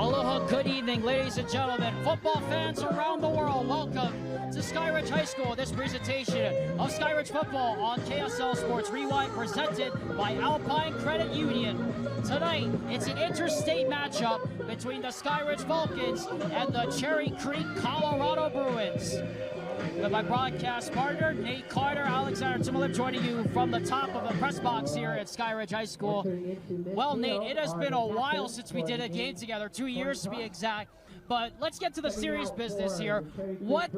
Aloha, good evening, ladies and gentlemen, football fans around the world. Welcome to Skyridge High School. This presentation of Skyridge football on KSL Sports Rewind, presented by Alpine Credit Union. Tonight, it's an interstate matchup between the Skyridge Falcons and the Cherry Creek, Colorado Bruins. With my broadcast partner, Nate Carter, Alexander Timolip, joining you from the top of the press box here at Skyridge High School. Well, Nate, it has been a while since we did a game together, 2 years to be exact. But let's get to the serious business here. What's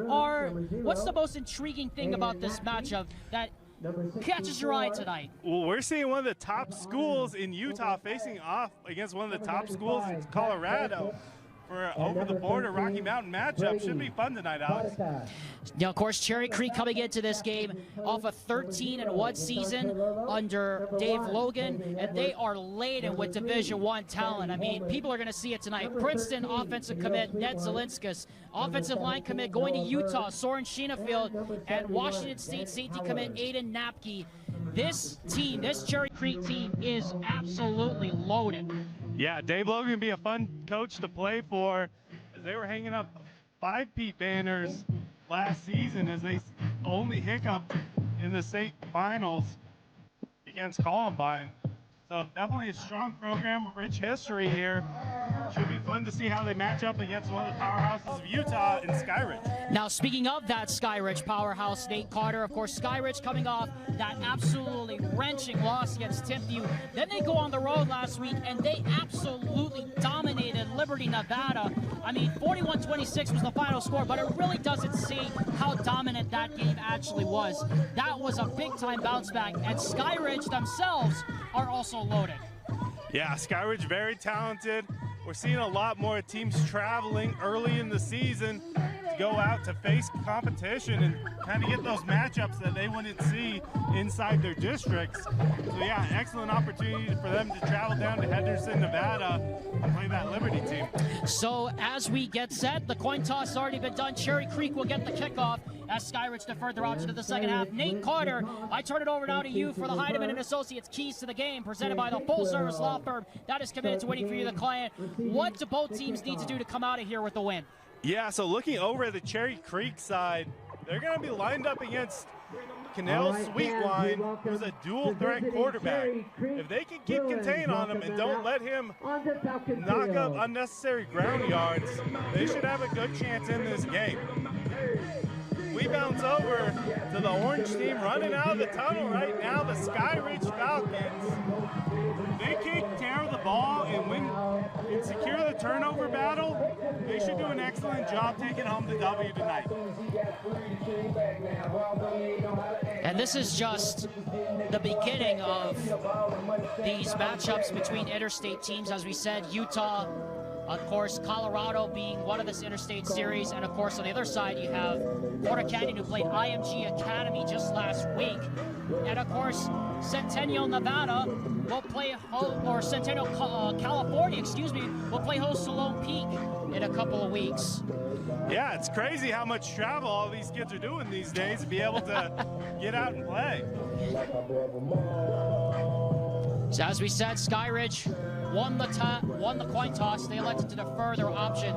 the most intriguing thing about this matchup that catches your eye tonight? Well, we're seeing one of the top schools in Utah facing off against one of the top schools in Colorado for over-the-border Rocky Mountain matchup. Should be fun tonight, Alex. Now, of course, Cherry Creek coming into this game off a 13-1 season under Dave Logan, and they are laden with Division I talent. I mean, people are going to see it tonight. Princeton offensive commit Ned Zelinskas, offensive line commit going to Utah, Soren Sheenafield, and Washington State safety commit Aiden Napke. This team, this Cherry Creek team, is absolutely loaded. Yeah, Dave Logan would be a fun coach to play for. They were hanging up 5-peat banners last season as they only hiccuped in the state finals against Columbine. So definitely a strong program with rich history here. Should be fun to see how they match up against one of the powerhouses of Utah in Skyridge. Now, speaking of that Skyridge powerhouse, Nate Carter, of course, Skyridge coming off that absolutely wrenching loss against Timpview. Then they go on the road last week, and they absolutely dominated Liberty, Nevada. I mean, 41-26 was the final score, but it really doesn't say how dominant that game actually was. That was a big-time bounce back, and Skyridge themselves are also loaded. Yeah, Skyridge very talented. We're seeing a lot more teams traveling early in the season to go out to face competition and kind of get those matchups that they wouldn't see inside their districts. So yeah, excellent opportunity for them to travel down to Henderson, Nevada and play that Liberty team. So as we get set, the coin toss has already been done. Cherry Creek will get the kickoff as Skyridge deferred their option to the second half. Nate Carter, I turn it over now to you for the Heidemann and Associates Keys to the Game, presented by the full-service law firm that is committed to winning for you, the client. What do both teams need to do to come out of here with the win? Yeah, so looking over at the Cherry Creek side, they're going to be lined up against Cannell Sweetwine, who's a dual-threat quarterback. If they can keep contained on him and don't let him knock up unnecessary ground yards, they should have a good chance in this game. We bounce over to the orange team running out of the tunnel right now, the Skyridge Falcons. They can tear the ball and win and secure the turnover battle. They should do an excellent job taking home the W tonight. And this is just the beginning of these matchups between interstate teams. As we said, Utah, of course, Colorado being one of this interstate series, and of course on the other side you have Corner Canyon, who played IMG Academy just last week, and of course Centennial, Nevada will play Centennial, California, will play host to Lone Peak in a couple of weeks. Yeah, it's crazy how much travel all these kids are doing these days to be able to get out and play. So as we said, Skyridge won the coin toss. They elected to defer their option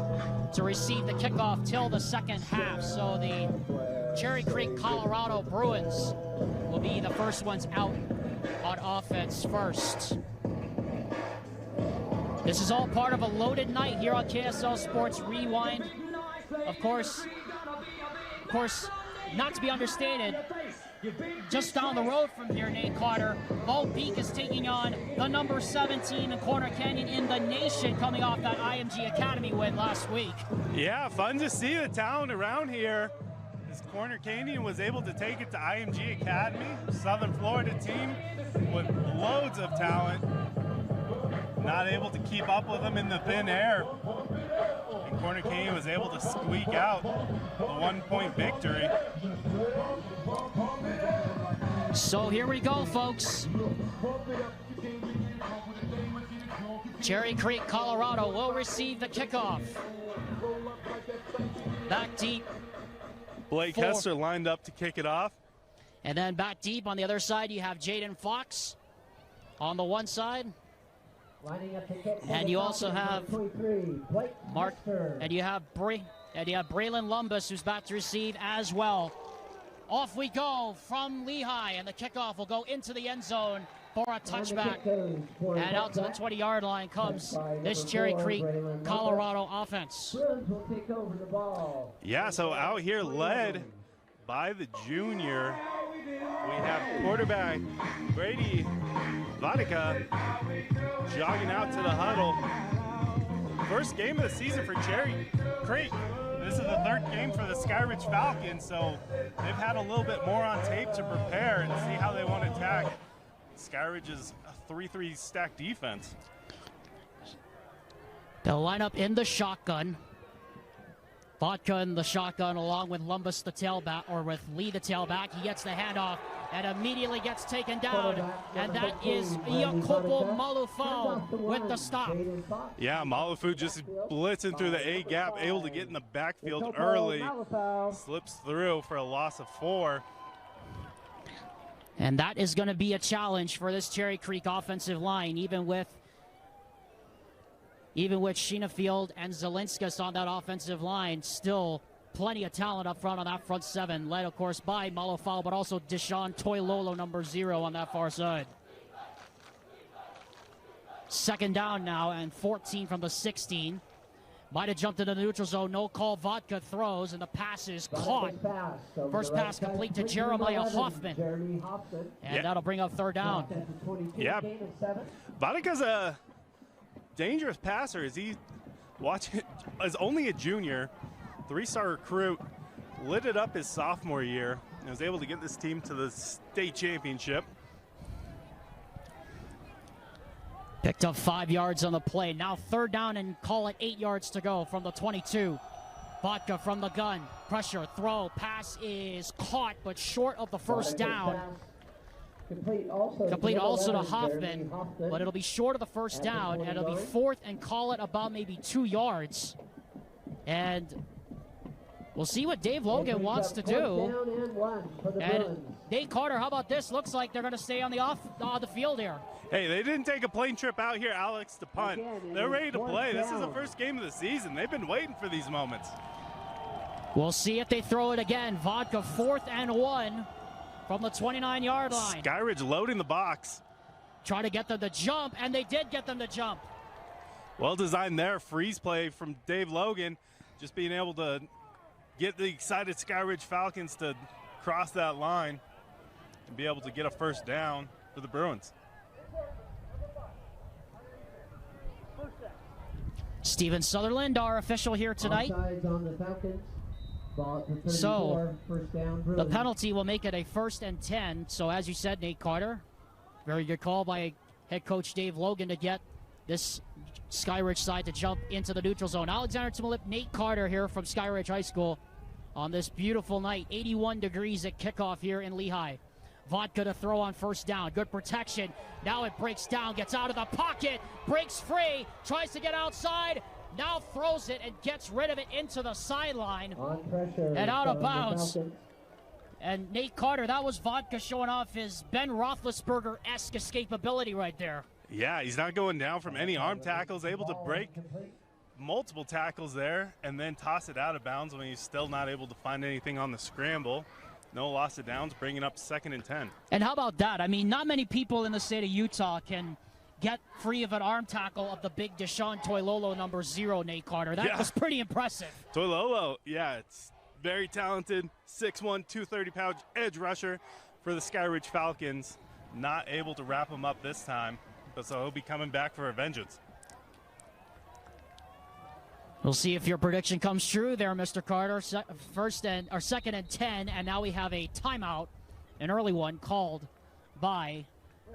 to receive the kickoff till the second half. So the Cherry Creek, Colorado Bruins will be the first ones out on offense first. This is all part of a loaded night here on KSL Sports Rewind. Of course, not to be understated, just down the road from here, Nate Carter, Lone Peak is taking on the number 7 team in Corner Canyon in the nation, coming off that IMG Academy win last week. Yeah, fun to see the talent around here. This Corner Canyon was able to take it to IMG Academy, Southern Florida team with loads of talent. Not able to keep up with them in the thin air. And Corner Canyon was able to squeak out a 1-point victory. So here we go, folks. Cherry Creek, Colorado will receive the kickoff. Back deep. Blake Hester lined up to kick it off. And then back deep on the other side, you have Jaden Fox on the one side. And you also have Mark, and you have Braylon Lumbus, who's about to receive as well. Off we go from Lehigh, and the kickoff will go into the end zone for a touchback. And out to the 20-yard line comes this Cherry Creek, Colorado offense. Yeah, so out here led by the junior, we have quarterback Brady Vodka jogging out to the huddle. First game of the season for Cherry Creek. This is the third game for the Skyridge Falcons, so they've had a little bit more on tape to prepare and see how they want to attack Skyridge's 3-3 stack defense. They'll line up in the shotgun. Vodka in the shotgun along with Lumbus the tailback, or with Lee the tailback. He gets the handoff and immediately gets taken down. And that is Iakopo Malufau with the stop. Yeah, Malufu just blitzing through the A gap, able to get in the backfield early. Slips through for a loss of 4. And that is going to be a challenge for this Cherry Creek offensive line, even with Sheenafield and Zelinskas on that offensive line. Still plenty of talent up front on that front 7, led, of course, by Malufau, but also Deshaun Toilolo, number 0 on that far side. Second down now, and 14 from the 16. Might have jumped into the neutral zone. No call. Vodka throws, and the pass is caught. First pass complete to Jeremiah Hoffman. And that'll bring up third down. Yeah. Vodka's a dangerous passer. Is only a junior, 3-star recruit, lit it up his sophomore year, and was able to get this team to the state championship. Picked up 5 yards on the play. Now third down and call it 8 yards to go from the 22. Vodka from the gun. Pressure, throw, pass is caught, but short of the first down. Complete also to Hoffman, but it'll be short of the first down, and it'll be 4th and call it about maybe 2 yards. And we'll see what Dave Logan wants to do. And Nate Carter, how about this? Looks like they're going to stay on the field here. Hey, they didn't take a plane trip out here, Alex, to punt. They're ready to play. This is the first game of the season. They've been waiting for these moments. We'll see if they throw it again. Vodka 4th and 1 from the 29-yard line. Skyridge loading the box. Try to get them to jump, and they did get them to jump. Well designed there. Freeze play from Dave Logan. Just being able to get the excited Skyridge Falcons to cross that line and be able to get a first down for the Bruins. Steven Sutherland, our official here tonight. So the penalty will make it a 1st and 10. So as you said, Nate Carter, very good call by head coach Dave Logan to get this Skyridge side to jump into the neutral zone. Alexander Timolip, Nate Carter here from Skyridge High School on this beautiful night. 81 degrees at kickoff here in Lehigh. Vodka to throw on first down. Good protection. Now it breaks down, gets out of the pocket, breaks free, tries to get outside, now throws it and gets rid of it into the sideline and out of bounds. And Nate Carter, that was Vodka showing off his Ben Roethlisberger-esque escapability right there. Yeah, he's not going down from any arm tackles, able to break multiple tackles there and then toss it out of bounds when he's still not able to find anything on the scramble. No loss of downs, bringing up 2nd and 10. And how about that? I mean, not many people in the state of Utah can get free of an arm tackle of the big Deshaun Toilolo, number 0, Nate Carter. That was pretty impressive. Toilolo, it's very talented, 6'1", 230-pound edge rusher for the Skyridge Falcons. Not able to wrap him up this time, but so he'll be coming back for a vengeance. We'll see if your prediction comes true there, Mr. Carter. 2nd and 10, and now we have a timeout, an early one called by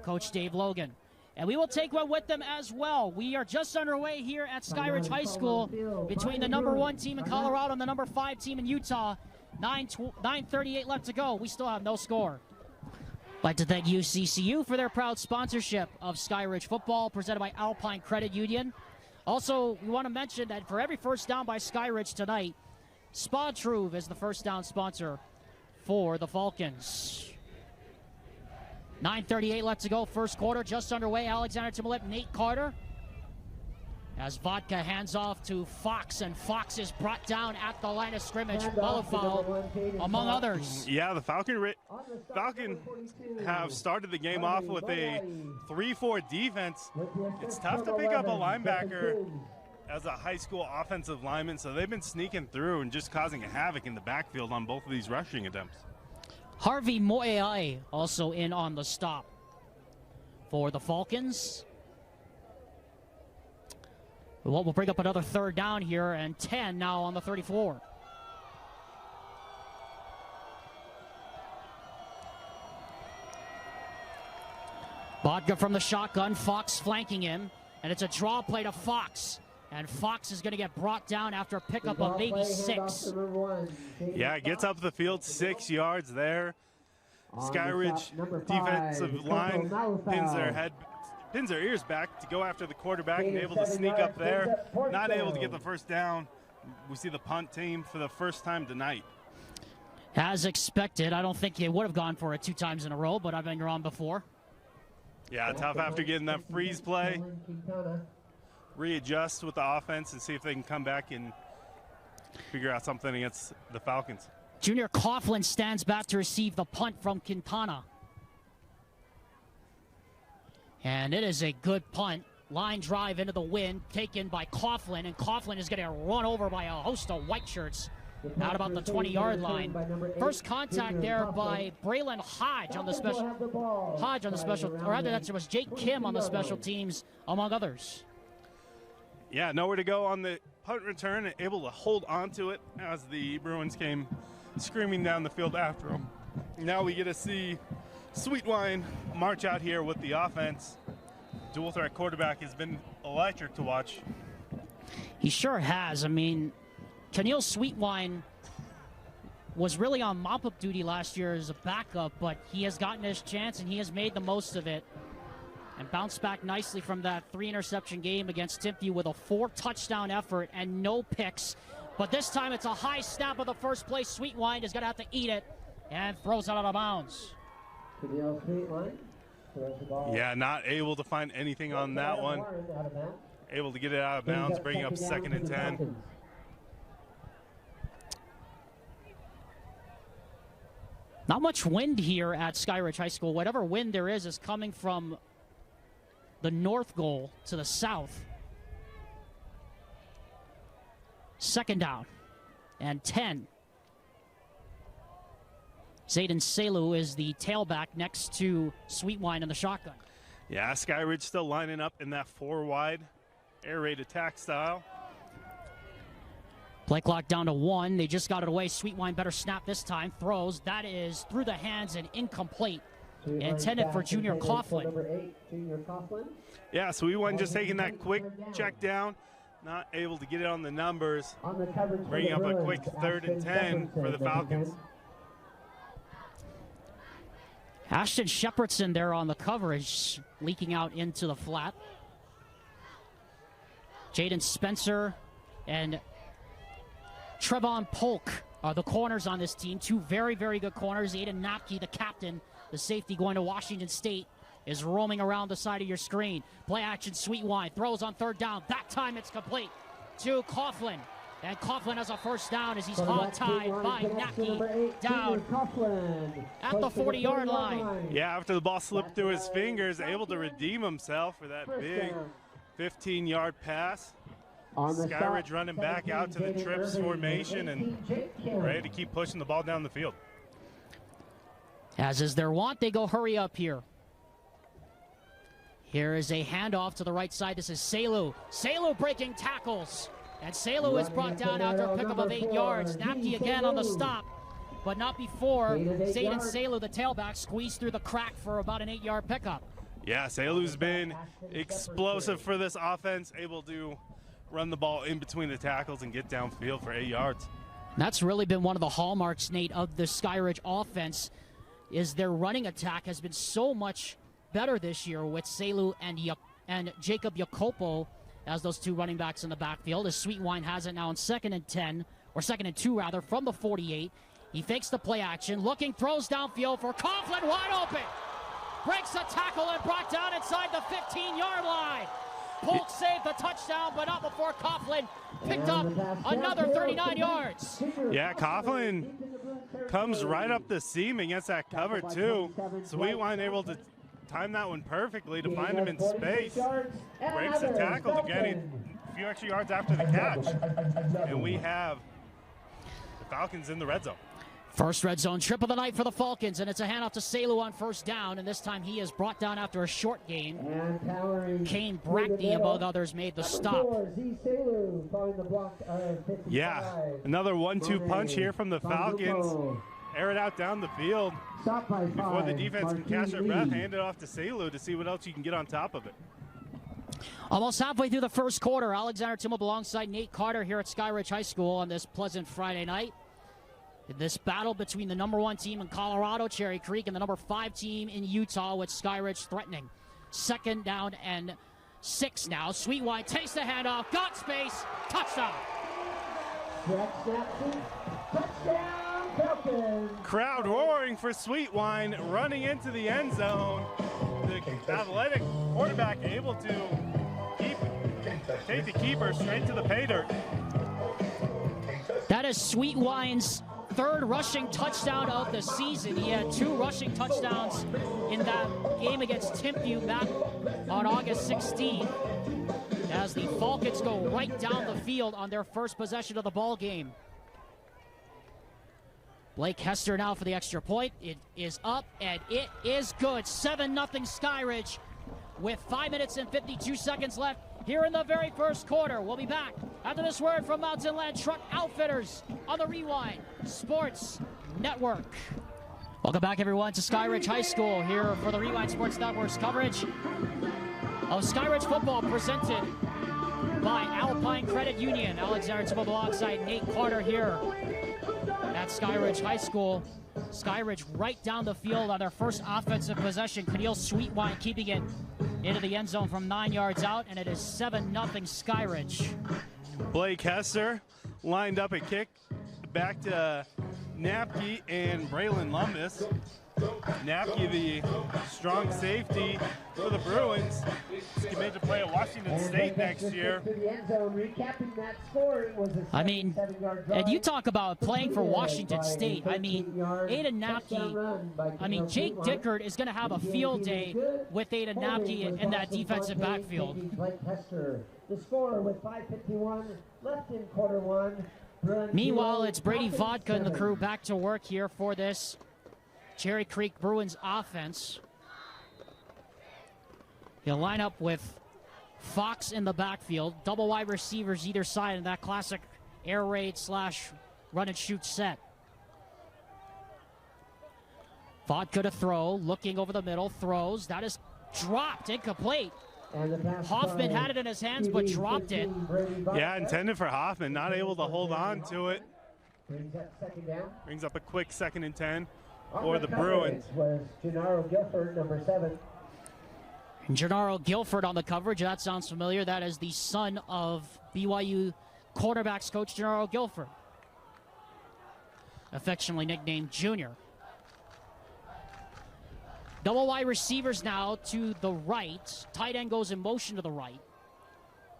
Coach Dave Logan. And we will take one with them as well. We are just underway here at Skyridge High School between the number 1 team in Colorado and the number 5 team in Utah. 9:38 left to go. We still have no score. I'd like to thank UCCU for their proud sponsorship of Skyridge football, presented by Alpine Credit Union. Also, we want to mention that for every first down by Skyridge tonight, Spa Truve is the first down sponsor for the Falcons. 9:38 left to go, first quarter, just underway. Alexander Timolip, Nate Carter As Vodka hands off to Fox, and Fox is brought down at the line of scrimmage. Foul, among others. Yeah, the Falcons have started the game off with a 3-4 defense. It's tough to pick up a linebacker as a high school offensive lineman, so they've been sneaking through and just causing havoc in the backfield on both of these rushing attempts. Harvey Moeai also in on the stop for the Falcons. Well, we'll bring up another third down here, and 10 now on the 34. Bodga from the shotgun, Fox flanking him, and it's a draw play to Fox. And Fox is going to get brought down after a pickup of maybe 6. Yeah, it gets up the field 6 yards there. Skyridge defensive line pins their ears back to go after the quarterback and able to sneak up there. Not able to get the first down. We see the punt team for the first time tonight. As expected, I don't think they would have gone for it 2 times in a row, but I've been wrong before. Yeah, tough after getting that freeze play. Readjust with the offense and see if they can come back and figure out something against the Falcons. Junior Coughlin stands back to receive the punt from Quintana. And it is a good punt. Line drive into the wind, taken by Coughlin, and Coughlin is going to run over by a host of white shirts out about the 20-yard line. First contact there by Braylon Hodge on the special, or rather that was Jake Kim on the special teams, among others. Yeah, nowhere to go on the punt return, able to hold on to it as the Bruins came screaming down the field after him. Now we get to see Sweetwine march out here with the offense. Dual threat quarterback has been electric to watch. He sure has. I mean, Keneal Sweetwine was really on mop-up duty last year as a backup, but he has gotten his chance and he has made the most of it and bounced back nicely from that 3-interception game against Timpview with a 4-touchdown effort and no picks. But this time it's a high snap of the first play. Sweetwine is going to have to eat it and throws it out of bounds. Yeah, not able to find anything on that one. Able to get it out of bounds, bringing up 2nd and 10. Not much wind here at Skyridge High School. Whatever wind there is coming from the north goal to the south. 2nd down and 10. Zayden Selu is the tailback next to Sweetwine in the shotgun. Yeah, Skyridge still lining up in that 4-wide air raid attack style. Play clock down to 1. They just got it away. Sweetwine better snap this time. Throws. That is through the hands and incomplete. Intended for Junior Coughlin. Yeah, Sweetwine just taking that quick check down. Not able to get it on the numbers. Bringing up a quick 3rd and 10 for the Falcons. Ashton Shepardson there on the coverage, leaking out into the flat. Jaden Spencer and Trevon Polk are the corners on this team. 2 very, very good corners. Aiden Napke, the captain, the safety going to Washington State, is roaming around the side of your screen. Play action, Sweetwine throws on 3rd down. That time it's complete to Coughlin. And Coughlin has a first down as he's hog-tied by Napke down at the 40-yard line. Yeah, after the ball slipped through his fingers, able to redeem himself for that big 15-yard pass. Skyridge running back out to the trips formation and ready to keep pushing the ball down the field. As is their want, they go hurry up here. Here is a handoff to the right side. This is Selu. Selu breaking tackles. And Selu is brought down after a pickup of 8 yards. Napke again on the stop, but not before Zayden Selu, the tailback, squeezed through the crack for about an 8-yard pickup. Yeah, Selu's been explosive for this offense, able to run the ball in between the tackles and get downfield for 8 yards. That's really been one of the hallmarks, Nate, of the Skyridge offense, is their running attack has been so much better this year with Selu and Jacob Jacopo as those 2 running backs in the backfield, as Sweetwine has it now on 2nd and 10, or 2nd and 2 rather, from the 48. He fakes the play action, looking, throws downfield for Coughlin, wide open. Breaks a tackle and brought down inside the 15-yard line. Polk saved the touchdown, but not before Coughlin picked up another 39 yards. Yeah, Coughlin comes right up the seam against that cover, too. Sweetwine able to time that one perfectly to find him in space. Breaks the tackle to gain a few extra yards after the catch. And we have the Falcons in the red zone. First red zone trip of the night for the Falcons, and it's a handoff to Selu on first down, and this time he is brought down after a short gain. Kane Brackney, among others, made the stop. Yeah, another 1-2 punch here from the Falcons. Air it out down the field before the defense can catch their breath. Hand it off to Selu to see what else you can get on top of it. Almost halfway through the first quarter, Alexander Timop alongside Nate Carter here at Skyridge High School on this pleasant Friday night. In this battle between the #1 team in Colorado, Cherry Creek, and the #5 team in Utah, with Skyridge threatening. 2nd down and 6 now. Sweetwine takes the handoff, got space, touchdown. Crowd roaring for Sweetwine, running into the end zone. The athletic quarterback able to take the keeper straight to the pay dirt. That is Sweetwine's 3rd rushing touchdown of the season. He had 2 rushing touchdowns in that game against Timpview back on August 16th, as the Falcons go right down the field on their first possession of the ball game. Blake Hester now for the extra point. It is up, and it is good. 7-0 Skyridge with 5 minutes and 52 seconds left here in the very first quarter. We'll be back after this word from Mountain Land Truck Outfitters on the Rewind Sports Network. Welcome back, everyone, to Skyridge High School here for the Rewind Sports Network's coverage of Skyridge football, presented by Alpine Credit Union. Alexander Timop alongside Nate Carter here at Skyridge High School. Skyridge right down the field on their first offensive possession. Keneal Sweetwine keeping it into the end zone from 9 yards out, and it is 7-0 Skyridge. Blake Hester lined up a kick back to Napke and Braylon Lumbus. Napke, the strong safety for the Bruins, is committed to play at Washington State next year. I mean, and you talk about playing for Washington State. I mean, Aiden Napke, I mean, Jake Dickert is going to have a field day with Aiden Napke in that defensive backfield. The score with 5:51 left in quarter one. Meanwhile, it's Brady Vodka and the crew back to work here for this Cherry Creek Bruins offense. He'll line up with Fox in the backfield, double wide receivers either side in that classic air raid / run and shoot set. Vodka to throw, looking over the middle, throws. That is dropped, incomplete. Hoffman had it in his hands, but dropped it. Yeah, intended for Hoffman, not able to hold on to it. Brings up a quick 2nd and 10 for the Bruins. Was Gennaro Guilford, number 7. Gennaro Guilford on the coverage. That sounds familiar. That is the son of BYU quarterbacks coach Gennaro Guilford, affectionately nicknamed Junior. Double wide receivers now to the right. Tight end goes in motion to the right.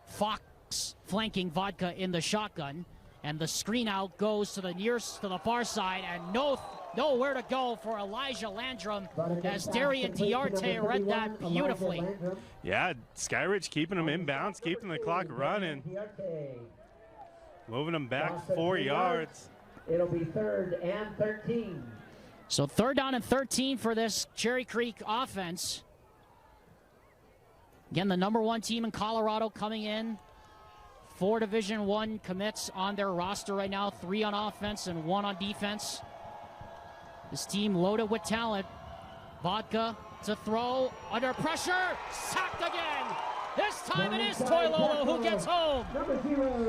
Fox flanking Vodka in the shotgun. And the screen out goes to the far side, and nowhere to go for Elijah Landrum, as Darian Diarte read that beautifully. Yeah, Skyridge keeping them inbounds, keeping the clock running. Moving them back 4 yards. It'll be 3rd and 13. So 3rd down and 13 for this Cherry Creek offense. Again, the #1 team in Colorado coming in. 4 Division I commits on their roster right now, 3 on offense and 1 on defense. This team loaded with talent. Vodka to throw, under pressure, sacked again. This time it is Toilolo who gets home.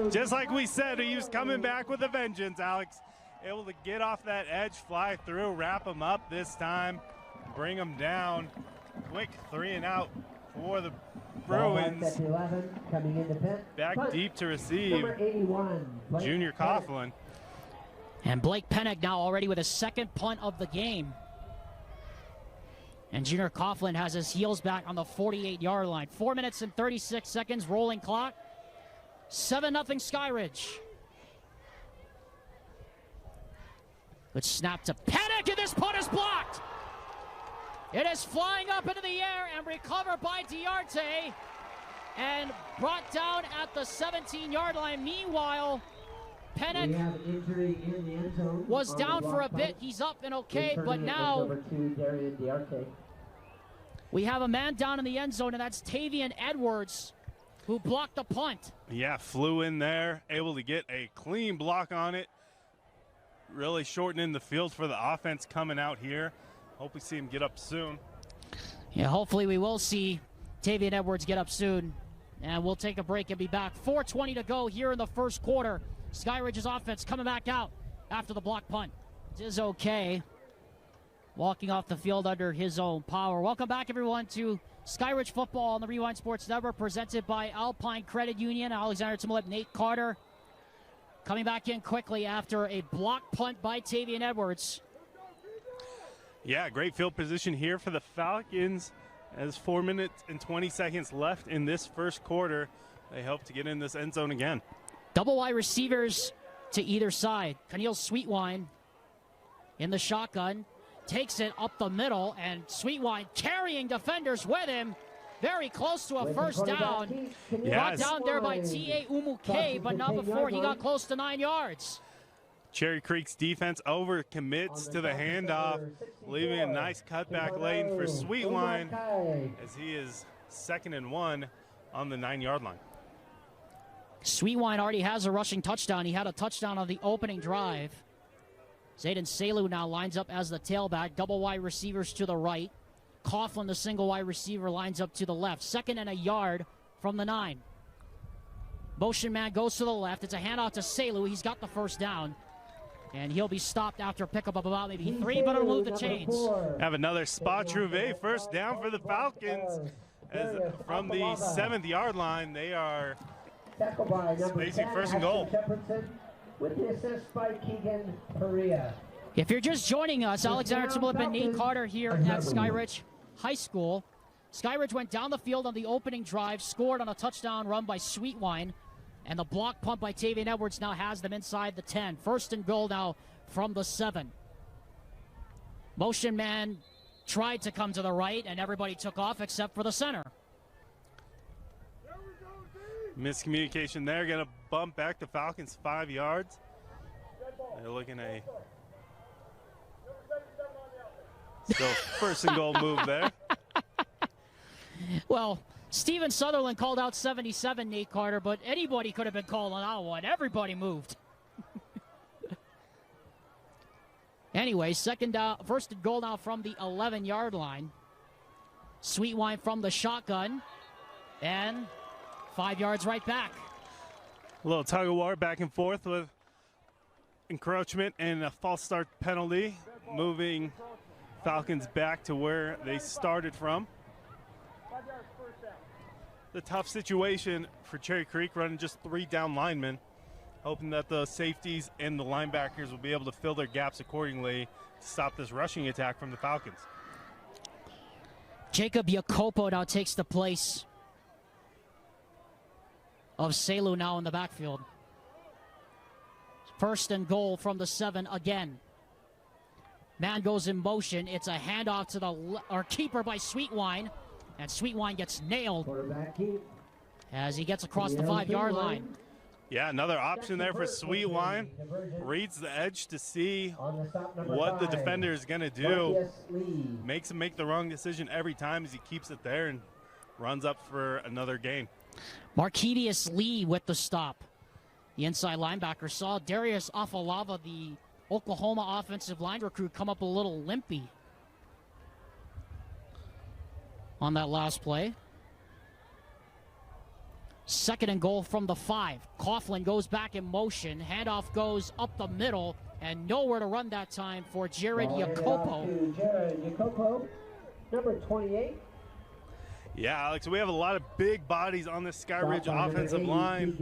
Just like we said, he was coming back with a vengeance, Alex. Able to get off that edge, fly through, wrap him up this time, bring him down. Quick 3 and out for the Bruins. 11, coming into pit. Back deep to receive. Number 81, Junior Coughlin. And Blake Pennick now already with his 2nd punt of the game. And Junior Coughlin has his heels back on the 48-yard line. 4 minutes and 36 seconds, rolling clock. 7-0 Skyridge. Good snap to Panic, and this punt is blocked. It is flying up into the air and recovered by Diarte and brought down at the 17-yard line. Meanwhile, Panic was down for a bit. He's up and okay, but now we have a man down in the end zone, and that's Tavian Edwards, who blocked the punt. Yeah, flew in there, able to get a clean block on it. Really shortening the field for the offense coming out here. Hope we see him get up soon. Yeah, hopefully we will see Tavian Edwards get up soon. And we'll take a break and be back. 4:20 to go here in the first quarter. Skyridge's offense coming back out after the block punt. It is okay. Walking off the field under his own power. Welcome back, everyone, to Skyridge Football on the Rewind Sports Network, presented by Alpine Credit Union. Alexander Timolip, Nate Carter coming back in quickly after a block punt by Tavian Edwards. Yeah, great field position here for the Falcons. As 4 minutes and 20 seconds left in this first quarter, they hope to get in this end zone again. Double wide receivers to either side. Keneal Sweetwine in the shotgun. Takes it up the middle, and Sweetwine carrying defenders with him. Very close to a first down. Yes. Brought down there by T.A. Umuke, but not before he got close to 9 yards. Cherry Creek's defense overcommits to the handoff, leaving a nice cutback lane for Sweetwine as he is 2nd and 1 on the 9-yard line. Sweetwine already has a rushing touchdown. He had a touchdown on the opening drive. Zayden Selu now lines up as the tailback. Double wide receivers to the right. Coughlin, the single wide receiver, lines up to the left. 2nd and a yard from the 9. Motion man goes to the left. It's a handoff to Selu. He's got the first down. And he'll be stopped after a pickup of about maybe 3, but it'll move the chains. Have another spot Trouvé first down for the Falcons. As from the 7th-yard line, they are facing 1st and goal. With the assist by Keegan Perea. If you're just joining us, Alexander Timolip and Nate Carter here at Skyridge High School. Skyridge went down the field on the opening drive, scored on a touchdown run by Sweetwine, and the block punt by Tavian Edwards now has them inside the 10. 1st and goal now from the 7. Motion man tried to come to the right, and everybody took off except for the center. Miscommunication there, going to bump back the Falcons 5 yards. They're looking at still 1st and goal move there. Well, Steven Sutherland called out 77, Nate Carter, but anybody could have been calling out one. Everybody moved. Anyway, 1st and goal now from the 11-yard line. Sweetwine from the shotgun, and 5 yards right back. A little tug of war back and forth with encroachment and a false start penalty, moving Falcons back to where they started from. The tough situation for Cherry Creek, running just 3 down linemen, hoping that the safeties and the linebackers will be able to fill their gaps accordingly to stop this rushing attack from the Falcons. Jacob Jacopo now takes the place of Selu now in the backfield. 1st and goal from the 7 again. Man goes in motion. It's a handoff to the keeper by Sweetwine, and Sweetwine gets nailed as he gets across the 5-yard line. Yeah, another option there for Sweetwine. Reads the edge to see what the defender is going to do. Makes him make the wrong decision every time as he keeps it there and runs up for another gain. Marquitius Lee with the stop. The inside linebacker saw Darius Afalava, the Oklahoma offensive line recruit, come up a little limpy on that last play. 2nd and goal from the 5. Coughlin goes back in motion. Handoff goes up the middle, and nowhere to run that time for Jared Jacopo. Jared Jacopo, number 28. Yeah, Alex, we have a lot of big bodies on this Skyridge offensive line.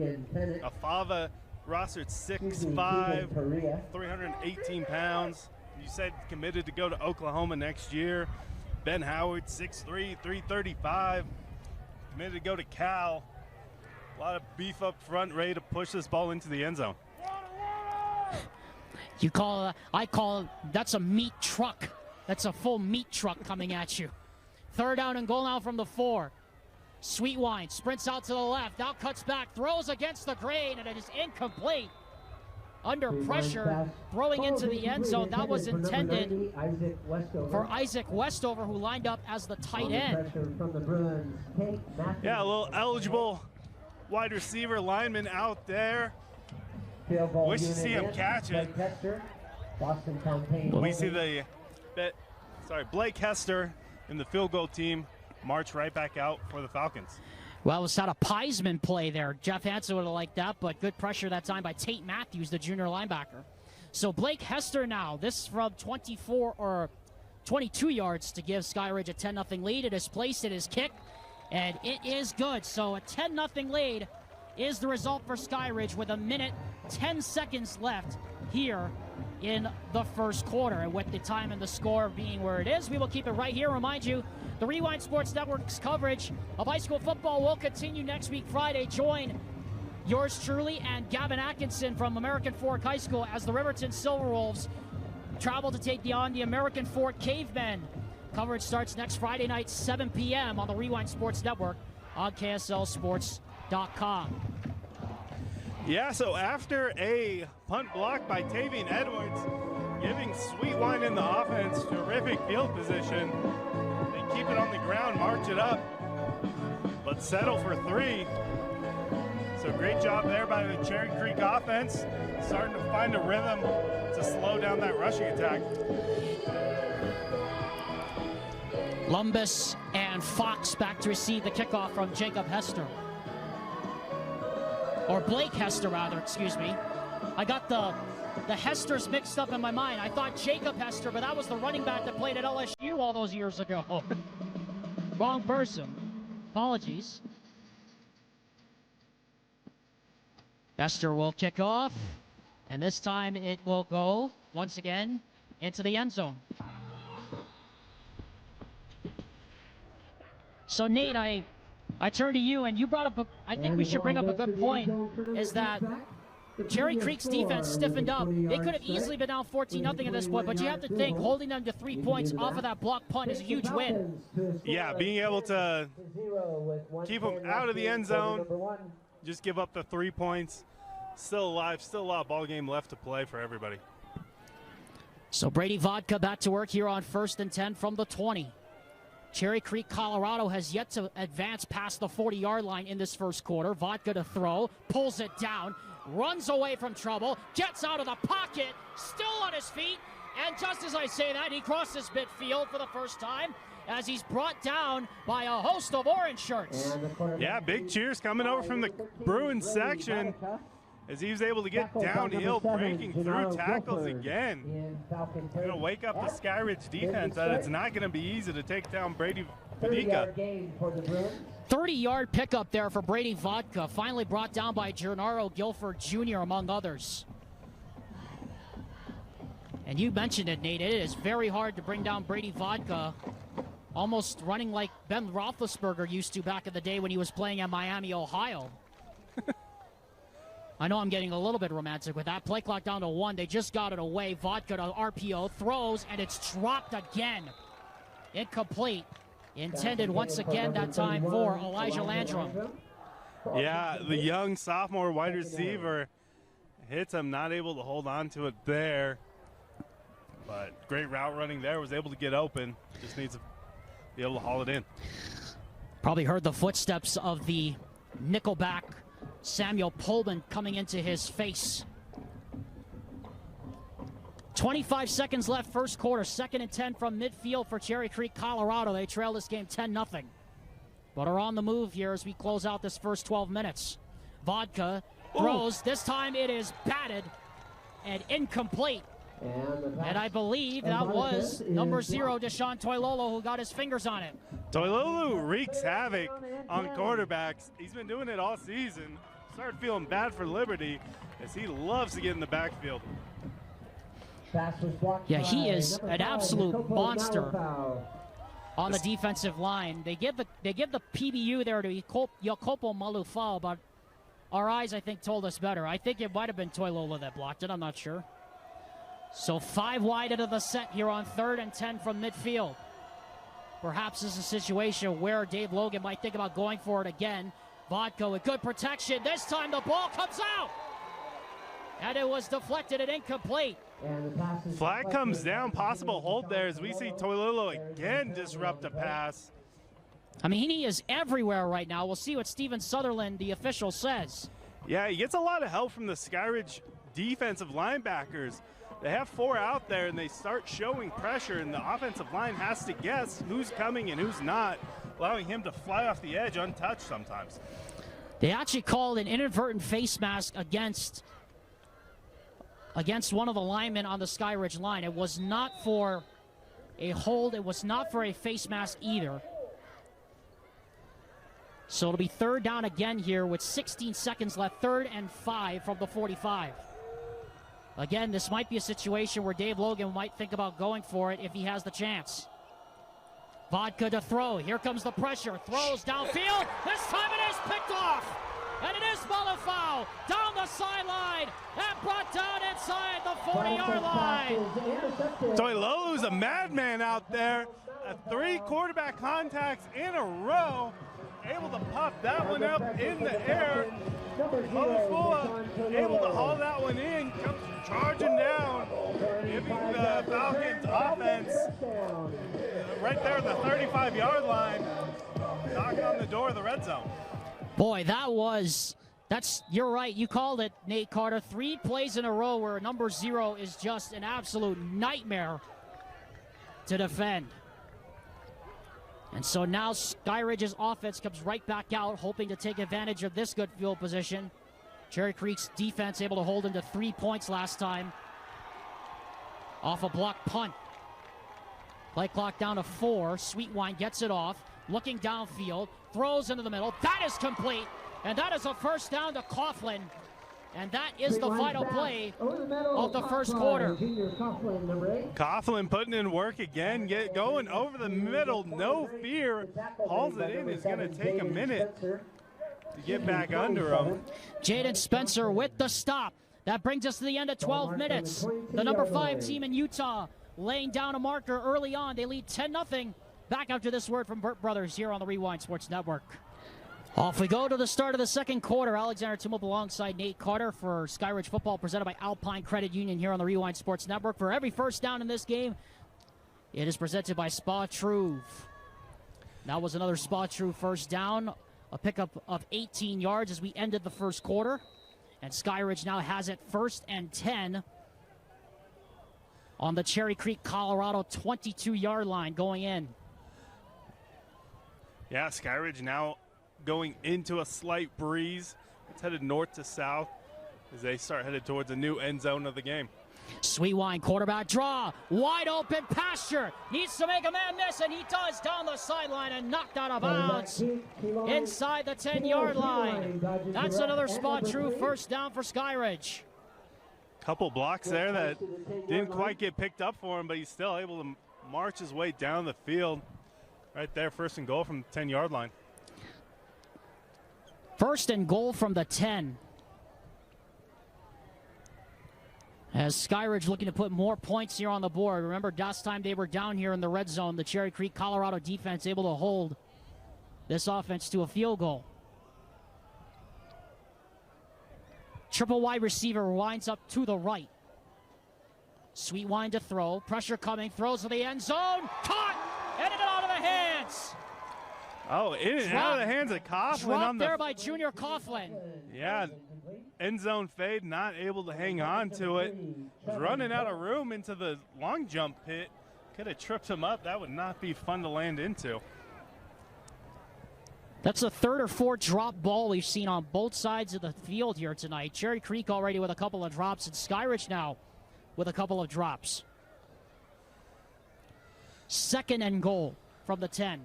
Afava rostered 6'5", 318 pounds. You said committed to go to Oklahoma next year. Ben Howard, 6'3", 335. Committed to go to Cal. A lot of beef up front, ready to push this ball into the end zone. I call that's a meat truck. That's a full meat truck coming at you. 3rd down and goal now from the 4. Sweetwine sprints out to the left, now cuts back, throws against the grain, and it is incomplete. Under pressure, throwing into the end zone. That was intended for Isaac Westover, who lined up as the tight end. Yeah, a little eligible wide receiver lineman out there. Wish to see him catch it. We see Blake Hester in the field goal team march right back out for the Falcons. Well, it was not a Piesman play there. Jeff Hansen would have liked that, but good pressure that time by Tate Matthews, the junior linebacker. So Blake Hester now, this from 24 or 22 yards to give Skyridge a 10-0 lead. It is placed, it is kicked, and it is good. So a 10-0 lead is the result for Skyridge with 1:10 seconds left here in the first quarter. And with the time and the score being where it is, we will keep it right here. Remind you, the Rewind Sports Network's coverage of high school football will continue next week Friday. Join yours truly and Gavin Atkinson from American Fork High School as the Riverton Silver Wolves travel to take on the American Fork Cavemen. Coverage starts next Friday night, 7 p.m. on the Rewind Sports Network on KSLSports.com. Yeah, so after a punt block by Tavian Edwards, giving Sweetwine in the offense terrific field position, they keep it on the ground, march it up, but settle for 3. So great job there by the Cherry Creek offense, starting to find a rhythm to slow down that rushing attack. Lumbus and Fox back to receive the kickoff from Jacob Hester. Or Blake Hester, rather, excuse me. I got the Hesters mixed up in my mind. I thought Jacob Hester, but that was the running back that played at LSU all those years ago. Wrong person. Apologies. Hester will kick off, and this time it will go, once again, into the end zone. So, Nate, I turn to you, and you brought up, I think we should bring up a good point, is that Cherry Creek's defense stiffened up. They could have easily been down 14-0 at this point, but you have to think holding them to 3 points off of that block punt is a huge win. Yeah, being able to keep them out of the end zone, just give up the 3 points. Still alive, still a lot of ball game left to play for everybody. So Brady Vodka back to work here on 1st and 10 from the 20. Cherry Creek, Colorado has yet to advance past the 40-yard line in this first quarter. Vodka to throw, pulls it down, runs away from trouble, gets out of the pocket, still on his feet, and just as I say that, he crosses midfield for the first time as he's brought down by a host of orange shirts. Yeah, big cheers coming over from the Bruins section as he was able to get downhill, breaking through tackles again. Going to wake up the Skyridge defense that it's not going to be easy to take down Brady Vodka. 30-yard pickup there for Brady Vodka, finally brought down by Gennaro Guilford Jr., among others. And you mentioned it, Nate. It is very hard to bring down Brady Vodka, almost running like Ben Roethlisberger used to back in the day when he was playing at Miami, Ohio. I know I'm getting a little bit romantic with that. Play clock down to 1. They just got it away. Vodka to RPO, throws, and it's dropped again. Incomplete. Intended once again that time for Elijah Landrum. Yeah, the young sophomore wide receiver hits him, not able to hold on to it there. But great route running there, was able to get open. Just needs to be able to haul it in. Probably heard the footsteps of the nickelback Samuel Pullman coming into his face. 25 seconds left, first quarter. 2nd and 10 from midfield for Cherry Creek, Colorado. They trail this game 10-0, but are on the move here as we close out this first 12 minutes. Vodka throws. This time it is batted and incomplete. And I believe that was number 0, Deshaun Toilolo, who got his fingers on it. Toilolo wreaks havoc on quarterbacks. He's been doing it all season. Started feeling bad for Liberty as he loves to get in the backfield. Yeah, he is an absolute monster. on the defensive line. They give the PBU there to Jacopo Malufao, but our eyes, I think, told us better. I think it might have been Toilola that blocked it. I'm not sure. So 5 wide into the set here on 3rd and 10 from midfield. Perhaps this is a situation where Dave Logan might think about going for it again. Vodka with good protection. This time the ball comes out. And it was deflected and incomplete. Flag comes down, possible hold there as we see Toilolo again disrupt a pass. I mean, he is everywhere right now. We'll see what Steven Sutherland, the official, says. Yeah, he gets a lot of help from the Skyridge defensive linebackers. They have 4 out there, and they start showing pressure, and the offensive line has to guess who's coming and who's not, allowing him to fly off the edge untouched sometimes. They actually called an inadvertent face mask against one of the linemen on the Skyridge line. It was not for a hold. It was not for a face mask either. So it'll be 3rd down again here with 16 seconds left. 3rd and 5 from the 45. Again, this might be a situation where Dave Logan might think about going for it if he has the chance. Vodka to throw. Here comes the pressure. Throws downfield. This time it is picked off. And it is Malufao down the sideline and brought down inside the 40-yard line. Toilolo's a madman out there. 3 quarterback contacts in a row. Able to pop that one up in the air. Malufao able to haul that one in. Comes charging down, giving the Falcons offense right there at the 35-yard line, knocking on the door of the red zone. Boy, you're right, you called it, Nate Carter. 3 plays in a row where number 0 is just an absolute nightmare to defend. And so now Skyridge's offense comes right back out, hoping to take advantage of this good field position. Cherry Creek's defense able to hold him to 3 points last time off a block punt. Play clock down to 4. Sweetwine gets it off, looking downfield, throws into the middle. That is complete, and that is a first down to Coughlin. And that is the final play of the first quarter. Coughlin putting in work again, going over the middle, no fear. Hauls it in. It's going to take a minute to get back under him. Jaden Spencer with the stop. That brings us to the end of 12 minutes. The number 5 team in Utah laying down a marker early on. They lead 10-0. Back after this word from Burt Brothers here on the Rewind Sports Network. Off we go to the start of the second quarter. Alexander Tumulp alongside Nate Carter for Skyridge Football, presented by Alpine Credit Union here on the Rewind Sports Network. For every first down in this game, it is presented by Spa Truve. That was another Spa Truve first down, a pickup of 18 yards as we ended the first quarter. And Skyridge now has it 1st and 10 on the Cherry Creek, Colorado 22-yard line going in. Yeah, Skyridge now going into a slight breeze. It's headed north to south as they start headed towards a new end zone of the game. Sweetwine quarterback draw, wide open pasture, needs to make a man miss, and he does down the sideline and knocked out of bounds inside the 10-yard line. That's another Spot True first down for Skyridge. Couple blocks there that didn't quite get picked up for him, but he's still able to march his way down the field. Right there, 1st and goal from the 10-yard line. 1st and goal from the 10. As Skyridge looking to put more points here on the board. Remember, last time they were down here in the red zone, the Cherry Creek, Colorado defense able to hold this offense to a field goal. Triple wide receiver winds up to the right. Sweetwine to throw, pressure coming, throws to the end zone, caught, and it out of the hands. Oh, in and out of the hands of Coughlin. Dropped there by Junior Coughlin. Yeah, end zone fade, not able to hang on to it. Was running out of room into the long jump pit. Could have tripped him up. That would not be fun to land into. That's the 3rd or 4th drop ball we've seen on both sides of the field here tonight. Cherry Creek already with a couple of drops, and Skyridge now with a couple of drops. 2nd and goal from the 10.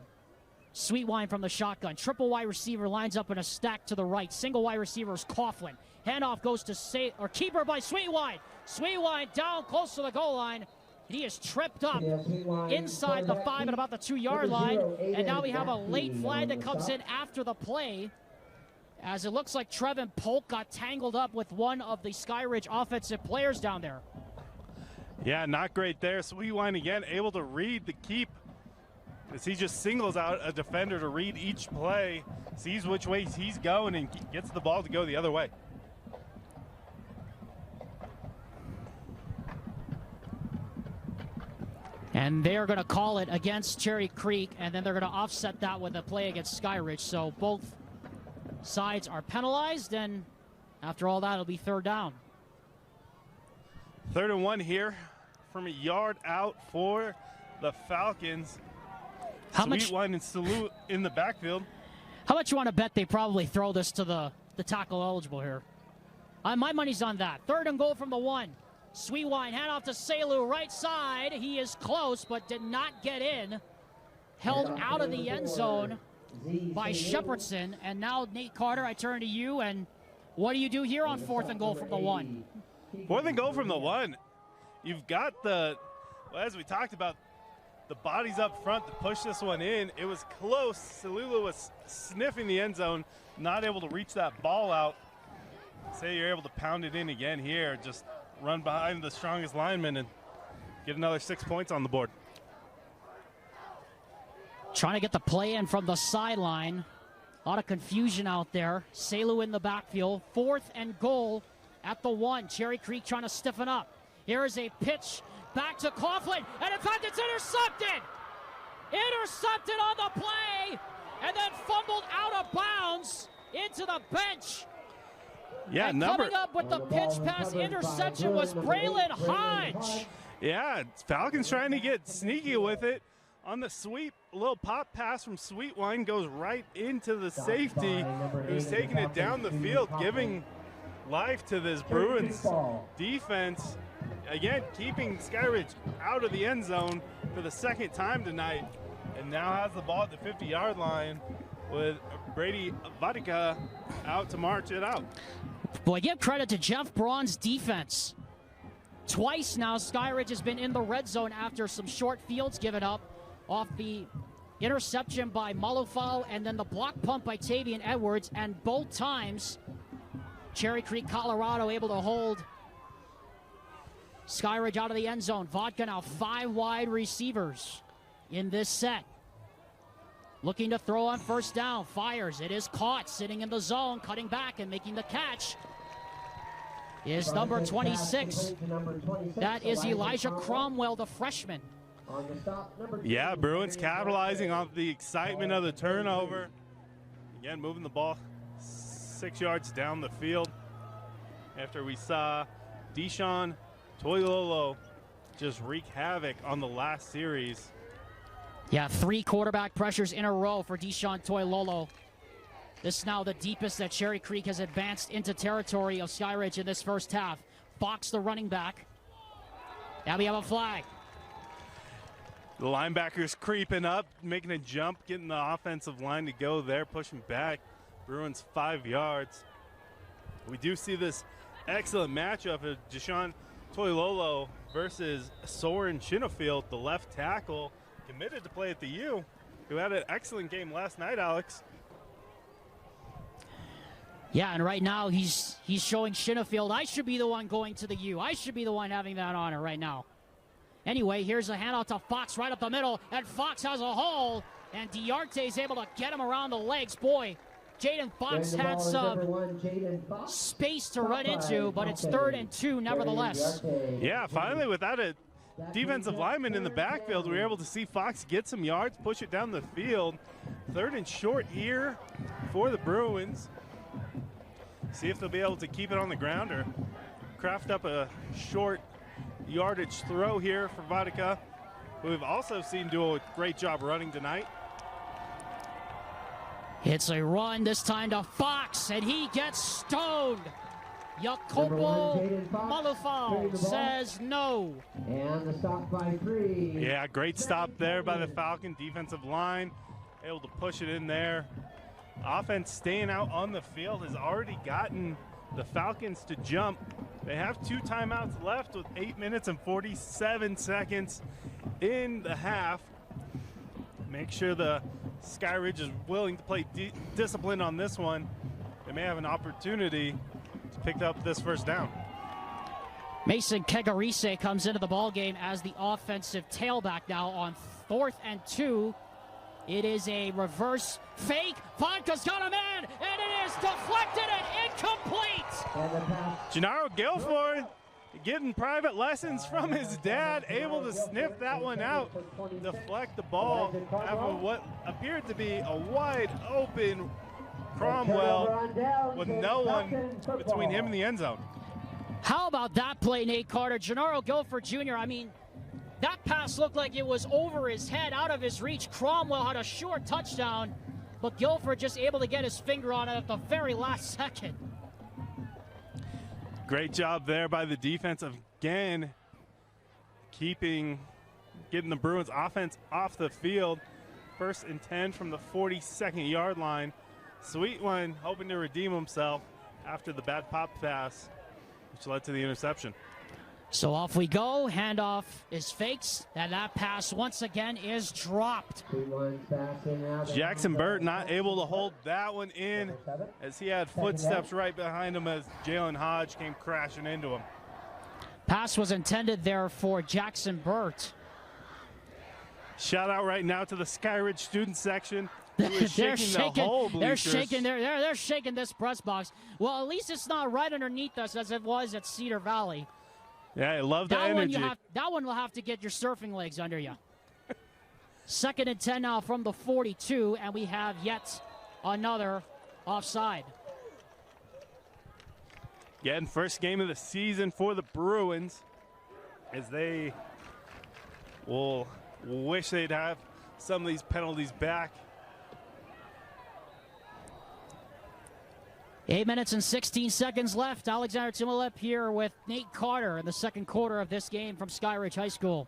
Sweetwine from the shotgun. Triple wide receiver lines up in a stack to the right. Single wide receiver is Coughlin. Handoff goes to keeper by Sweetwine. Sweetwine down close to the goal line. He is tripped up inside the 5 at about the 2-yard line. And now we have a late flag that comes in after the play, as it looks like Trevin Polk got tangled up with one of the Skyridge offensive players down there. Yeah, not great there. Sweetwine again able to read the keep, as he just singles out a defender to read each play, sees which way he's going, and gets the ball to go the other way. And they're going to call it against Cherry Creek, and then they're going to offset that with a play against Skyridge. So both sides are penalized, and after all that, it'll be 3rd down. 3rd and 1 here from a yard out for the Falcons. Sweetwine and Salute in the backfield. How much you want to bet they probably throw this to the tackle eligible here? My money's on that. 3rd and goal from the 1. Sweetwine, handoff to Salu, right side. He is close, but did not get in. Held out of the end zone by Shepherdson. And now, Nate Carter, I turn to you. And what do you do here on 4th and goal from the 1? 4th and goal from the 1. You've got well, as we talked about, the bodies up front to push this one in. It was close. Salula was sniffing the end zone, not able to reach that ball out. Say you're able to pound it in again here. Just run behind the strongest lineman and get another 6 points on the board. Trying to get the play in from the sideline. A lot of confusion out there. Salu in the backfield. 4th and goal at the 1. Cherry Creek trying to stiffen up. Here is a pitch back to Coughlin, and in fact it's intercepted! Intercepted on the play, and then fumbled out of bounds into the bench. Yeah, and coming up with the pitch pass interception was Braylon Hodge. Yeah, Falcons trying to get sneaky with it. On the sweep, a little pop pass from Sweetwine goes right into the safety, who's taking it down the field, giving life to this Bruins defense. Again, keeping Skyridge out of the end zone for the 2nd time tonight, and now has the ball at the 50-yard line with Brady Vodika out to march it out. Boy, give credit to Jeff Braun's defense. Twice now, Skyridge has been in the red zone after some short fields given up off the interception by Malofau and then the block pump by Tavian Edwards, and both times Cherry Creek, Colorado able to hold Skyridge out of the end zone. Vodka now 5 wide receivers in this set. Looking to throw on 1st down. Fires. It is caught. Sitting in the zone. Cutting back and making the catch is number 26. That is Elijah Cromwell, the freshman. Yeah, Bruins capitalizing on the excitement of the turnover. Again, moving the ball 6 yards down the field after we saw Deshaun Toilolo just wreak havoc on the last series. Yeah, 3 quarterback pressures in a row for Deshaun Toilolo. This is now the deepest that Cherry Creek has advanced into territory of Skyridge in this 1st half. Fox, the running back. Now we have a flag. The linebackers creeping up, making a jump, getting the offensive line to go there, pushing back. Bruins 5 yards. We do see this excellent matchup of Deshaun Toilolo versus Soren Shinafield, the left tackle, committed to play at the U, who had an excellent game last night, Alex. Yeah, and right now he's showing Shinafield, I should be the one going to the U. I should be the one having that honor right now. Anyway, here's a handout to Fox right up the middle, and Fox has a hole, and Diarte is able to get him around the legs. Boy, Jaden Fox had some space to run into, but it's 3rd and 2 nevertheless. Yeah, finally without a defensive lineman in the backfield, we were able to see Fox get some yards, push it down the field. 3rd and short here for the Bruins. See if they'll be able to keep it on the ground or craft up a short yardage throw here for Vodika, who we've also seen do a great job running tonight. It's a run this time to Fox, and he gets stoned. Jacopo Malufau says no. And the stop by 3. Yeah, great stop there by the Falcon defensive line. Able to push it in there. Offense staying out on the field has already gotten the Falcons to jump They have 2 timeouts left with 8 minutes and 47 seconds in the half. Make sure the Skyridge is willing to play discipline on this one. They may have an opportunity to pick up this first down. Mason Kegarise comes into the ballgame as the offensive tailback now on 4th and 2. It is a reverse fake. Vodka's got a man, and it is deflected and incomplete. Gennaro Guilford getting private lessons from his dad, able to sniff that one out, deflect the ball after what appeared to be a wide open Cromwell with no one between him and the end zone. How about that play, Nate Carter? Gennaro Guilford Jr., I mean, that pass looked like it was over his head, out of his reach. Cromwell had a short touchdown, but Guilford just able to get his finger on it at the very last second. Great job there by the defense again, getting the Bruins offense off the field. 1st and 10 from the 42nd yard line. Sweetwine hoping to redeem himself after the bad pop pass, which led to the interception. So off we go. Handoff is faked, and that pass once again is dropped. Jackson Burt not able to hold that one in as he had footsteps right behind him as Jalen Hodge came crashing into him. Pass was intended there for Jackson Burt. Shout out right now to the Skyridge student section. They're shaking this press box. Well, at least it's not right underneath us as it was at Cedar Valley. Yeah, I love the energy. That one will have to get your surfing legs under you. 2nd and 10 now from the 42, and we have yet another offside. Again, first game of the season for the Bruins, as they will wish they'd have some of these penalties back. 8 minutes and 16 seconds left. Alexander Timolep here with Nate Carter in the second quarter of this game from Skyridge High School.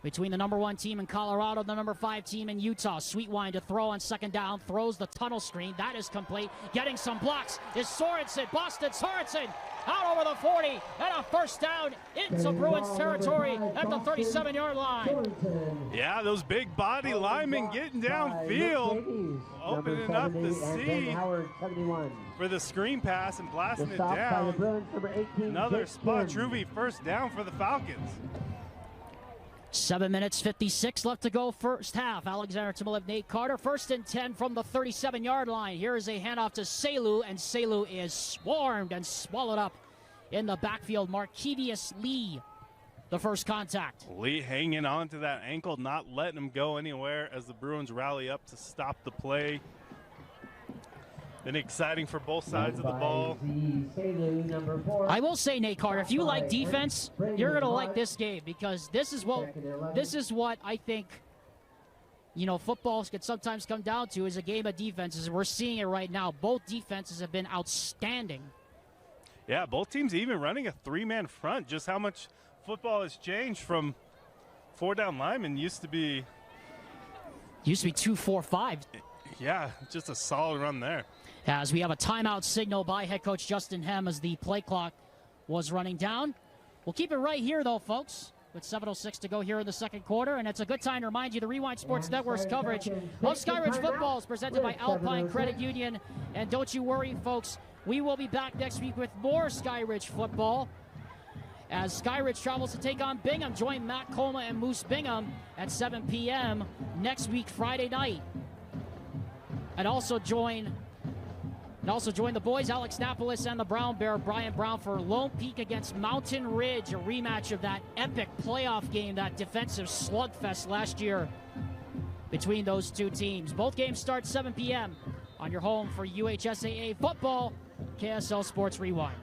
Between the number 1 team in Colorado and the number 5 team in Utah. Sweetwine to throw on 2nd down. Throws the tunnel screen. That is complete. Getting some blocks is Sorensen. Boston Sorensen out over the 40. And a first down into Bruins territory at the 37-yard line. Yeah, those big body linemen getting downfield. Opening up the seam for the screen pass and blasting it down. Another spot Truby first down for the Falcons. 7 minutes, 56 left to go first half. Alexander Timolep, Nate Carter, 1st and 10 from the 37-yard line. Here is a handoff to Selu, and Selu is swarmed and swallowed up in the backfield. Markevius Lee, the first contact. Lee hanging on to that ankle, not letting him go anywhere as the Bruins rally up to stop the play. Been exciting for both sides of the ball. I will say, Nate Carter, if you like defense, you're going to like this game, because this is what I think, you know, football can sometimes come down to, is a game of defenses. We're seeing it right now. Both defenses have been outstanding. Yeah, both teams even running a 3-man front. Just how much football has changed from 4-down linemen used to be 2-4-5. Yeah, just a solid run there. As we have a timeout signal by head coach Justin Hem as the play clock was running down. We'll keep it right here, though, folks, with 7:06 to go here in the second quarter. And it's a good time to remind you the Rewind Sports Network's coverage of Skyridge football is presented by Alpine Credit Union. And don't you worry, folks, we will be back next week with more Skyridge football as Skyridge travels to take on Bingham. Join Matt Coma and Moose Bingham at 7 p.m. next week, Friday night. And also join the boys, Alex Napolis and the Brown Bear, Brian Brown, for Lone Peak against Mountain Ridge, a rematch of that epic playoff game, that defensive slugfest last year between those two teams. Both games start 7 p.m. on your home for UHSAA football, KSL Sports Rewind.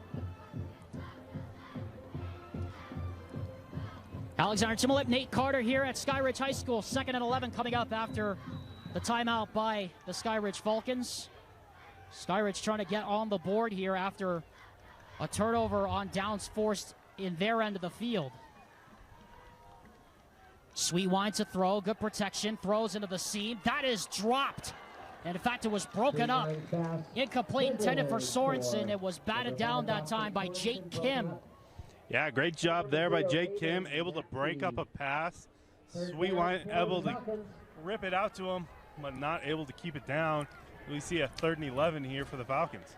Alexander Timolep, Nate Carter here at Skyridge High School. 2nd and 11 coming up after the timeout by the Skyridge Falcons. Skyridge trying to get on the board here after a turnover on downs forced in their end of the field. Sweetwine to throw, good protection, throws into the seam. That is dropped And in fact, it was broken up. Incomplete, intended for Sorensen. It was batted down that time by Jake Kim. Yeah, great job there by Jake Kim, able to break up a pass. Sweetwine able to rip it out to him, but not able to keep it down. We see a 3rd and 11 here for the Falcons.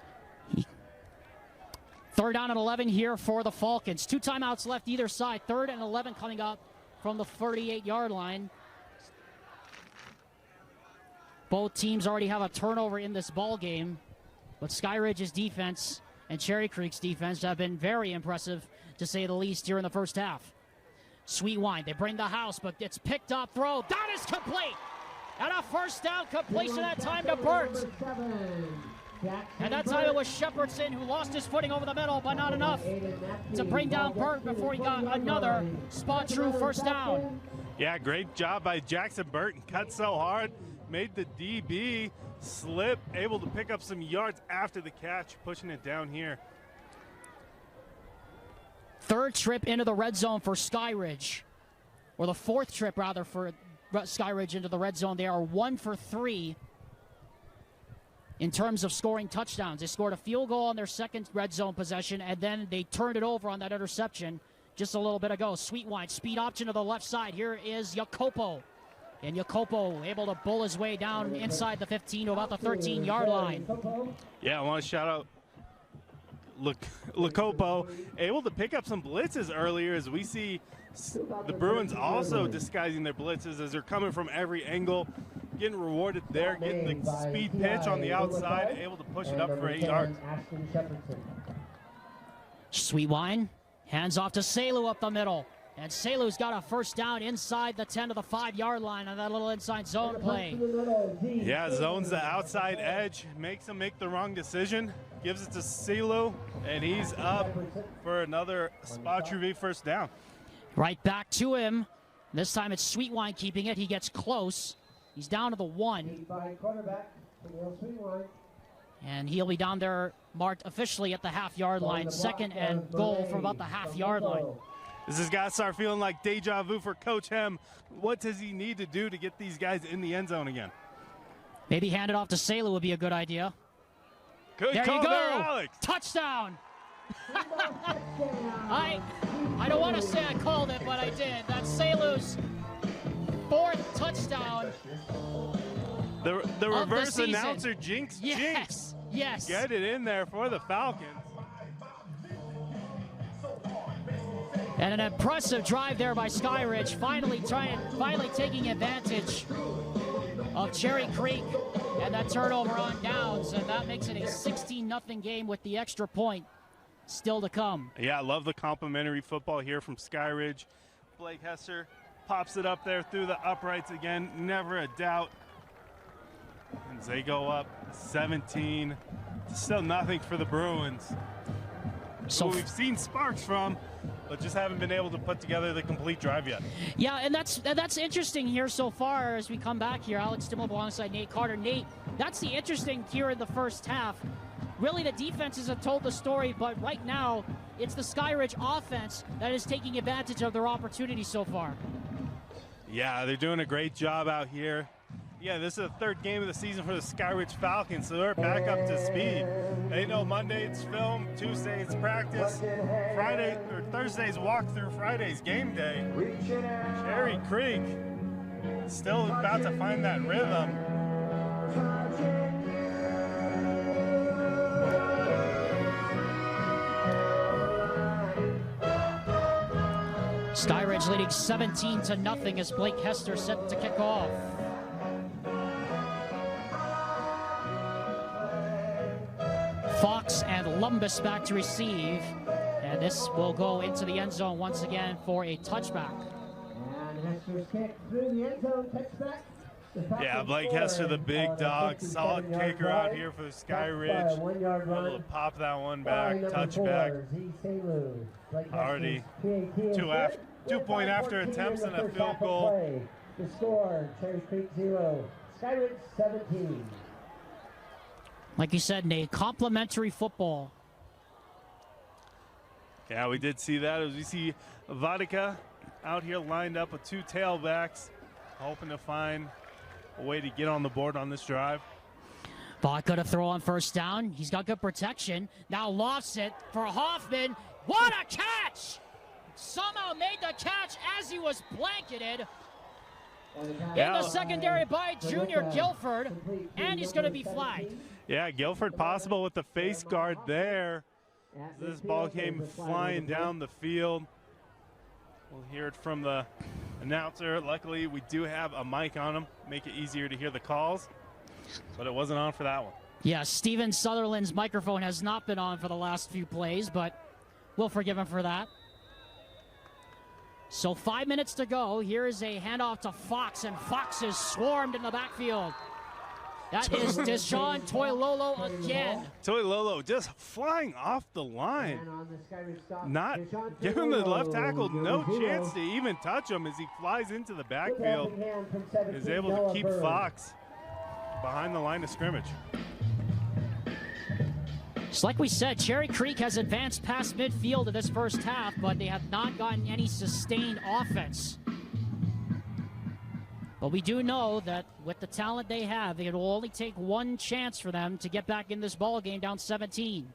3rd down and 11 here for the Falcons. 2 timeouts left either side. 3rd and 11 coming up from the 38-yard line. Both teams already have a turnover in this ball game, but Skyridge's defense and Cherry Creek's defense have been very impressive, to say the least, here in the first half. Sweetwine, they bring the house, but it's picked up, throw, that is complete! And a 1st down completion that time to Burt. And that time it was Shepherdson who lost his footing over the middle, but not enough to bring down Burt before he got another spot-true 1st down. Yeah, great job by Jackson Burton. Cut so hard, made the DB slip, able to pick up some yards after the catch, pushing it down here. 3rd trip into the red zone for Skyridge, or the 4th trip rather for Skyridge into the red zone. They are 1 for 3 in terms of scoring touchdowns. They scored a field goal on their 2nd red zone possession, and then they turned it over on that interception just a little bit ago. Sweetwine, speed option to the left side. Here is Jacopo. And Jacopo able to bull his way down inside the 15 to about the 13-yard line. Yeah, I want to shout out Jacopo, able to pick up some blitzes earlier, as we see the Bruins also disguising their blitzes as they're coming from every angle, getting rewarded there, getting the speed pitch on the outside, able to push it up for 8 yards. Sweetwine hands off to Selu up the middle. And Selu's got a 1st down inside the 10 to the 5-yard line on that little inside zone play. Yeah, zones the outside edge, makes him make the wrong decision, gives it to Selu, and he's up for another spot-true 1st down. Right back to him. This time it's Sweetwine keeping it. He gets close. He's down to the 1. And he'll be down there marked officially at the half-yard line. 2nd and goal from about the half-yard line. This has got to start feeling like deja vu for Coach Hem. What does he need to do to get these guys in the end zone again? Maybe hand it off to Selu would be a good idea. Good there call you go. there, Alex. Touchdown. I don't want to say I called it, but I did. That's Selu's 4th touchdown. The reverse announcer jinx. Yes. Get it in there for the Falcons. And an impressive drive there by Skyridge, finally taking advantage of Cherry Creek and that turnover on downs, and that makes it a 16-0 game with the extra point still to come. Yeah, I love the complimentary football here from Skyridge. Blake Hester pops it up there through the uprights again, never a doubt. And they go up 17. Still nothing for the Bruins. So we've seen sparks from, but just haven't been able to put together the complete drive yet. Yeah, and that's interesting here so far as we come back here. Alex Stimmel alongside Nate Carter. Nate, that's the interesting here in the first half. Really, the defenses have told the story, but right now, it's the Skyridge offense that is taking advantage of their opportunity so far. Yeah, they're doing a great job out here. Yeah, this is the 3rd game of the season for the Skyridge Falcons, so they're back up to speed. They know Monday it's film, Tuesday it's practice, Friday or Thursday's walkthrough, Friday's game day. Cherry Creek still about to find that rhythm. Skyridge leading 17-0 as Blake Hester set to kick off. Fox and Lumbus back to receive, and this will go into the end zone once again for a touchback. And Hester's kick through the end zone, touchback. Yeah, Blake Hester, the big dog, solid kicker out here for the Skyridge. Able to pop that one back, touchback. Already 2-point after attempts and a field goal. The score, Cherry Creek 0, Skyridge 17. Like you said, Nate, complimentary football. Yeah, we did see that as we see Vodka out here lined up with 2 tailbacks, hoping to find a way to get on the board on this drive. Vodka to throw on first down. He's got good protection. Now lofts it for Hoffman. What a catch! Somehow made the catch as he was blanketed. In the secondary by Junior Guilford, and he's going to be flagged. Yeah, Guilford possible with the face guard there. This ball came flying down the field. We'll hear it from the announcer. Luckily, we do have a mic on him, make it easier to hear the calls, but it wasn't on for that one. Yeah, Steven Sutherland's microphone has not been on for the last few plays, but we'll forgive him for that. So 5 minutes to go. Here is a handoff to Fox, and Fox is swarmed in the backfield. That is Deshaun Toilolo again. Toilolo just flying off the line. Not giving the left tackle no chance to even touch him as he flies into the backfield. Is able to keep Fox behind the line of scrimmage. Just like we said, Cherry Creek has advanced past midfield in this first half, but they have not gotten any sustained offense. But we do know that with the talent they have, it will only take one chance for them to get back in this ball game down 17.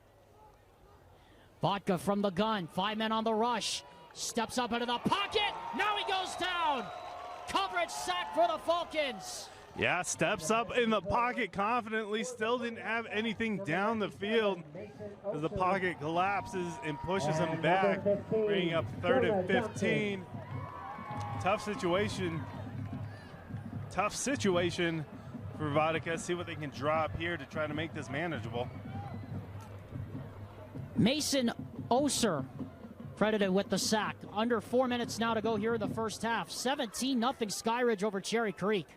Vodka from the gun, 5 men on the rush, steps up into the pocket, now he goes down! Coverage sack for the Falcons! Yeah, steps up in the pocket confidently, still didn't have anything down the field as the pocket collapses and pushes him back, bringing up 3rd and 15. Tough situation for Vodka. See what they can draw up here to try to make this manageable. Mason Oser credited with the sack. Under 4 minutes now to go here in the first half. 17-0 Skyridge over Cherry Creek.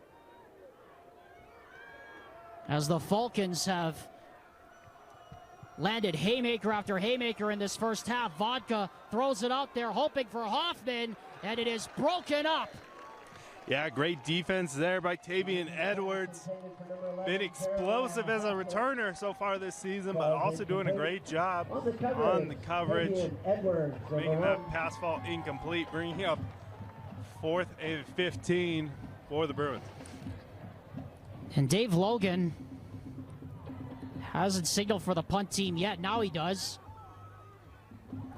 As the Falcons have landed haymaker after haymaker in this first half. Vodka throws it out there, hoping for Hoffman, and it is broken up. Yeah, great defense there by Tavian Edwards. Been explosive as a returner so far this season, but also doing a great job on the coverage. Making that pass fall incomplete, bringing up 4th and 15 for the Bruins. And Dave Logan hasn't signaled for the punt team yet. Now he does.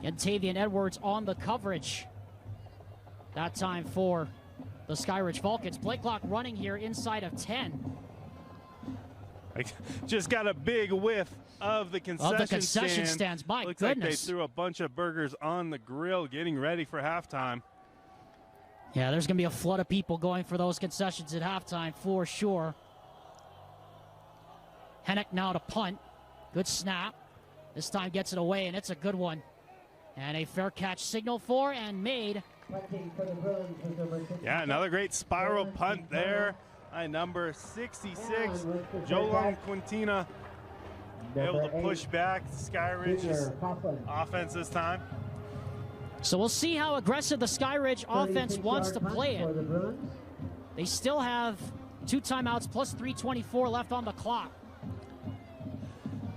And Tavian Edwards on the coverage. That time for the Skyridge Falcons. Play clock running here inside of 10. I just got a big whiff of the concession stands. My Looks goodness. like they threw a bunch of burgers on the grill getting ready for halftime. Yeah, there's going to be a flood of people going for those concessions at halftime for sure. Hennick now to punt. Good snap. This time gets it away, and it's a good one. And a fair catch signal for and made. Yeah, another great spiral punt there. Number 66, Jolon Quintina, able to push back Skyridge's offense this time. So we'll see how aggressive the Skyridge offense wants to play it. They still have 2 timeouts plus 3:24 left on the clock.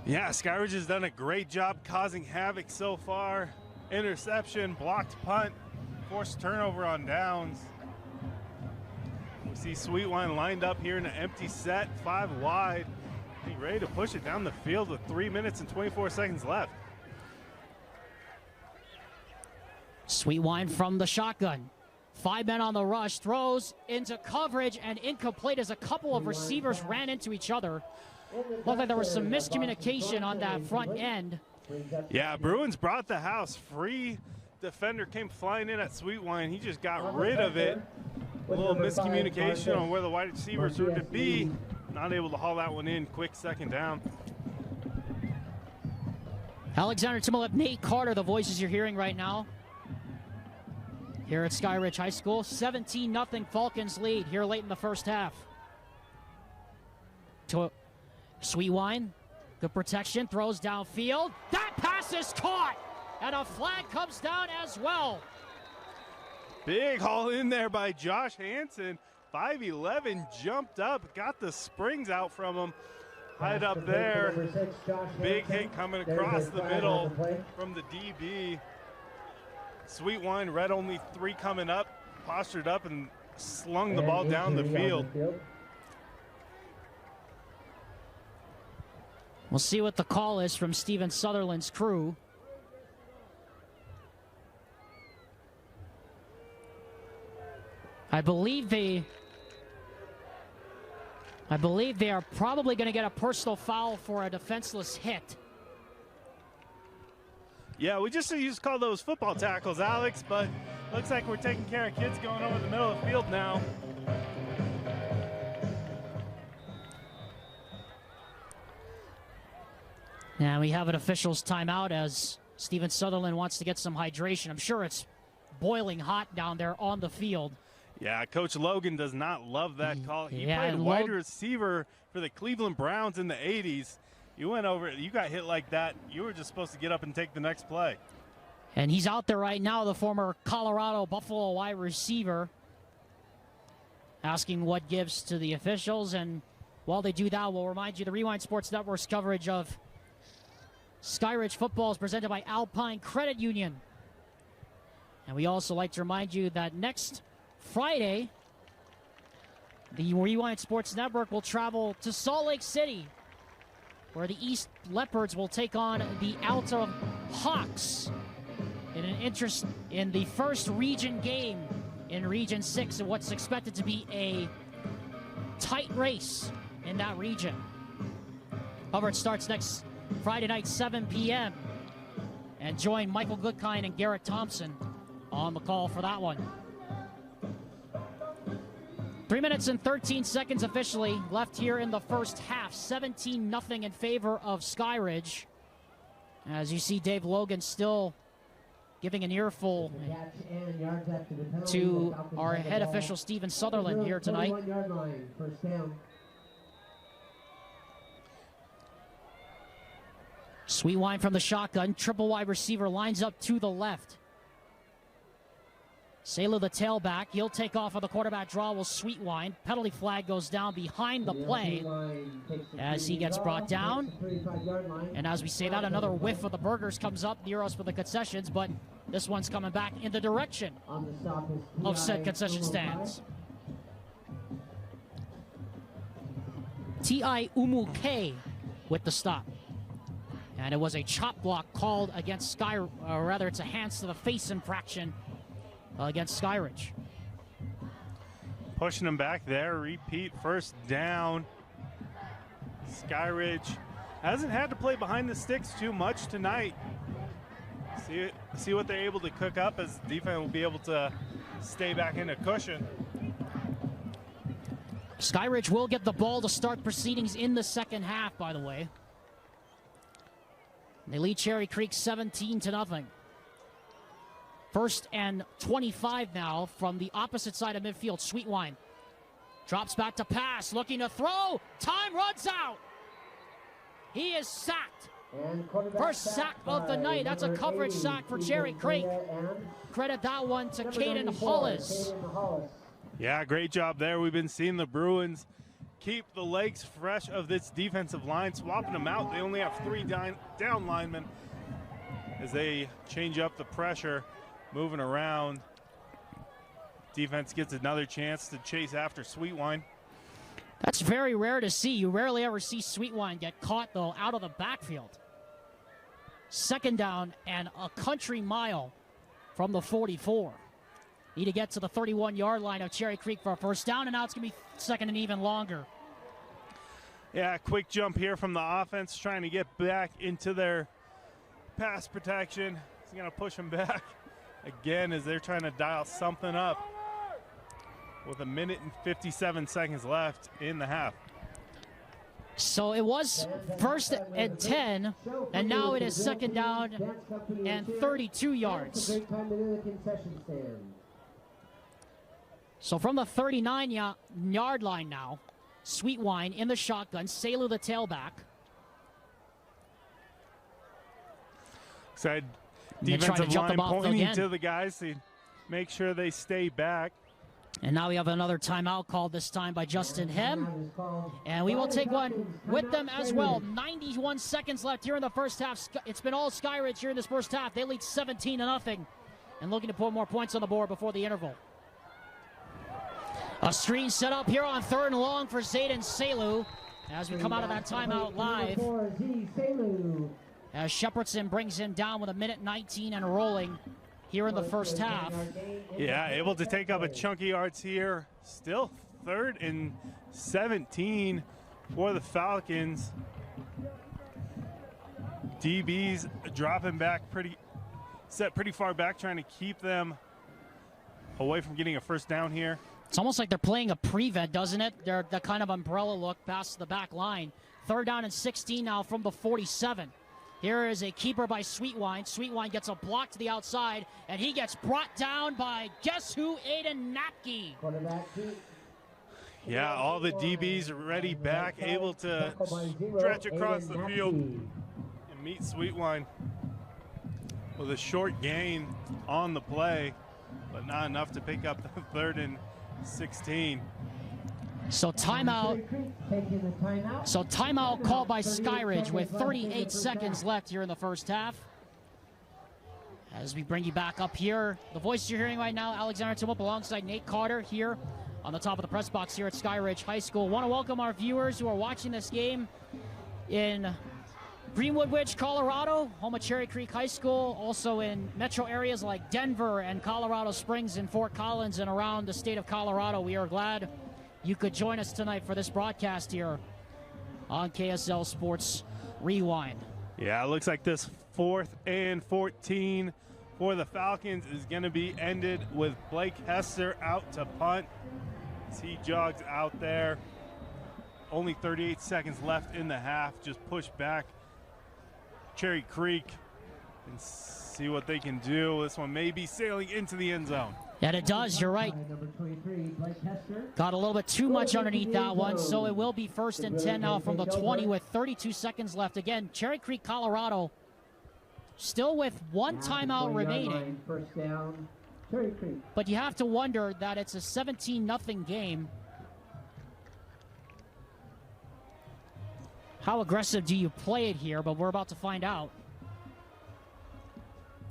Yeah, Skyridge has done a great job causing havoc so far. Interception, blocked punt, forced turnover on downs. We see Sweetwine lined up here in an empty set, 5 wide. He's ready to push it down the field with 3 minutes and 24 seconds left. Sweetwine from the shotgun. 5 men on the rush, throws into coverage and incomplete as a couple of receivers ran into each other. Looked like there was some miscommunication on that front end. Yeah, Bruins brought the house. Free defender came flying in at Sweetwine. He just got rid of it. A little miscommunication on where the wide receivers were to be. Not able to haul that one in. Quick second down. Alexander Timolep, Nate Carter, the voices you're hearing right now. Here at Skyridge High School, 17-0 Falcons lead here late in the first half. Sweetwine, good protection, throws downfield. That pass is caught, and a flag comes down as well. Big haul in there by Josh Hansen. 5'11", jumped up, got the springs out from him. Hide up there. Big hit coming across the middle from the DB. Sweetwine, red only 3 coming up, postured up and slung the ball down the field. We'll see what the call is from Steven Sutherland's crew. I believe they are probably going to get a personal foul for a defenseless hit. Yeah, we just used to call those football tackles, Alex, but looks like we're taking care of kids going over the middle of the field now. Now we have an official's timeout as Steven Sutherland wants to get some hydration. I'm sure it's boiling hot down there on the field. Yeah, Coach Logan does not love that call. He played wide receiver for the Cleveland Browns in the 80s. You went over, you got hit like that, you were just supposed to get up and take the next play. And he's out there right now, the former Colorado Buffalo wide receiver, asking what gives to the officials. And while they do that, we'll remind you the Rewind Sports Network's coverage of Skyridge football is presented by Alpine Credit Union. And we also like to remind you that next Friday, the Rewind Sports Network will travel to Salt Lake City, where the East Leopards will take on the Alta Hawks in an interest in the first region game in Region 6 of what's expected to be a tight race in that region. Coverage starts next Friday night, 7 p.m. And join Michael Goodkind and Garrett Thompson on the call for that one. 3 minutes and 13 seconds officially left here in the first half. 17-0 in favor of Skyridge. As you see, Dave Logan still giving an earful to our head official, Steven Sutherland, here tonight. Sweetwine from the shotgun. Triple wide receiver lines up to the left. Salu, the tailback, he'll take off on the quarterback draw with Sweetwine. Penalty flag goes down behind the play as he gets brought down. And as we say that, another whiff of the burgers comes up near us for the concessions, but this one's coming back in the direction of said concession stands. T.I. Umuke with the stop. And it was a chop block called against it's a hands to the face infraction against Skyridge. Pushing him back there, repeat first down. Skyridge hasn't had to play behind the sticks too much tonight. See what they're able to cook up as defense will be able to stay back in a cushion. Skyridge will get the ball to start proceedings in the second half, by the way. They lead Cherry Creek 17-0. First and 25 now from the opposite side of midfield. Sweetwine drops back to pass, looking to throw. Time runs out. He is sacked. First sack of the night. That's a coverage sack for Cherry Creek. Credit that one to Caden Hollis. Yeah, great job there. We've been seeing the Bruins keep the legs fresh of this defensive line, swapping them out. They only have 3 down linemen as they change up the pressure. Moving around. Defense gets another chance to chase after Sweetwine. That's very rare to see. You rarely ever see Sweetwine get caught, though, out of the backfield. Second down and a country mile from the 44. Need to get to the 31-yard line of Cherry Creek for a first down, and now it's going to be second and even longer. Yeah, quick jump here from the offense, trying to get back into their pass protection. He's going to push them back. Again, as they're trying to dial something up with 1 minute and 57 seconds left in the half. So it was first and 10, and now it is second down and 32 yards. So from the 39-yard line now, Sweetwine in the shotgun, Salu the tailback. Side defensive line pointing to the guys to make sure they stay back. And now we have another timeout called, this time by Justin Hem. And we will take one with them as well. 91 seconds left here in the first half. It's been all Skyridge here in this first half. They lead 17-0 and looking to put more points on the board before the interval. A screen set up here on 3rd and long for Zayden Salu. as we come out of that timeout live. As Shepherdson brings him down with 1:19 and rolling here in the first half. Yeah, able to take up a chunk of yards here. Still 3rd and 17 for the Falcons. DBs dropping back pretty far back, trying to keep them away from getting a first down here. It's almost like they're playing a prevent, doesn't it? They're the kind of umbrella look past the back line. 3rd down and 16 now from the 47. Here is a keeper by Sweetwine. Sweetwine gets a block to the outside, and he gets brought down by guess who? Aiden Napke. Yeah, all the DBs are ready back, able to stretch across the field and meet Sweetwine with a short gain on the play, but not enough to pick up the 3rd and 16. So timeout called by Skyridge with 38 seconds left here in the first half. As we bring you back up here, the voice you're hearing right now, Alexander Timoth alongside Nate Carter here on the top of the press box here at Skyridge High School. Want to welcome our viewers who are watching this game in Greenwood Ridge, Colorado, home of Cherry Creek High School, also in metro areas like Denver and Colorado Springs and Fort Collins and around the state of Colorado. We are glad you could join us tonight for this broadcast here on KSL Sports Rewind. Yeah, it looks like this 4th and 14 for the Falcons is going to be ended with Blake Hester out to punt as he jogs out there. Only 38 seconds left in the half. Just push back Cherry Creek and see what they can do. This one may be sailing into the end zone. And it does, you're right. Got a little bit too much underneath that one, so it will be 1st and 10 now from the 20 with 32 seconds left. Again, Cherry Creek, Colorado, still with one timeout remaining. But you have to wonder that it's a 17-0 game. How aggressive do you play it here? But we're about to find out.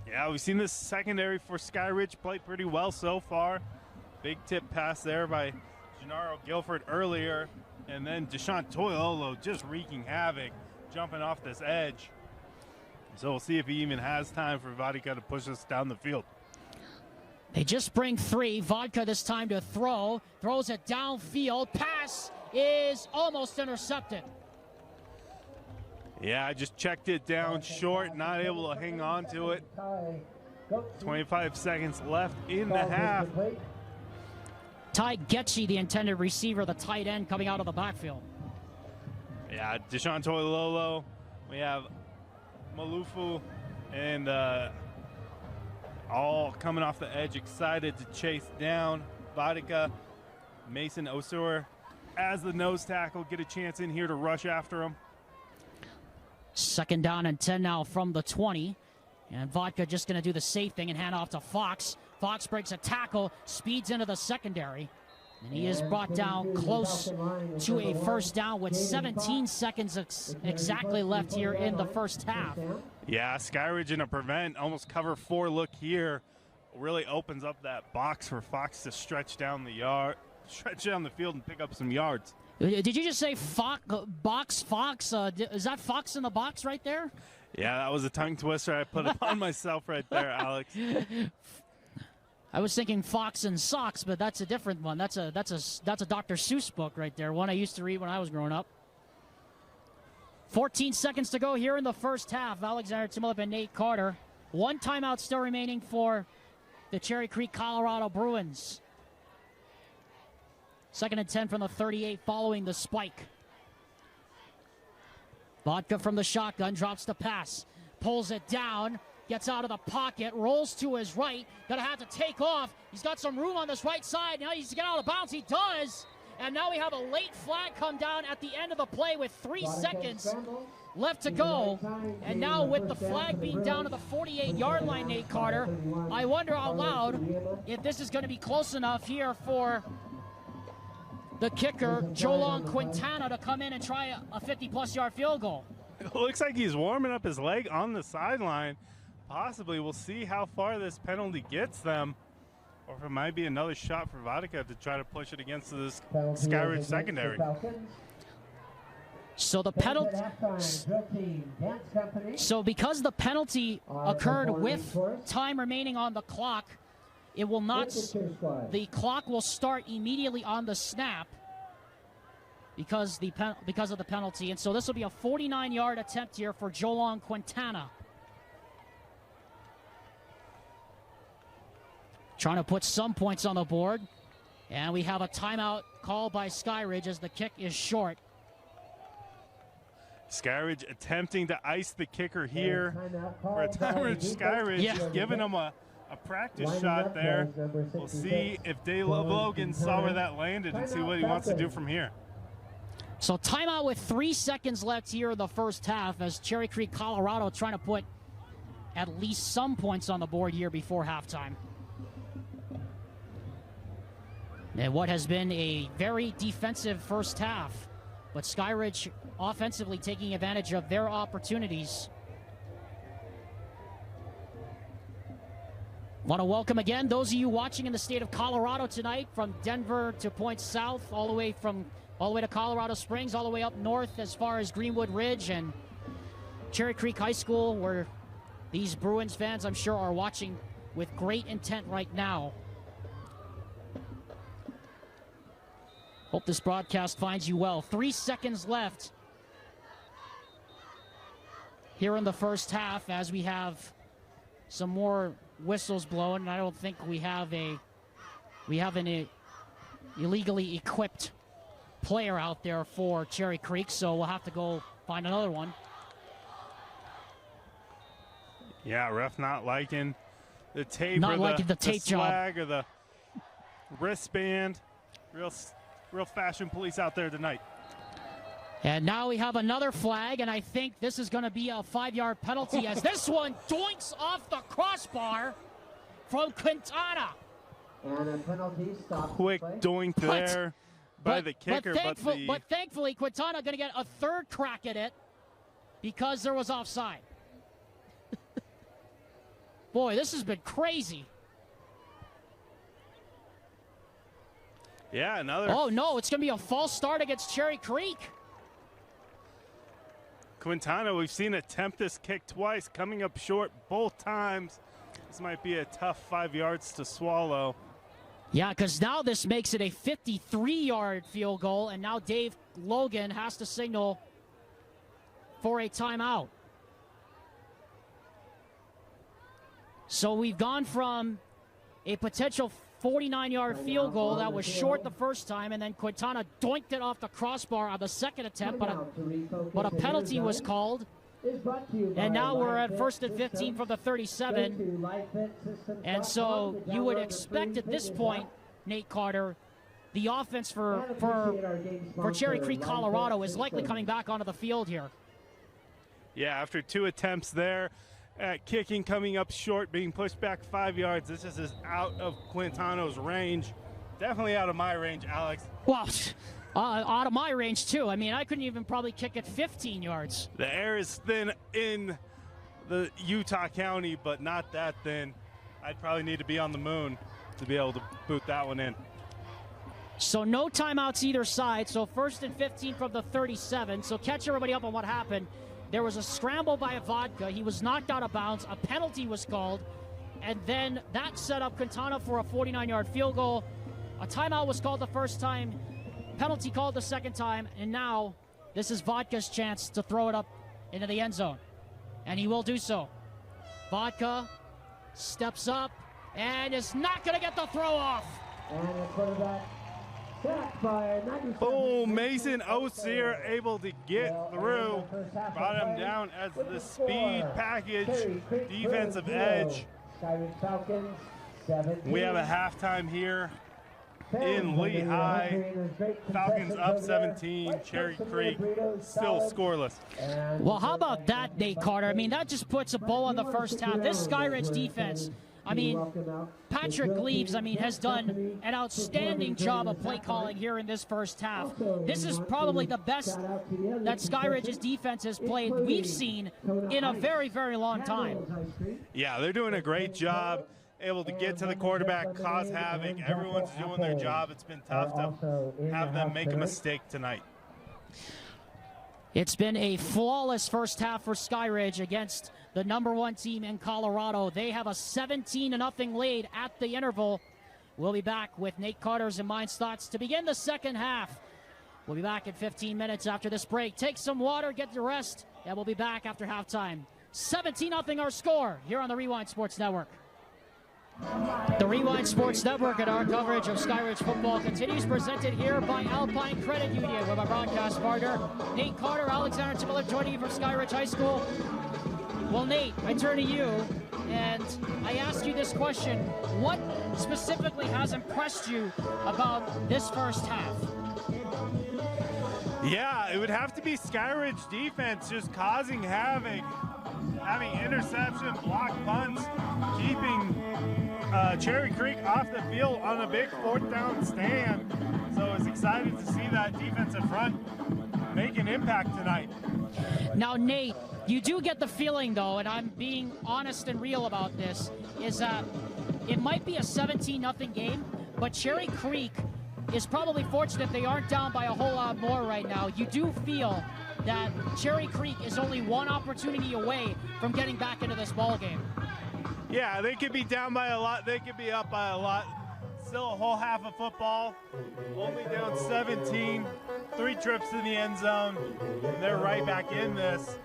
Yeah, we've seen this secondary for Skyridge play pretty well so far. Big tip pass there by Gennaro Guilford earlier. And then Deshaun Toilolo just wreaking havoc, jumping off this edge. So we'll see if he even has time for Vodka to push us down the field. They just bring 3. Vodka this time to throw. Throws it downfield. Pass is almost intercepted. Yeah, I just checked it down short, not able to hang on to it. 25 seconds left in the half. Ty Getchie, the intended receiver, the tight end, coming out of the backfield. Yeah, Deshaun Toilolo. We have Malufu and all coming off the edge, excited to chase down Vodka. Mason Osur as the nose tackle, get a chance in here to rush after him. 2nd down and 10 now from the 20. And Vodka just going to do the safe thing and hand off to Fox. Fox breaks a tackle, speeds into the secondary. And he is brought down close to a first down with 17 seconds exactly left here in the first half. Yeah, Skyridge in a prevent, almost cover 4 look here. Really opens up that box for Fox to stretch down the field and pick up some yards. Did you just say box Fox? Is that Fox in the box right there? Yeah, that was a tongue twister I put upon myself right there, Alex. I was thinking Fox and Socks, but that's a different one. That's a Dr. Seuss book right there, one I used to read when I was growing up. 14 seconds to go here in the first half. Alexander Timoth and Nate Carter. 1 timeout still remaining for the Cherry Creek, Colorado Bruins. 2nd and 10 from the 38 following the spike. Vodka from the shotgun, drops the pass, pulls it down, gets out of the pocket, rolls to his right, gonna have to take off. He's got some room on this right side, now he's to get out of bounds, he does! And now we have a late flag come down at the end of the play with 3 seconds left to go. And now with the flag being down to the 48-yard line, Nate Carter, I wonder out loud if this is gonna be close enough here for the kicker, Jolon Quintana, to come in and try a 50-plus yard field goal. It looks like he's warming up his leg on the sideline. Possibly. We'll see how far this penalty gets them, or if it might be another shot for Vodka to try to push it against this Skyridge secondary. So the penalty. So because the penalty occurred with time remaining on the clock, it will not. The clock will start immediately on the snap because of the penalty, and so this will be a 49-yard attempt here for Jolong Quintana. Trying to put some points on the board. And we have a timeout called by Skyridge as the kick is short. Skyridge attempting to ice the kicker here. For a timer, Skyridge just giving him a practice shot there. We'll see if Dave Logan saw where that landed and see what he wants to do from here. So timeout with 3 seconds left here in the first half as Cherry Creek, Colorado trying to put at least some points on the board here before halftime. And what has been a very defensive first half, but Skyridge offensively taking advantage of their opportunities. Want to welcome again those of you watching in the state of Colorado tonight, from Denver to Point South, all the way to Colorado Springs, all the way up north as far as Greenwood Ridge and Cherry Creek High School, where these Bruins fans, I'm sure, are watching with great intent right now. Hope this broadcast finds you well. 3 seconds left here in the first half as we have some more whistles blowing. And I don't think we have an illegally equipped player out there for Cherry Creek, so we'll have to go find another one. Yeah, ref not liking the tape, not liking the tape job, flag or the wristband. Real fashion police out there tonight. And now we have another flag, and I think this is going to be a 5-yard penalty as this one doinks off the crossbar from Quintana. And a penalty stop. Quick doink there by the kicker. But thankfully, Quintana going to get a third crack at it because there was offside. Boy, this has been crazy. Yeah, another. Oh, no, it's going to be a false start against Cherry Creek. Quintana, we've seen attempt this kick twice, coming up short both times. This might be a tough 5 yards to swallow. Yeah, because now this makes it a 53-yard field goal, and now Dave Logan has to signal for a timeout. So we've gone from a potential 49-yard field goal that was short the first time, and then Quintana doinked it off the crossbar on the second attempt, but a penalty was called. And now we're at 1st and 15 from the 37. And so you would expect at this point, Nate Carter, the offense for Cherry Creek, Colorado is likely coming back onto the field here. Yeah, after 2 attempts there at kicking, coming up short, being pushed back 5 yards. This is out of Quintana's range. Definitely out of my range, Alex. Well, out of my range, too. I mean, I couldn't even probably kick it 15 yards. The air is thin in the Utah County, but not that thin. I'd probably need to be on the moon to be able to boot that one in. So no timeouts either side. So 1st and 15 from the 37. So catch everybody up on what happened. There was a scramble by Vodka. He was knocked out of bounds. A penalty was called. And then that set up Quintana for a 49-yard field goal. A timeout was called the first time. Penalty called the second time. And now this is Vodka's chance to throw it up into the end zone. And he will do so. Vodka steps up and is not going to get the throw off. And the quarterback. Oh, Mason Osier able to get through. Brought him down as the speed package, defensive edge. We have a halftime here in Lehigh. Falcons up 17, Cherry Creek still scoreless. Well, how about that, Nate Carter? I mean, that just puts a bow on the first half. This Skyridge defense, I mean, Patrick Gleaves, has done an outstanding job of play calling here in this first half. This is probably the best that Skyridge's defense has played we've seen in a very, very long time. Yeah, they're doing a great job, able to get to the quarterback, cause havoc. Everyone's doing their job. It's been tough to have them make a mistake tonight. It's been a flawless first half for Skyridge against the #1 team in Colorado. They have a 17-0 lead at the interval. We'll be back with Nate Carter's and mine's thoughts to begin the second half. We'll be back in 15 minutes after this break. Take some water, get to rest, and we'll be back after halftime. 17-0 our score here on the Rewind Sports Network. The Rewind Sports Network and our coverage of Skyridge football continues, presented here by Alpine Credit Union with our broadcast partner, Nate Carter, Alexander Timiller, joining you from Skyridge High School. Well, Nate, I turn to you, and I ask you this question. What specifically has impressed you about this first half? Yeah, it would have to be Skyridge defense just causing havoc, having interception, block punts, keeping Cherry Creek off the field on a big 4th down stand. So it's exciting to see that defensive front make an impact tonight. Now, Nate, you do get the feeling, though, and I'm being honest and real about this, is that it might be a 17-0 game, but Cherry Creek is probably fortunate they aren't down by a whole lot more right now. You do feel that Cherry Creek is only one opportunity away from getting back into this ball game. Yeah, they could be down by a lot. They could be up by a lot. Still a whole half of football. Only down 17. 3 trips to the end zone. And they're right back in this.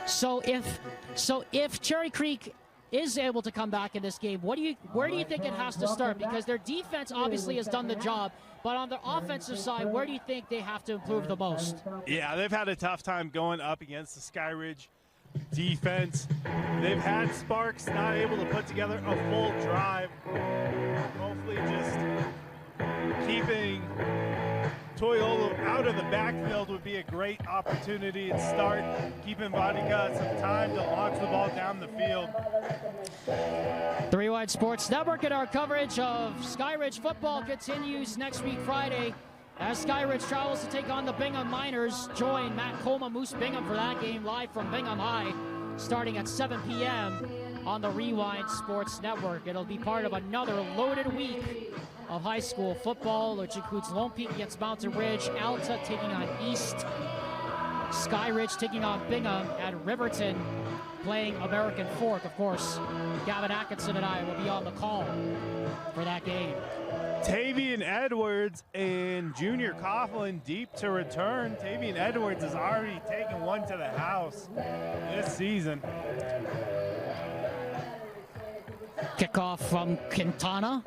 So if Cherry Creek is able to come back in this game, where do you think it has to start? Because their defense obviously has done the job, but on the offensive side, where do you think they have to improve the most? Yeah, they've had a tough time going up against the Skyridge defense. They've had sparks, not able to put together a full drive. Hopefully just keeping Toyolo out of the backfield would be a great opportunity to start, keeping Vodka some time to launch the ball down the field. The Rewind Sports Network and our coverage of Skyridge football continues next week Friday as Skyridge travels to take on the Bingham Miners. Join Matt Coleman, Moose Bingham for that game live from Bingham High starting at 7 p.m. on the Rewind Sports Network. It'll be part of another loaded week of high school football, which includes Lone Peak against Mountain Ridge, Alta taking on East, Skyridge taking on Bingham, and Riverton playing American Fork. Of course, Gavin Atkinson and I will be on the call for that game. Tavian Edwards and Junior Coughlin deep to return. Tavian Edwards has already taken one to the house this season. Kickoff from Quintana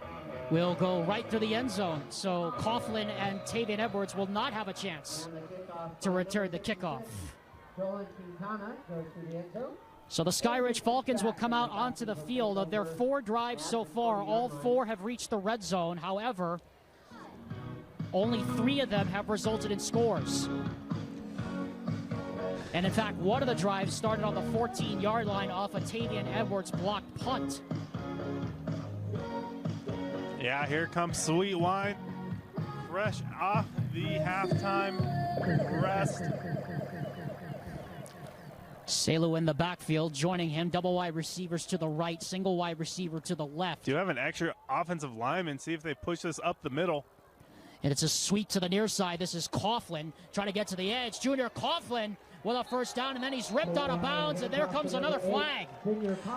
will go right through the end zone. So Coughlin and Tavian Edwards will not have a chance to return the kickoff. So the Skyridge Falcons will come out onto the field. Of their 4 drives so far, all 4 have reached the red zone. However, only 3 of them have resulted in scores. And in fact, one of the drives started on the 14-yard line off a Tavian Edwards blocked punt. Yeah, here comes Sweet Wine, fresh off the halftime rest. Salu in the backfield, joining him. Double wide receivers to the right, single wide receiver to the left. Do you have an extra offensive lineman? See if they push this up the middle. And it's a sweep to the near side. This is Coughlin trying to get to the edge. Junior Coughlin with a first down, and then he's ripped out of bounds, and there comes another flag.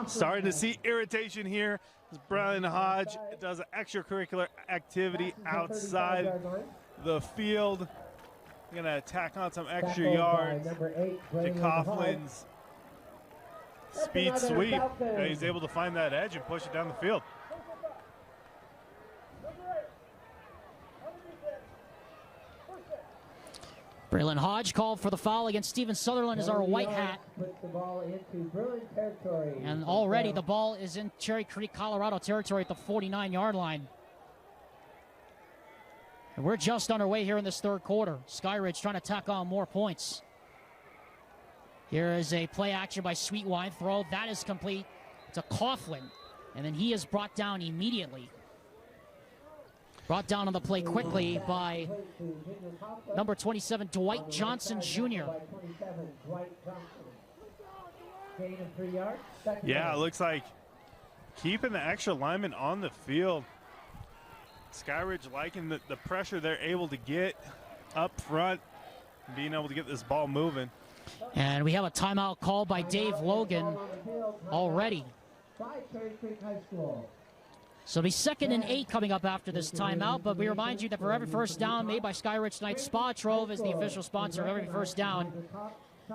Starting to see irritation here. Brian Hodge does an extracurricular activity outside the field. Gonna attack on some extra yards to Coughlin's speed sweep. And he's able to find that edge and push it down the field. Braylon Hodge called for the foul against Steven Sutherland as our white hat. And already the ball is in Cherry Creek, Colorado territory at the 49-yard line. And we're just underway here in this third quarter. Skyridge trying to tack on more points. Here is a play action by Sweetwine. Throw, that is complete to Coughlin. And then he is brought down immediately. Brought down on the play quickly by number 27, Dwight Johnson Jr. Yeah, it looks like keeping the extra lineman on the field. Skyridge liking the pressure they're able to get up front. being able to get this ball moving. And we have a timeout called by Dave Logan already. So it'll be 2nd and 8 coming up after this timeout, but we remind you that for every first down made by Skyridge tonight, Spa Trove is the official sponsor of every first down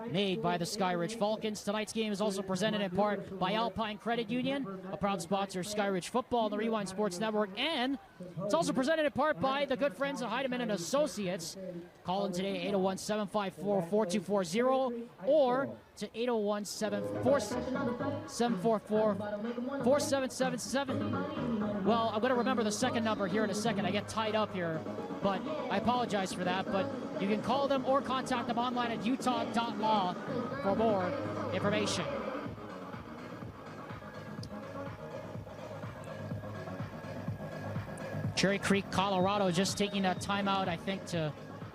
made by the Skyridge Falcons. Tonight's game is also presented in part by Alpine Credit Union, a proud sponsor of Skyridge Football and the Rewind Sports Network, and it's also presented in part by the good friends of Heidemann and Associates. Call in today 801-754-4240 or to 801-744-4777. Well, I'm going to remember the second number here in a second. I get tied up here, but I apologize for that. But you can call them or contact them online at utah.law for more information. Cherry Creek, Colorado just taking a timeout, I think, to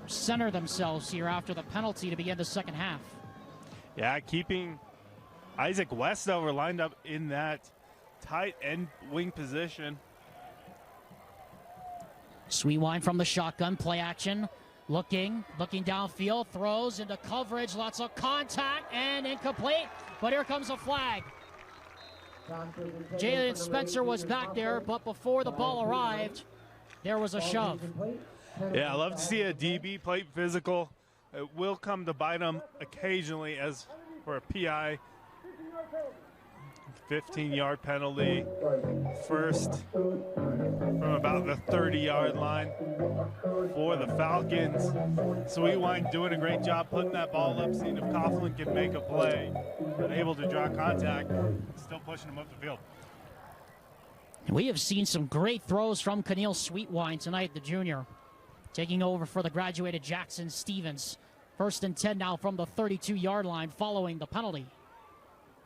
center themselves here after the penalty to begin the second half. Yeah, keeping Isaac Westover lined up in that tight end wing position. Sweetwine from the shotgun, play action, looking downfield, throws into coverage, lots of contact, and incomplete, but here comes a flag. Jalen Spencer was back there, but before the ball arrived, there was a shove. Yeah, I love to see a DB play physical. It will come to bite them occasionally as for a PI. 15-yard penalty, first from about the 30-yard line for the Falcons. Sweetwine doing a great job putting that ball up, seeing if Coughlin can make a play, but able to draw contact, still pushing him up the field. We have seen some great throws from Keneal Sweetwine tonight, the junior, taking over for the graduated Jackson Stevens. 1st and 10 now from the 32-yard line following the penalty.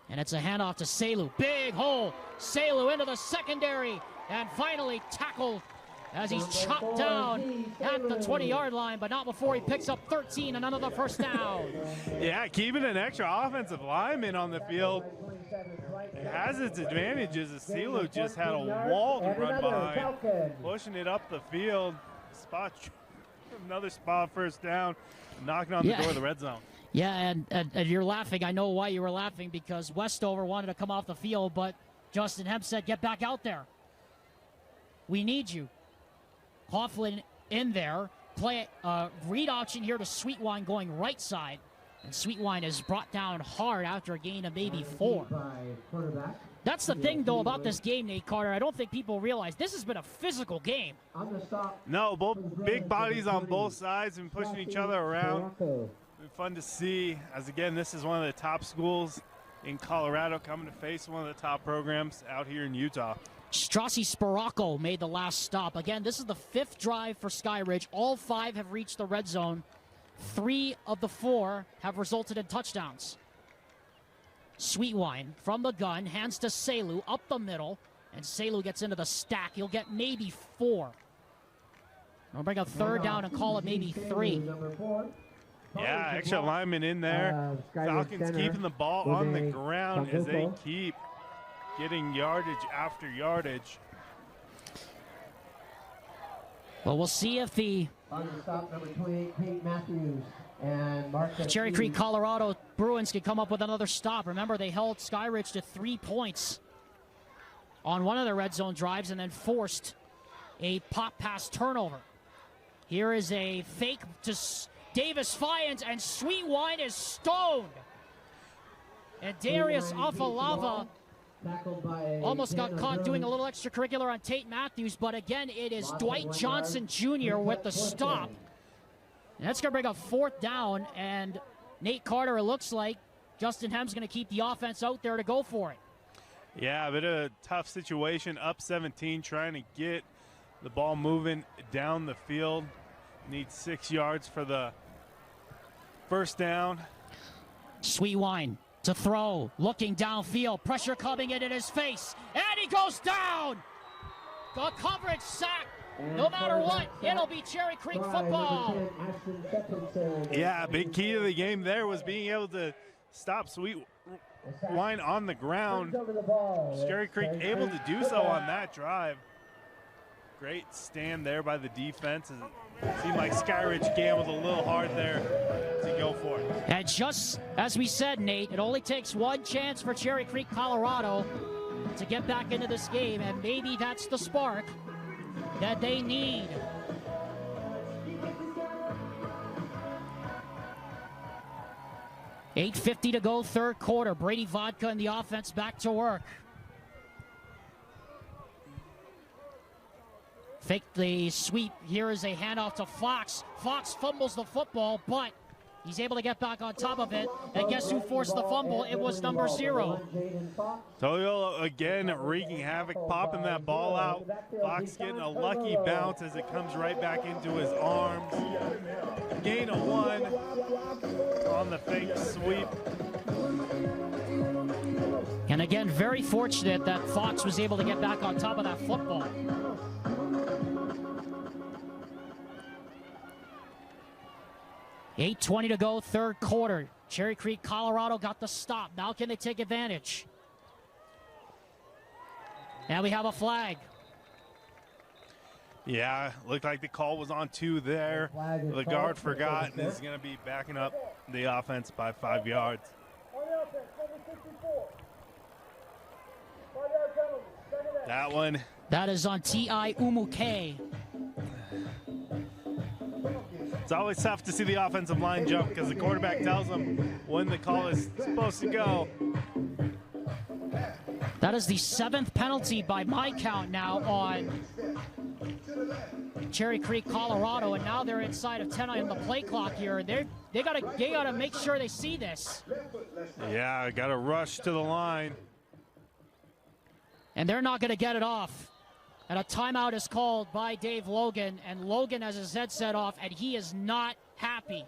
And it's a handoff to Selu. Big hole. Selu into the secondary. And finally tackled as he's chopped down at the 20-yard line, but not before he picks up 13 and another first down. Yeah, keeping an extra offensive lineman on the field. It has its advantages as Selu just had a wall to run behind. Pushing it up the field. Another spot first down. Knocking on the door of the red zone. Yeah, and you're laughing. I know why you were laughing, because Westover wanted to come off the field, but Justin Hemp said, get back out there. We need you. Coughlin in there. Play read option here to Sweetwine going right side. And Sweetwine is brought down hard after a gain of maybe 4. That's the thing, though, about this game, Nate Carter. I don't think people realize this has been a physical game. No, both big bodies on both sides and pushing each other around. Fun to see, as again, this is one of the top schools in Colorado coming to face one of the top programs out here in Utah. Strassi Sparaco made the last stop. Again, this is the 5th drive for Skyridge. All 5 have reached the red zone. 3 of the 4 have resulted in touchdowns. Sweetwine from the gun, hands to Selu up the middle, and Selu gets into the stack. He'll get maybe 4. We'll bring a 3rd down and call it maybe 3. Yeah, extra lineman in there. Falcons keeping the ball on the ground as they keep getting yardage after yardage. Well, we'll see if the Cherry Creek, Colorado Bruins can come up with another stop. Remember, they held Skyridge to 3 points on one of their red zone drives and then forced a pop pass turnover. Here is a fake to Davis Fyans, and Sweetwine is stoned. And Darius Afalava almost got caught doing a little extracurricular on Tate Matthews, but again, it is Dwight Johnson Jr. with the stop. And that's going to bring a 4th down, and Nate Carter, it looks like Justin Hem's going to keep the offense out there to go for it. Yeah, a bit of a tough situation, up 17, trying to get the ball moving down the field. Needs 6 yards for the first down. Sweetwine to throw, looking downfield, pressure coming in his face, and he goes down. The coverage sack. No matter what, it'll be Cherry Creek football. Yeah, big key to the game there was being able to stop Sweetwine on the ground. Cherry Creek able to do so on that drive. Great stand there by the defense. It seemed like Skyridge gambled a little hard there to go for it. And just as we said, Nate, it only takes one chance for Cherry Creek, Colorado to get back into this game, and maybe that's the spark that they need. $8:50 to go, third quarter. Brady Vodka and the offense back to work. Fake the sweep. Here is a handoff to Fox. Fox fumbles the football, but he's able to get back on top of it. And guess who forced the fumble? It was number 0. Toyota again wreaking havoc, popping that ball out. Fox getting a lucky bounce as it comes right back into his arms. Gain of 1 on the fake sweep. And again, very fortunate that Fox was able to get back on top of that football. $8:20 to go, third quarter. Cherry Creek, Colorado got the stop. Now can they take advantage? And we have a flag. Yeah, looked like the call was on 2 there. The guard forgot and is going to be backing up the offense by 5 yards. That one. That is on T.I. Umuke. It's always tough to see the offensive line jump because the quarterback tells them when the call is supposed to go. That is the 7th penalty by my count now on Cherry Creek, Colorado, and now they're inside of 10 on the play clock here. They gotta make sure they see this. Yeah, got to rush to the line. And they're not gonna get it off. And a timeout is called by Dave Logan, and Logan has his headset off, and he is not happy.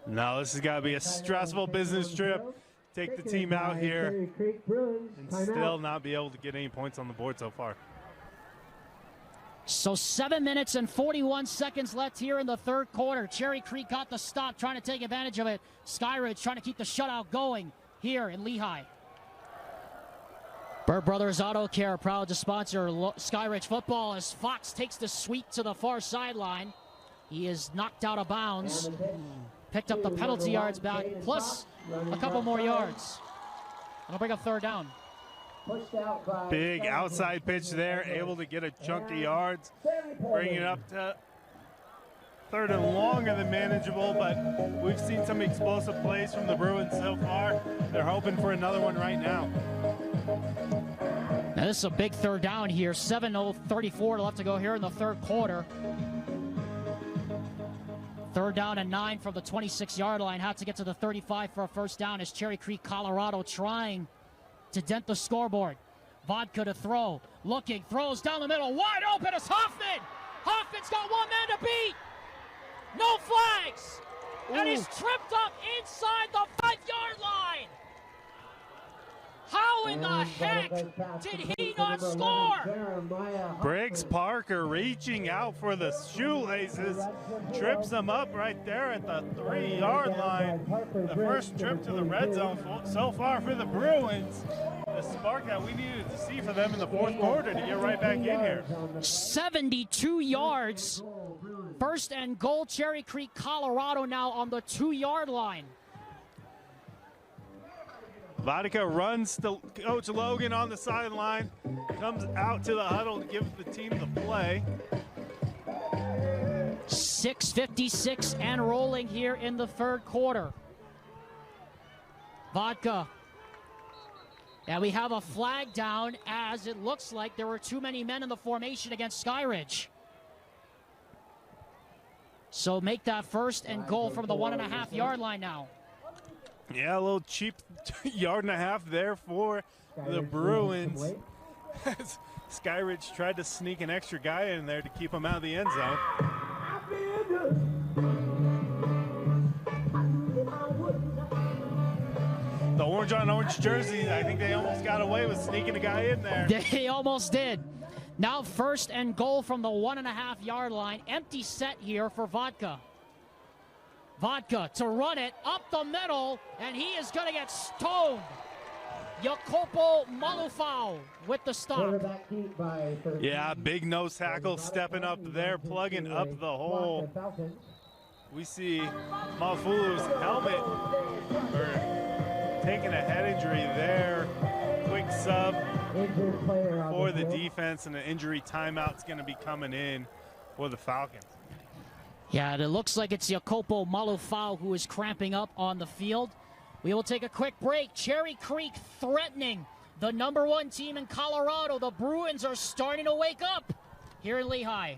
No, this has got to be a stressful business trip. Take the team out here and still not be able to get any points on the board so far. So 7 minutes and 41 seconds left here in the third quarter. Cherry Creek got the stop, trying to take advantage of it. Skyridge trying to keep the shutout going here in Lehigh. Bird Brothers Auto Care, proud to sponsor Skyridge football as Fox takes the sweep to the far sideline. He is knocked out of bounds. Picked up the penalty yards back, plus a couple more yards. It'll bring up third down. Big outside pitch there, able to get a chunk of yards. Bring it up to third and longer than manageable, but we've seen some explosive plays from the Bruins so far. They're hoping for another one right now. Now this is a big third down here. 7:34 left to go here in the third quarter. Third down and 9 from the 26-yard line. Had to get to the 35 for a first down as Cherry Creek, Colorado trying to dent the scoreboard. Vodka to throw. Looking, throws down the middle. Wide open is Hoffman. Hoffman's got one man to beat. No flags. And he's tripped up inside the 5-yard line. How in the heck did he not score? Briggs Parker reaching out for the shoelaces, trips him up right there at the 3-yard line. The first trip to the red zone so far for the Bruins. The spark that we needed to see for them in the fourth quarter to get right back in here. 72 yards. First and goal, Cherry Creek, Colorado now on the 2-yard line. Vodka runs to Coach Logan on the sideline, comes out to the huddle to give the team the play. 6:56 and rolling here in the third quarter. Vodka. And we have a flag down as it looks like there were too many men in the formation against Skyridge. So make that first and goal from the 1.5-yard line now. Yeah, a little cheap 1.5 yards there for the Bruins. Skyridge tried to sneak an extra guy in there to keep him out of the end zone. The orange on orange jersey, I think they almost got away with sneaking a guy in there. They almost did. Now first and goal from the 1.5-yard line. Empty set here for Vodka. Vodka to run it up the middle, and he is going to get stoned. Jacopo Malufau with the stop. Yeah, big nose tackle stepping up there, plugging up the hole. We see Malufau's helmet taking a head injury there. Quick sub for the defense, and an injury timeout's going to be coming in for the Falcons. Yeah, and it looks like it's Jacopo Malufau who is cramping up on the field. We will take a quick break. Cherry Creek threatening the #1 team in Colorado. The Bruins are starting to wake up here in Lehigh.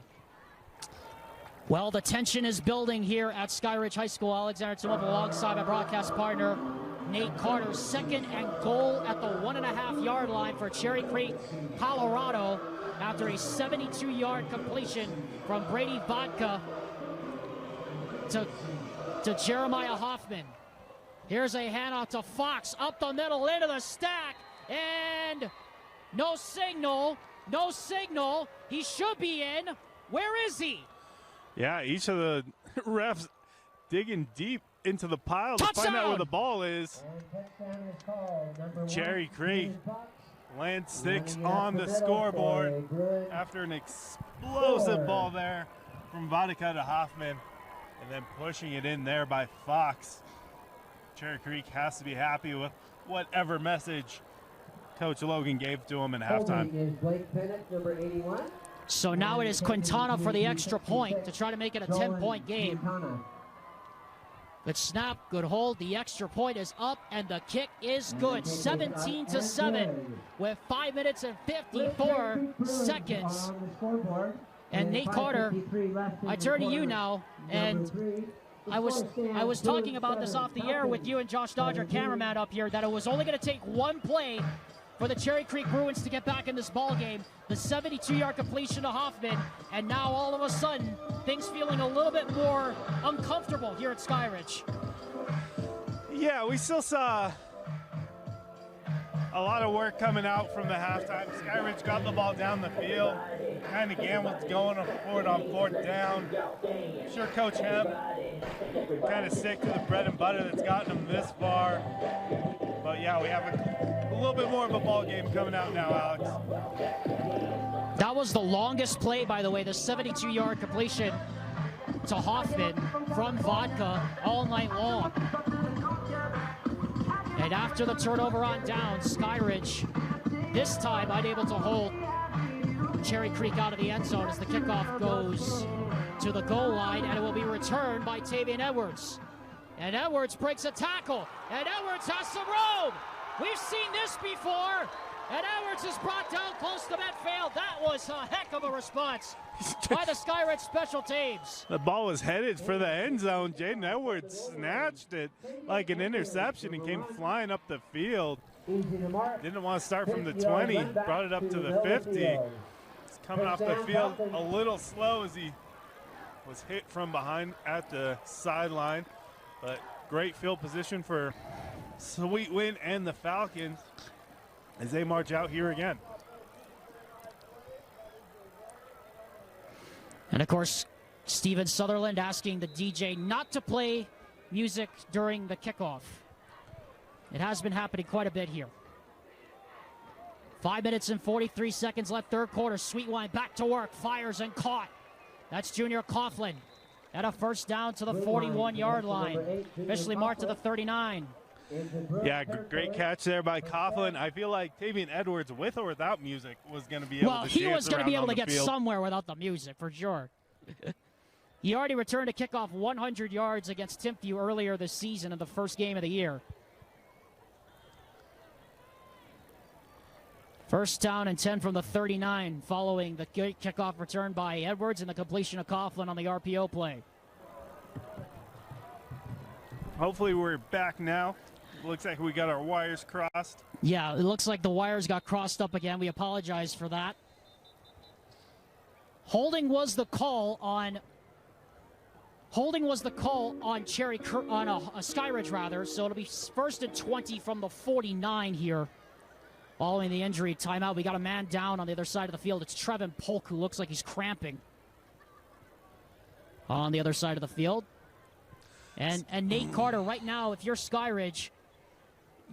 Well, the tension is building here at Skyridge High School. Alexander Timov alongside my broadcast partner, Nate Carter. 2nd and goal at the 1.5-yard line for Cherry Creek, Colorado, after a 72-yard completion from Brady Vodka to Jeremiah Hoffman. Here's a handoff to Fox, up the middle, into the stack, and no signal, no signal. He should be in. Where is he? Yeah, each of the refs digging deep into the pile to find out where the ball is. Cherry Creek lands 6 on the scoreboard after an explosive ball there from Vodka to Hoffman, and then pushing it in there by Fox. Cherry Creek has to be happy with whatever message Coach Logan gave to him in halftime. So now it is Quintana for the extra point to try to make it a 10-point game. Good snap, good hold. The extra point is up, and the kick is good. 17-7 with 5 minutes and 54 seconds. And Nate Carter, I turn to you now, and I was talking about this off the air with you and Josh Dodger, cameraman up here, that it was only going to take one play for the Cherry Creek Bruins to get back in this ball game. The 72-yard completion to Hoffman, and now all of a sudden, things feeling a little bit more uncomfortable here at Skyridge. Yeah, we still saw a lot of work coming out from the halftime. Skyridge got the ball down the field, kind of gambled going for it on 4th down. I'm sure Coach Hemp kind of sick to the bread and butter that's gotten him this far. But yeah, we have a little bit more of a ball game coming out now, Alex. That was the longest play, by the way, the 72-yard completion to Hoffman from Vodka all night long. And after the turnover on downs, Skyridge, this time unable to hold Cherry Creek out of the end zone as the kickoff goes to the goal line, and it will be returned by Tavian Edwards. And Edwards breaks a tackle, and Edwards has some room. We've seen this before, and Edwards is brought down close to midfield. That was a heck of a response by the Skyridge special teams. The ball was headed for the end zone. Jaden Edwards snatched it like an interception and came flying up the field. Didn't want to start from the 20, brought it up to the 50. It's coming off the field a little slow as he was hit from behind at the sideline. But great field position for Sweet Win and the Falcons as they march out here again. And of course, Steven Sutherland asking the DJ not to play music during the kickoff. It has been happening quite a bit here. 5 minutes and 43 seconds left, 3rd quarter. Sweetwine back to work, fires and caught. That's Junior Coughlin. At a 1st down to the 41-yard line. Officially marked to the 39. Yeah, great catch there by Coughlin. I feel like Tavian Edwards, with or without music, was going to be able to dance around on the field. Well, he was going to be able to get somewhere without the music, for sure. He already returned a kickoff 100 yards against Timpview earlier this season in the 1st game of the year. 1st down and 10 from the 39 following the kickoff return by Edwards and the completion of Coughlin on the RPO play. Hopefully we're back now. Looks like we got our wires crossed. Yeah, it looks like the wires got crossed up again. We apologize for that. Holding was the call on Cherry on a Skyridge rather. So it'll be 1st and 20 from the 49 here. Following the injury timeout, we got a man down on the other side of the field. It's Trevin Polk, who looks like he's cramping on the other side of the field. And Nate Carter, right now, if you're Skyridge,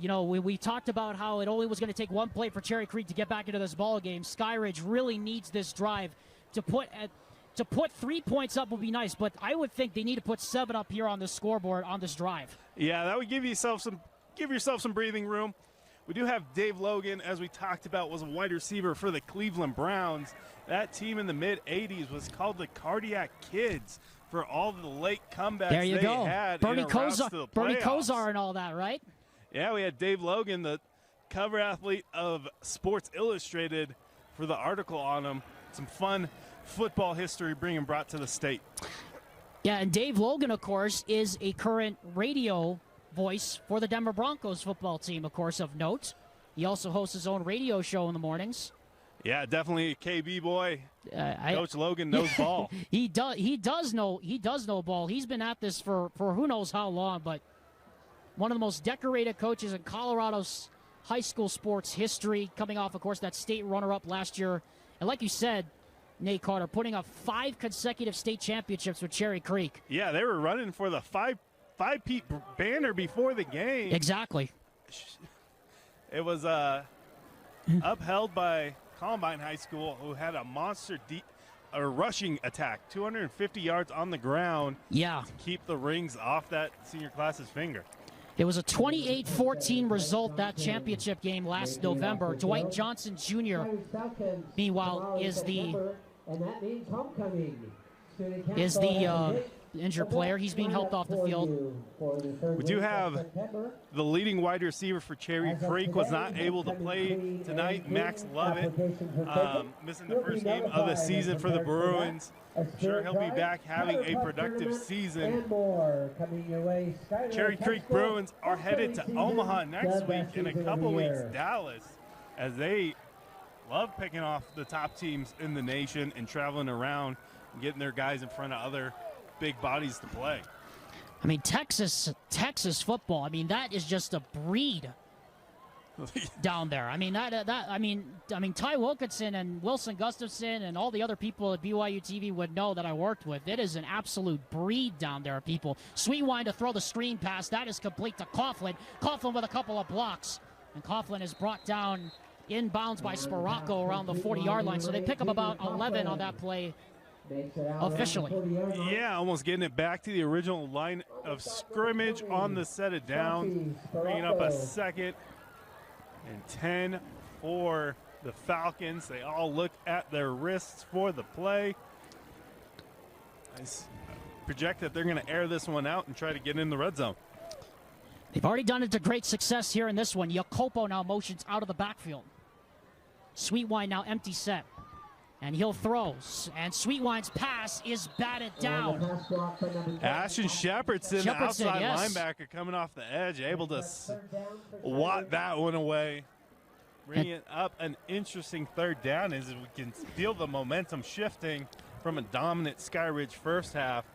you know, we talked about how it only was going to take one play for Cherry Creek to get back into this ball game. Skyridge really needs this drive to put 3 points up would be nice, but I would think they need to put 7 up here on the scoreboard on this drive. Yeah, that would give yourself some breathing room. We do have Dave Logan, as we talked about, was a wide receiver for the Cleveland Browns. That team in the mid-'80s was called the Cardiac Kids for all the late comebacks there you they go. had. Bernie Kosar and all that, right? Yeah, we had Dave Logan, the cover athlete of Sports Illustrated, for the article on him. Some fun football history being brought to the state. Yeah, and Dave Logan, of course, is a current radio voice for the Denver Broncos football team, of course, of note. He also hosts his own radio show in the mornings. Yeah, definitely a KB boy. Coach Logan knows ball. He does know ball. He's been at this for who knows how long, but one of the most decorated coaches in Colorado's high school sports history, coming off, of course, that state runner-up last year. And like you said, Nate Carter, putting up 5 consecutive state championships with Cherry Creek. Yeah, they were running for the five-peat banner before the game. Exactly. It was upheld by Columbine High School, who had a monster rushing attack, 250 yards on the ground. Yeah. To keep the rings off that senior class's finger. It was a 28-14 result, that championship game last November. Dwight Johnson Jr., meanwhile, is the injured player. He's being helped off the field. We do have the leading wide receiver for Cherry Creek was not able to play tonight. Max Lovett, missing the first game of the season for the Bruins. I'm sure he'll be back having a productive season. Cherry Creek Bruins are headed to Omaha next week, in a couple weeks Dallas, as they love picking off the top teams in the nation and traveling around and getting their guys in front of other big bodies to play. I mean, Texas football, I mean, that is just a breed down there. I mean, I mean, Ty Wilkinson and Wilson Gustafson and all the other people at BYU TV would know that I worked with. It is an absolute breed down there, people. Sweetwine to throw the screen pass. That is complete to Coughlin. Coughlin with a couple of blocks. And Coughlin is brought down inbounds by Sparacco around the 40-yard line. So they pick up about 11 on that play officially. Yeah, almost getting it back to the original line of scrimmage on the set of downs. Bringing up a 2nd and 10 for the Falcons. They all look at their wrists for the play. I project that they're going to air this one out and try to get in the red zone. They've already done it to great success here in this one. Jacopo now motions out of the backfield. Sweetwine now empty set. And he'll throw. And Sweetwine's pass is batted down. Ashton Shepardson, the outside linebacker, coming off the edge, able to swat that one away. Bringing up an interesting 3rd down as we can feel the momentum shifting from a dominant Skyridge first half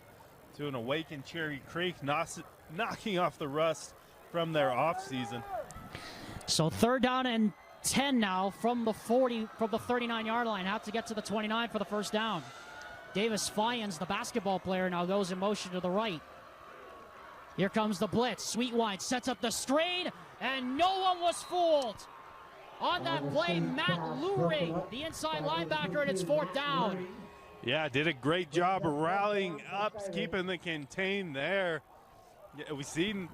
to an awakened Cherry Creek, knocking off the rust from their offseason. So 3rd down and 10 now from the 39-yard line. Have to get to the 29 for the first down. Davis Fyans, the basketball player, now goes in motion to the right. Here comes the blitz. Sweetwine sets up the screen, and no one was fooled. On that play, Matt Luring, the inside linebacker, and it's 4th down. Yeah, did a great job of rallying up, keeping the contain there. Yeah, we've seen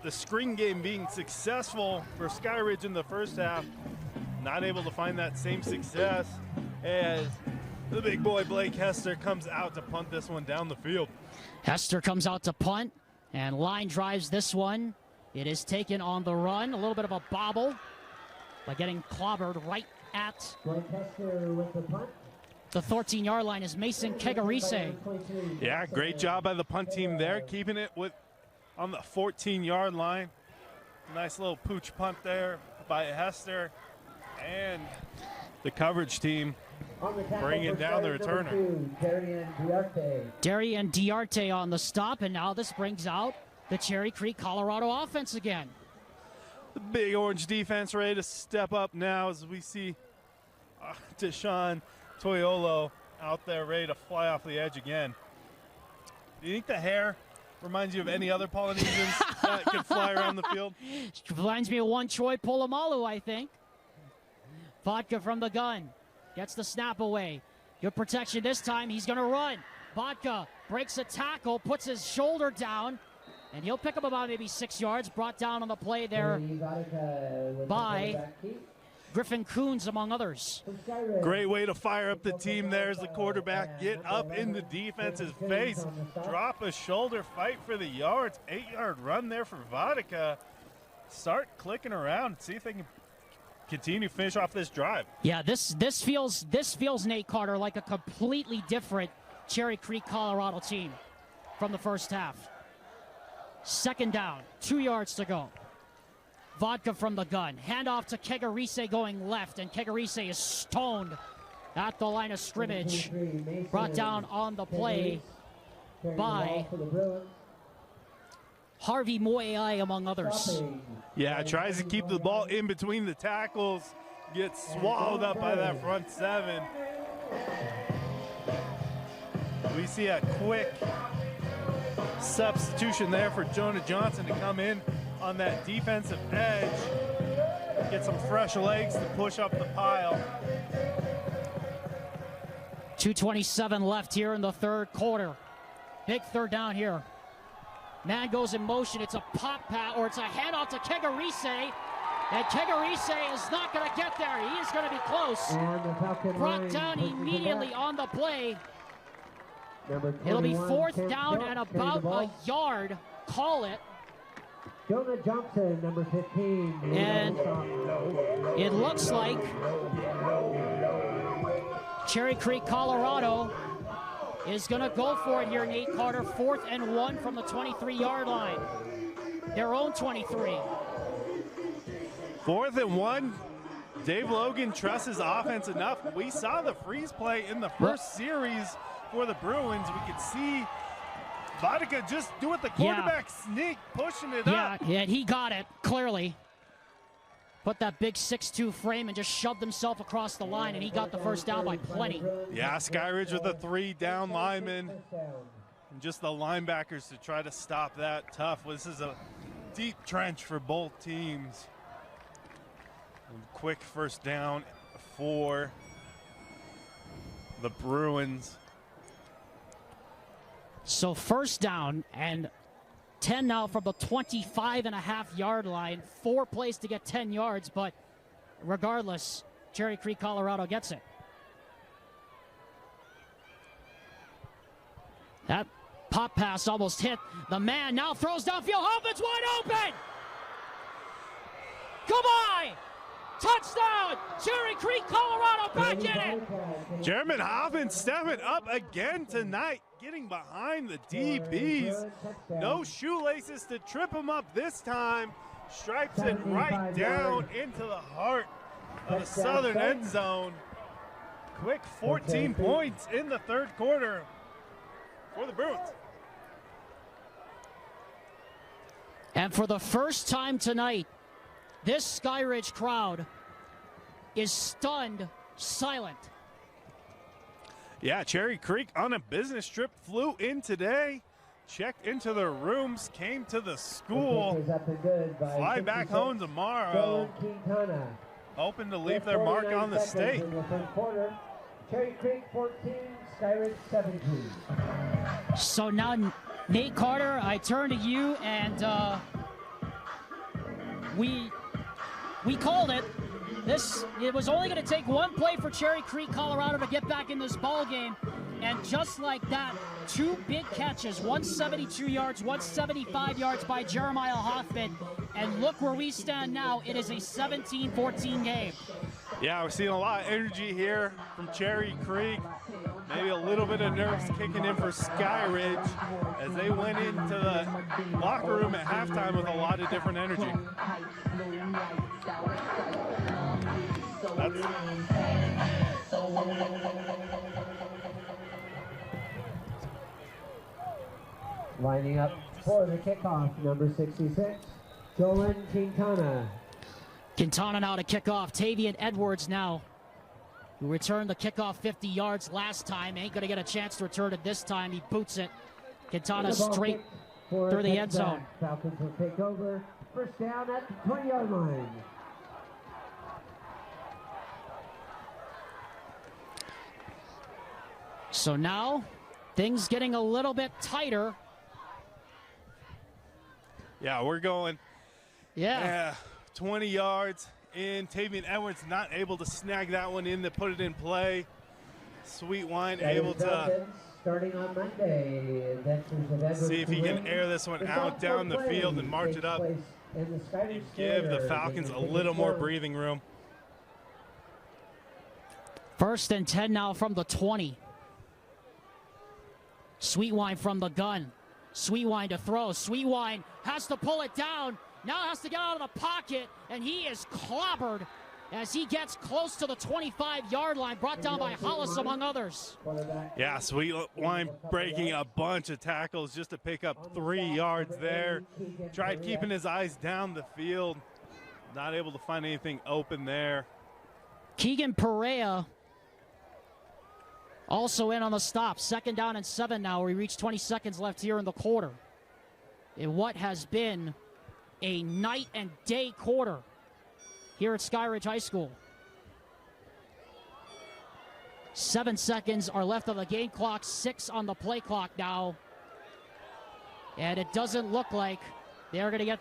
the screen game being successful for Skyridge in the first half. Not able to find that same success as the big boy Blake Hester comes out to punt this one down the field. Hester comes out to punt, and line drives this one. It is taken on the run. A little bit of a bobble by getting clobbered right at the 13-yard line is Mason Kegarise. Yeah, great job by the punt team there, keeping it on the 14-yard line. Nice little pooch punt there by Hester, and the coverage team bringing down the returner. Darian Diarte on the stop, and now this brings out the Cherry Creek Colorado offense again. The Big Orange defense ready to step up now as we see Deshaun Toyolo out there ready to fly off the edge again. Do you think the hair reminds you of any other Polynesians that could fly around the field? Reminds me of one Troy Polamalu, I think. Vodka from the gun. Gets the snap away. Good protection this time. He's going to run. Vodka breaks a tackle, puts his shoulder down, and he'll pick up about maybe 6 yards. Brought down on the play there by Griffin Coons, among others. Great way to fire up the team there as the quarterback. Get up in the defense's face. Drop a shoulder, fight for the yards. 8-yard run there for Vodka. Start clicking around, see if they can continue to finish off this drive. Yeah, this feels Nate Carter like a completely different Cherry Creek, Colorado team from the first half. Second down, 2 yards to go. Vodka from the gun. Handoff to Kegarise going left, and Kegarise is stoned at the line of scrimmage. Brought down on the play by Harvey Moeai, among others. Yeah, tries to keep the ball in between the tackles. Gets swallowed up by that front seven. We see a quick substitution there for Jonah Johnson to come in on that defensive edge. Get some fresh legs to push up the pile. 2:27 left here in the third quarter. Big third down here. Man goes in motion. It's a pop pass, or it's a handoff to Kegarise. And Kegarise is not going to get there. He is going to be close. Brought down immediately on the play. It'll be fourth down and about a yard. Call it. Jonah Johnson, number 15. And it looks like Cherry Creek, Colorado is going to go for it here, Nate Carter. 4th and 1 from the 23-yard line. Their own 23. 4th and 1. Dave Logan trusts his offense enough. We saw the freeze play in the first series for the Bruins. We could see Vodka just do it, the quarterback sneak, pushing it up. Yeah, and he got it, clearly. Put that big 6'2" frame and just shoved himself across the line, and he got the first down by plenty. Yeah, Skyridge with a 3 down lineman. And just the linebackers to try to stop that tough. This is a deep trench for both teams. And quick first down for the Bruins. So first down and 10 now from the 25.5-yard line. 4 plays to get 10 yards, but regardless, Cherry Creek, Colorado gets it. That pop pass almost hit the man. Now throws downfield. Hoffman's wide open. Goodbye. Touchdown! Cherry Creek, Colorado back in it! Jeremy Hoffman stepping up again tonight, getting behind the DBs. No shoelaces to trip him up this time. Stripes it right down into the heart of the southern end zone. Quick 14 points in the third quarter for the Bruins. And for the first time tonight, this Skyridge crowd is stunned silent. Yeah, Cherry Creek on a business trip flew in today, checked into their rooms, came to the school, fly back home tomorrow, hoping to leave their mark on the state. Cherry Creek 14, Skyridge 17. So now, Nate Carter, I turn to you, and we called it. It was only going to take one play for Cherry Creek, Colorado to get back in this ball game. And just like that, 2 big catches, 172 yards, 175 yards by Jeremiah Hoffman. And look where we stand now. It is a 17-14 game. Yeah, we're seeing a lot of energy here from Cherry Creek. Maybe a little bit of nerves kicking in for Skyridge as they went into the locker room at halftime with a lot of different energy. Lining up for the kickoff, number 66, Jolan Quintana. Quintana now to kick off. Tavian Edwards now, who returned the kickoff 50 yards last time. Ain't going to get a chance to return it this time. He boots it. Quintana straight through the end zone. Falcons will take over. First down at the 20-yard line. So now, things getting a little bit tighter. Yeah, we're going. Yeah. 20 yards in. Tavian Edwards not able to snag that one in to put it in play. Sweet Wine able to starting on Monday. See if he can air this one out down the field and march it up. And give the Falcons a little more breathing room. 1st and 10 now from the 20. Sweet Wine from the gun. Sweet Wine to throw. Sweet Wine has to pull it down. Now has to get out of the pocket, and he is clobbered as he gets close to the 25-yard line, brought down by Hollis, among others. Yeah, Sweet Wine breaking a bunch of tackles just to pick up 3 yards there. Tried keeping his eyes down the field. Not able to find anything open there. Keegan Perea also in on the stop. 2nd down and 7 now. We reach 20 seconds left here in the quarter. In what has been a night and day quarter here at Skyridge High School. 7 seconds are left on the game clock, 6 on the play clock now. And it doesn't look like they're going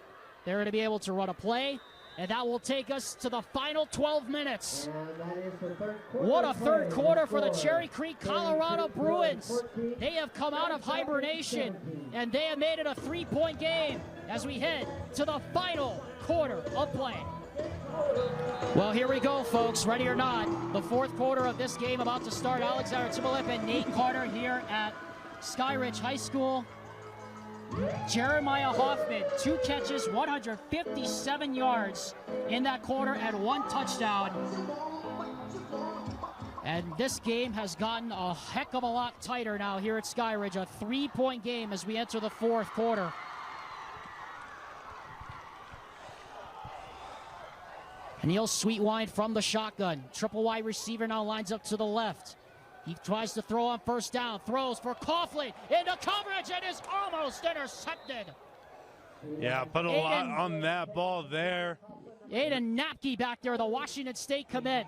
to be able to run a play. And that will take us to the final 12 minutes. What a third quarter for the Cherry Creek, Colorado Bruins. They have come out of hibernation, and they have made it a 3-point game as we head to the final quarter of play. Well, here we go, folks. Ready or not, the 4th quarter of this game about to start. Alexander Timberlip and Nate Carter here at Skyridge High School. Jeremiah Hoffman, 2 catches, 157 yards in that quarter and 1 touchdown. And this game has gotten a heck of a lot tighter now here at Skyridge. A 3-point game as we enter the 4th quarter. Neil Sweetwine from the shotgun. Triple wide receiver now lines up to the left. He tries to throw on 1st down, throws for Coughlin into coverage and is almost intercepted. Yeah, put a lot on that ball there. Aiden Napke back there, the Washington State commit.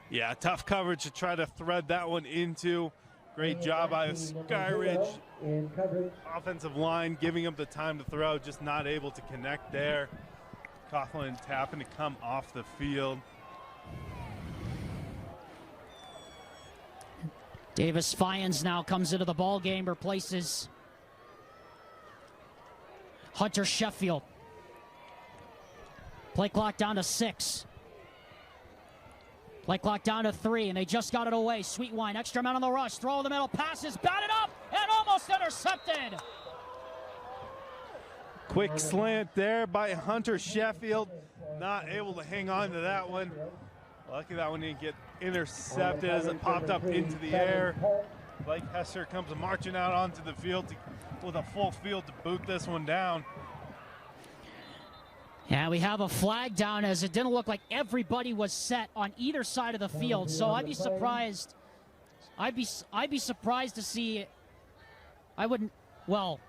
Yeah, tough coverage to try to thread that one into. Great job by the Skyridge offensive line, giving him the time to throw, just not able to connect there. Coughlin tapping to come off the field. Davis Fyans now comes into the ball game, replaces Hunter Sheffield. Play clock down to 6. Play clock down to 3, and they just got it away. Sweetwine, extra man on the rush, throw in the middle, passes, batted up, and almost intercepted. Quick slant there by Hunter Sheffield. Not able to hang on to that one. Lucky that one didn't get intercepted as it popped up into the air. Blake Hester comes marching out onto the field with a full field to boot this one down. Yeah, we have a flag down as it didn't look like everybody was set on either side of the field. So I'd be surprised. I'd be surprised to see. I wouldn't. Well,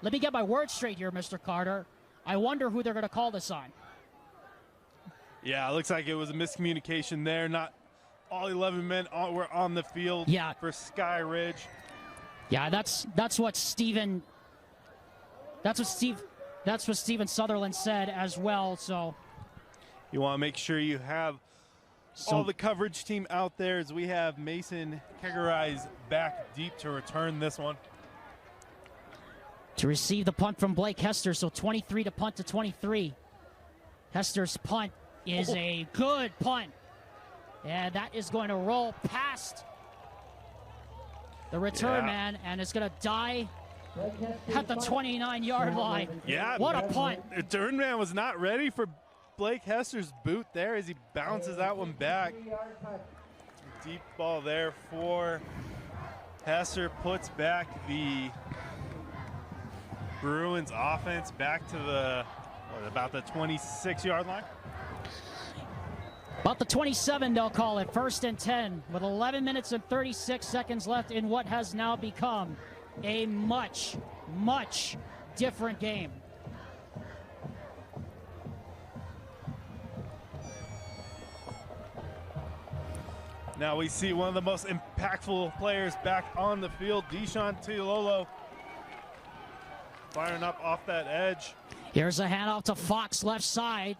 let me get my words straight here, Mr. Carter. I wonder who they're going to call this on. Yeah, it looks like it was a miscommunication there. Not all 11 men were on the field for Skyridge. Yeah, that's what Steven Sutherland said as well. So you want to make sure you have all the coverage team out there, as we have Mason Kegerais back deep to return this one. To receive the punt from Blake Hester, so 23 to punt to 23. Hester's punt is a good punt. And that is going to roll past the return man, and it's going to die at the 29-yard line. Yeah. What a punt. The return man was not ready for Blake Hester's boot there as he bounces that one back. Deep ball there for Hester, puts back the Bruins offense back to the, about the 26-yard line? About the 27, they'll call it. 1st and 10 with 11 minutes and 36 seconds left in what has now become a much, much different game. Now we see one of the most impactful players back on the field, Deshaun Tiololo, firing up off that edge. Here's a handoff to Fox left side,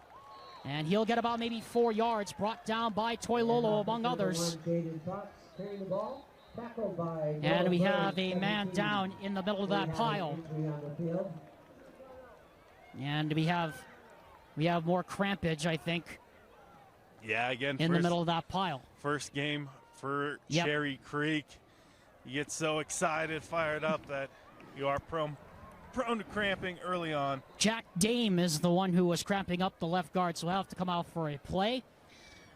and he'll get about maybe 4 yards, brought down by Toilolo among others. And we have a man down in the middle of that pile. And we have more crampage, I think. Yeah, again, in the middle of that pile. First game for Cherry Creek. You get so excited, fired up that you are prone to cramping early on. Jack Dame is the one who was cramping up the left guard, so he'll have to come out for a play.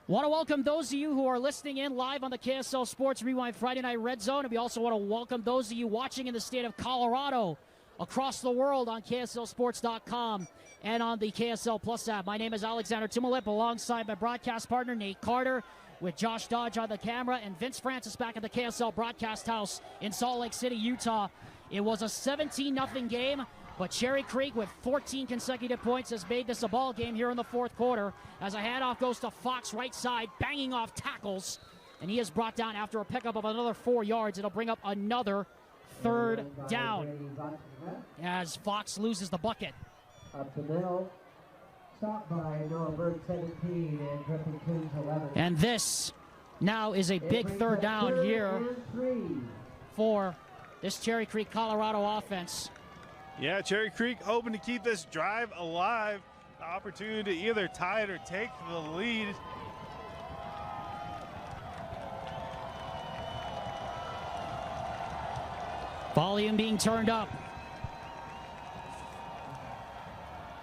Want to welcome those of you who are listening in live on the KSL Sports Rewind Friday Night Red Zone, and we also want to welcome those of you watching in the state of Colorado, across the world on KSLSports.com and on the KSL Plus app. My name is Alexander Tumalip, alongside my broadcast partner Nate Carter, with Josh Dodge on the camera and Vince Francis back at the KSL broadcast house in Salt Lake City, Utah. It was a 17-0 game, but Cherry Creek with 14 consecutive points has made this a ball game here in the fourth quarter, as a handoff goes to Fox right side, banging off tackles, and he is brought down after a pickup of another 4 yards. It'll bring up another third down as Fox loses the bucket. Up the middle, stopped by Noah Bird 17 and Griffin Coons 11. And this now is a big third down here for this Cherry Creek, Colorado offense. Yeah, Cherry Creek hoping to keep this drive alive. The opportunity to either tie it or take the lead. Volume being turned up.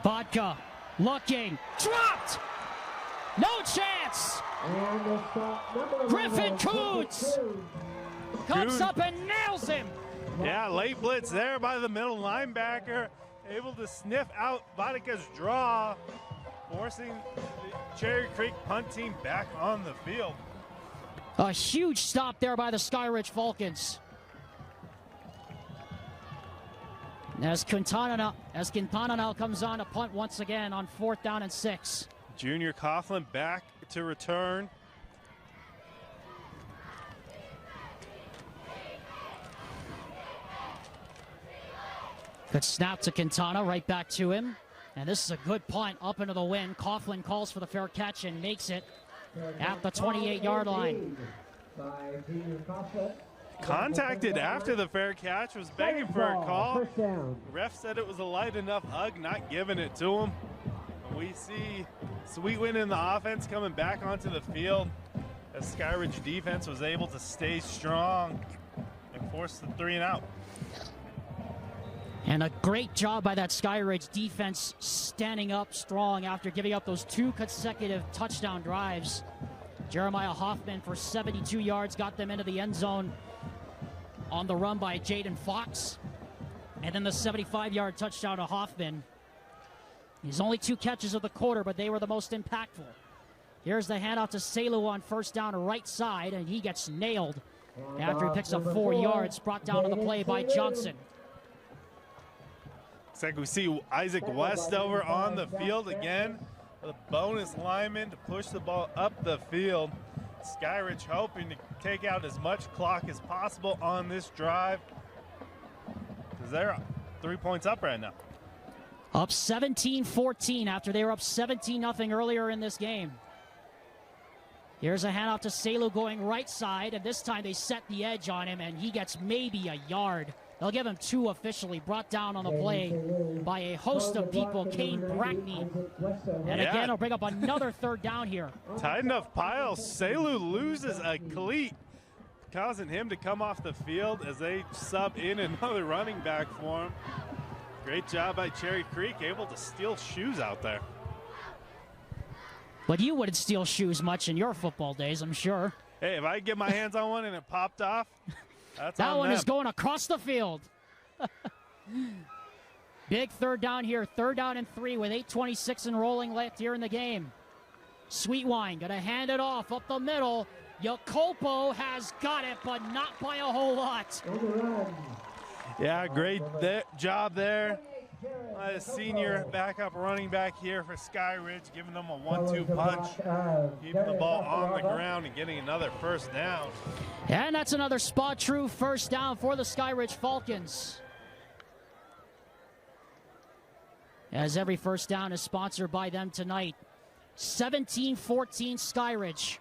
Vodka looking, dropped! No chance! Griffin Coons comes up and nails him. Yeah, late blitz there by the middle linebacker, able to sniff out Vodka's draw, forcing the Cherry Creek punt team back on the field. A huge stop there by the Skyridge Falcons. As Quintana now comes on to punt once again on 4th down and 6. Junior Coughlin back to return. Good snap to Quintana, right back to him. And this is a good punt up into the wind. Coughlin calls for the fair catch and makes it at the 28-yard line. Contacted after the fair catch, was begging for a call. Ref said it was a light enough hug, not giving it to him. We see Sweetwind in the offense coming back onto the field as Skyridge defense was able to stay strong and force the 3 and out. And a great job by that Skyridge defense standing up strong after giving up those 2 consecutive touchdown drives. Jeremiah Hoffman for 72 yards got them into the end zone on the run by Jaden Fox. And then the 75-yard touchdown to Hoffman. His only 2 catches of the quarter, but they were the most impactful. Here's the handoff to Selu on 1st down right side, and he gets nailed after he picks up 4 yards, brought down on the play by Johnson. Looks like we see Isaac Westover on the field again. The bonus lineman to push the ball up the field. Skyridge hoping to take out as much clock as possible on this drive, because they're 3 points up right now. Up 17-14 after they were up 17-0 earlier in this game. Here's a handoff to Selu going right side, and this time they set the edge on him, and he gets maybe a yard. They'll give him 2 officially, brought down on the play by a host of people, Kane Brackney. And again, they'll bring up another 3rd down here. Tight enough pile. Selu loses a cleat, causing him to come off the field as they sub in another running back for him. Great job by Cherry Creek, able to steal shoes out there. But you wouldn't steal shoes much in your football days, I'm sure. Hey, if I could get my hands on one and it popped off, that's that on one them. is going across the field. Big 3rd down here, 3rd down and 3 with 8:26 and rolling left here in the game. Sweetwine gonna hand it off up the middle. Jacopo has got it, but not by a whole lot. Yeah, great job there. A senior backup running back here for Skyridge, giving them a 1-2 punch, keeping the ball on the ground and getting another first down. And that's another spot true first down for the Skyridge Falcons. As every first down is sponsored by them tonight. 17-14 Skyridge.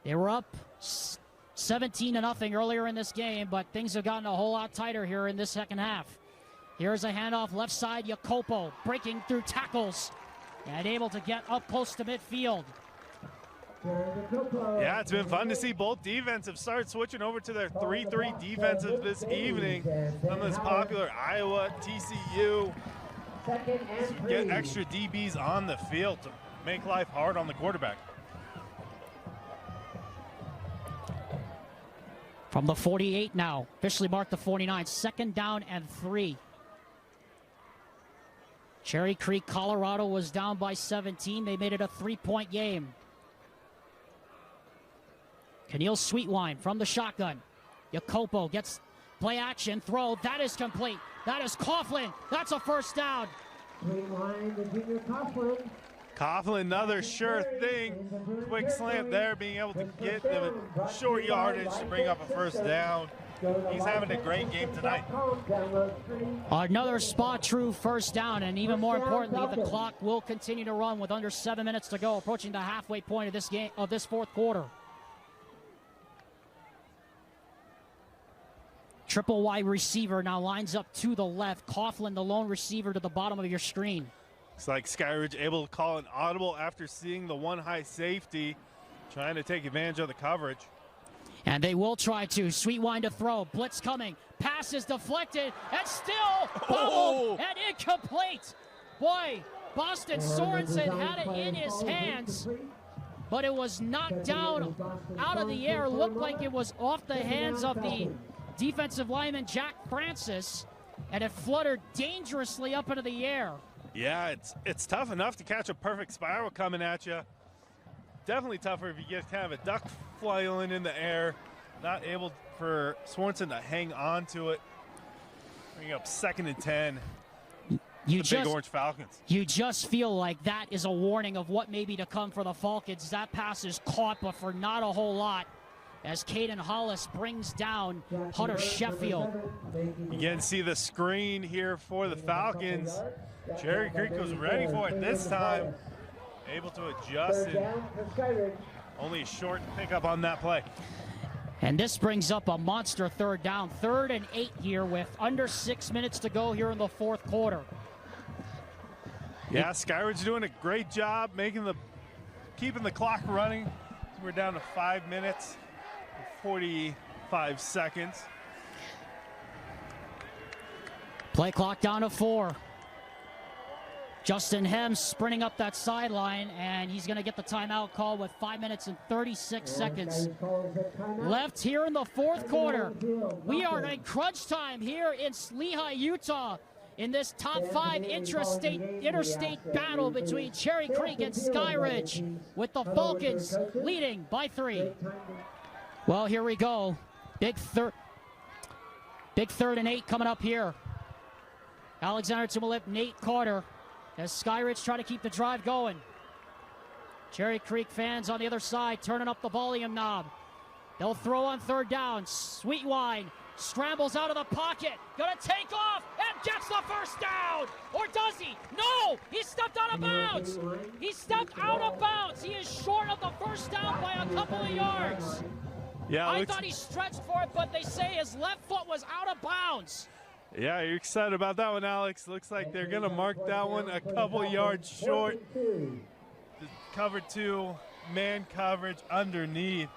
They were up 17-0 earlier in this game, but things have gotten a whole lot tighter here in this second half. Here's a handoff left side, Jacopo breaking through tackles and able to get up close to midfield. Yeah, it's been fun to see both defensives start switching over to their 3-3 defensive this evening. Some of this popular Iowa, TCU. Get extra DBs on the field to make life hard on the quarterback. From the 48 now, officially marked the 49, 2nd down and 3. Cherry Creek, Colorado was down by 17. They made it a 3-point game. Keneal Sweetwine from the shotgun. Jacopo gets play action, throw. That is complete. That is Coughlin. That's a first down. Sweetwine, the junior Coughlin. Coughlin, another sure thing. Quick slant there, being able to get the short yardage to bring up a first down. He's having a great game tonight. Another spot true first down, and even more importantly, the clock will continue to run with under 7 minutes to go, approaching the halfway point of this game, of this fourth quarter. Triple wide receiver now lines up to the left. Coughlin, the lone receiver, to the bottom of your screen. Looks like Skyridge able to call an audible after seeing the one high safety, trying to take advantage of the coverage. And they will try to. Sweetwine to throw. Blitz coming. Pass is deflected and still bobbled and incomplete. Boy, Boston Sorensen had it in his hands, but it was knocked down out of the air. Looked like it was off the hands of the defensive lineman, Jack Francis, and it fluttered dangerously up into the air. Yeah, it's tough enough to catch a perfect spiral coming at you. Definitely tougher if you get kind of a duck flailing in the air. Not able for Sorensen to hang on to it. Bringing up 2nd and 10. Big Orange Falcons. You just feel like that is a warning of what may be to come for the Falcons. That pass is caught, but for not a whole lot, as Caden Hollis brings down Hunter Sheffield. You can see the screen here for the Falcons. Cherry Creek was ready for it this time. Able to adjust and only a short pickup on that play. And this brings up a monster third down. 3rd and 8 here with under 6 minutes to go here in the fourth quarter. Yeah, Skyridge doing a great job keeping the clock running. We're down to 5 minutes, 45 seconds. Play clock down to 4. Justin Hems sprinting up that sideline, and he's going to get the timeout call with 5 minutes and 36 seconds left here in the fourth quarter. We are in crunch time here in Lehigh, Utah, in this top 5 interstate battle between Cherry Creek and Skyridge, with the Falcons leading by 3. Well, here we go. Big 3rd and 8 coming up here. Alexander Tumulip, Nate Carter, as Skyridge try to keep the drive going. Cherry Creek fans on the other side turning up the volume knob. They'll throw on 3rd down. Sweetwine scrambles out of the pocket. Gonna take off and gets the first down. Or does he? No! He stepped out of bounds. He stepped out of bounds. He is short of the first down by a couple of yards. Yeah, I thought he stretched for it, but they say his left foot was out of bounds. Yeah, you're excited about that one, Alex. Looks like they're going to mark that one a couple yards short. The cover 2, man coverage underneath.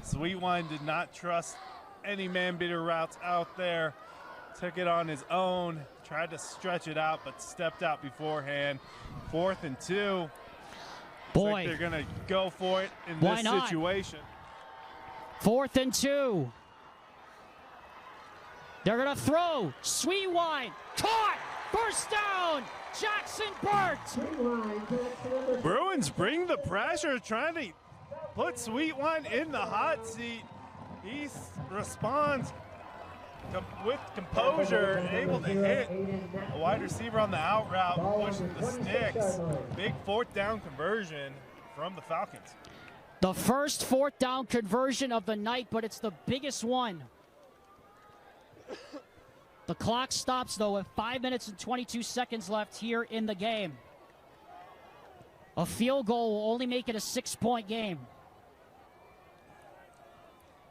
Sweetwine did not trust any man-beater routes out there. Took it on his own, tried to stretch it out, but stepped out beforehand. 4th and 2. Boy, like they're going to go for it in this situation. 4th and 2. They're going to throw. Sweetwine. Caught. First down. Jackson Burt. Bruins bring the pressure, trying to put Sweetwine in the hot seat. He responds with composure, able to hit a wide receiver on the out route, pushing the sticks. Big fourth down conversion from the Falcons. The first fourth down conversion of the night, but it's the biggest one. The clock stops, though, with 5 minutes and 22 seconds left here in the game. A field goal will only make it a 6-point game.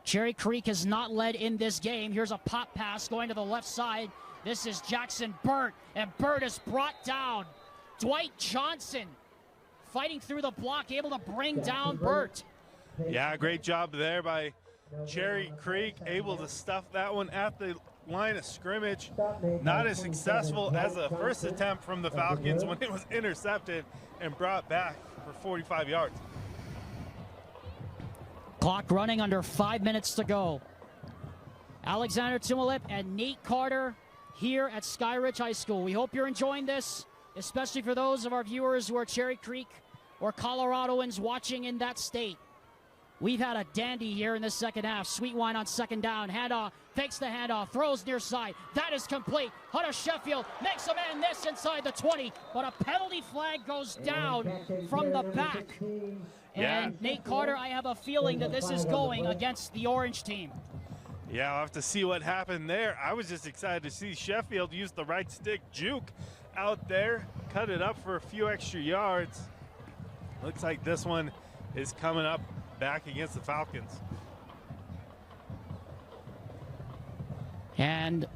Cherry Creek has not led in this game. Here's a pop pass going to the left side. This is Jackson Burt, and Burt is brought down. Dwight Johnson fighting through the block, able to bring down Burt. Yeah, great job there by Cherry Creek, able to stuff that one at the line of scrimmage. Not as successful as the first attempt from the Falcons when it was intercepted and brought back for 45 yards. Clock running under 5 minutes to go. Alexander Tumulip and Nate Carter here at Skyridge High School. We hope you're enjoying this, especially for those of our viewers who are Cherry Creek or Coloradoans watching in that state. We've had a dandy here in the second half. Sweetwine on second down. Handoff, fakes the handoff, throws near side. That is complete. Hunter Sheffield makes a man miss inside the 20, but a penalty flag goes down from the back. Yeah. And Nate Carter, I have a feeling that this is going against the orange team. Yeah, I'll have to see what happened there. I was just excited to see Sheffield use the right stick juke out there, cut it up for a few extra yards. Looks like this one is coming up back against the Falcons. And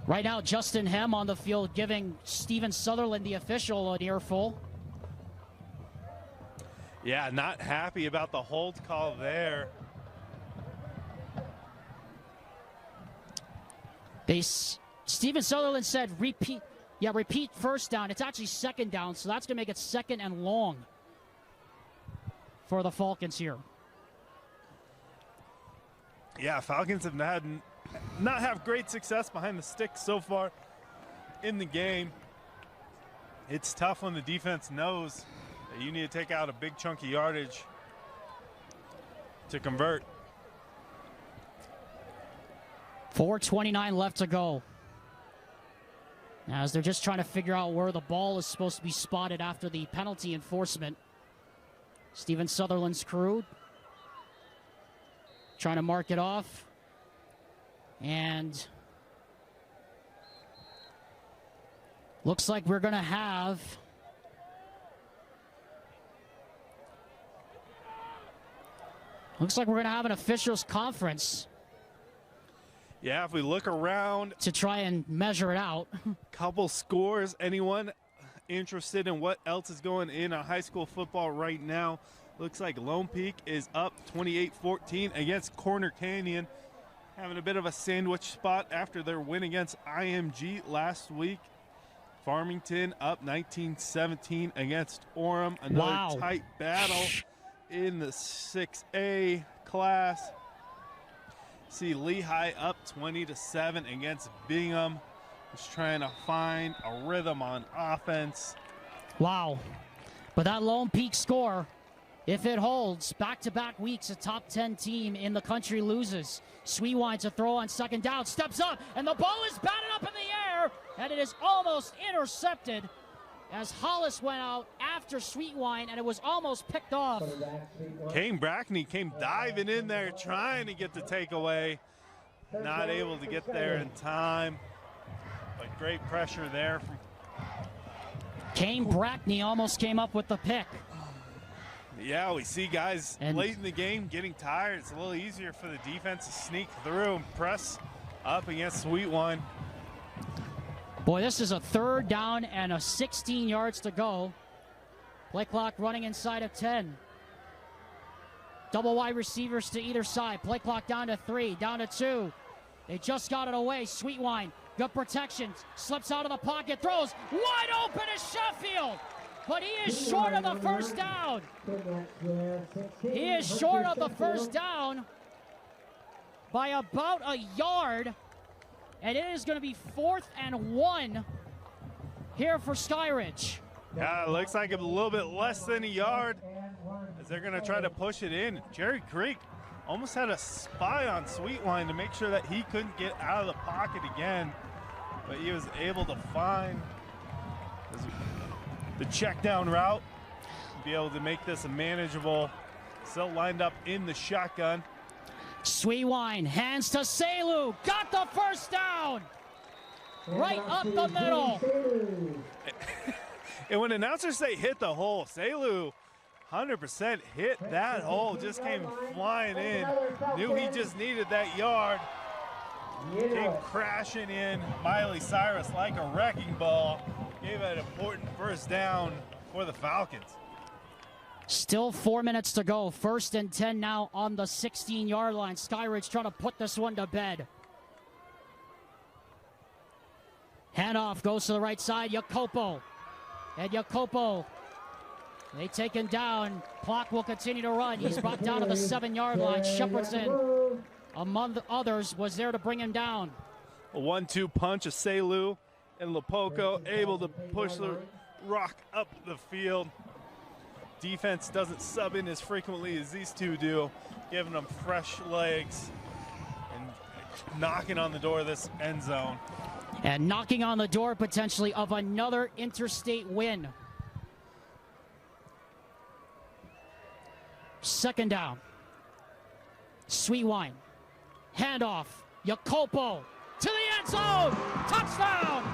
right now, Justin Hem on the field giving Steven Sutherland, the official, an earful. Yeah, not happy about the hold call there. Steven Sutherland said repeat first down. It's actually second down, so that's going to make it second and long for the Falcons here. Yeah, Falcons have not have great success behind the stick so far in the game. It's tough when the defense knows that you need to take out a big chunk of yardage to convert. 4:29 left to go. As they're just trying to figure out where the ball is supposed to be spotted after the penalty enforcement. Steven Sutherland's crew trying to mark it off. And looks like we're going to have an officials conference. Yeah, if we look around to try and measure it out. Couple scores. Anyone interested in what else is going in high school football right now? Looks like Lone Peak is up 28-14 against Corner Canyon. Having a bit of a sandwich spot after their win against IMG last week. Farmington up 19-17 against Orem. Another tight battle in the 6A class. See Lehigh up 20-7 against Bingham. Just trying to find a rhythm on offense. Wow. But that Lone Peak score, if it holds, back-to-back weeks, a top 10 team in the country loses. Sweetwine to throw on second down, steps up, and the ball is batted up in the air, and it is almost intercepted as Hollis went out after Sweetwine, and it was almost picked off. Kane Brackney came diving in there trying to get the takeaway. Not able to get there in time, but great pressure there from Kane Brackney almost came up with the pick. Yeah, we see guys late in the game getting tired. It's a little easier for the defense to sneak through and press up against Sweetwine. Boy, this is a third down and 16 yards to go. Play clock running inside of 10. Double wide receivers to either side. Play clock down to 3, down to 2. They just got it away. Sweetwine, good protection. Slips out of the pocket, throws. Wide open is Sheffield. But he is short of the first down. He is short of the first down by about a yard. And it is going to be 4th and 1 here for Skyridge. Yeah, it looks like a little bit less than a yard as they're going to try to push it in. Cherry Creek almost had a spy on Sweetwine to make sure that he couldn't get out of the pocket again, but he was able to find the check down route, be able to make this a manageable. Still lined up in the shotgun. Sweetwine, hands to Selu, got the first down! Right up the middle. And when announcers say hit the hole, Selu 100% hit that hole, just came flying in. Knew he just needed that yard. Came crashing in. Miley Cyrus like a wrecking ball. Gave an important first down for the Falcons. Still 4 minutes to go. 1st and 10 now on the 16-yard line. Skyridge trying to put this one to bed. Handoff goes to the right side. Jacopo. And Jacopo, they take him down. Clock will continue to run. He's brought down to the 7-yard line. Shepherdson, among the others, was there to bring him down. A 1-2 punch of Selu and Lopoco able to push the rock up the field. Defense doesn't sub in as frequently as these two do, giving them fresh legs and knocking on the door of this end zone. And knocking on the door potentially of another interstate win. 2nd down. Sweetwine. Handoff. Jacopo to the end zone. Touchdown.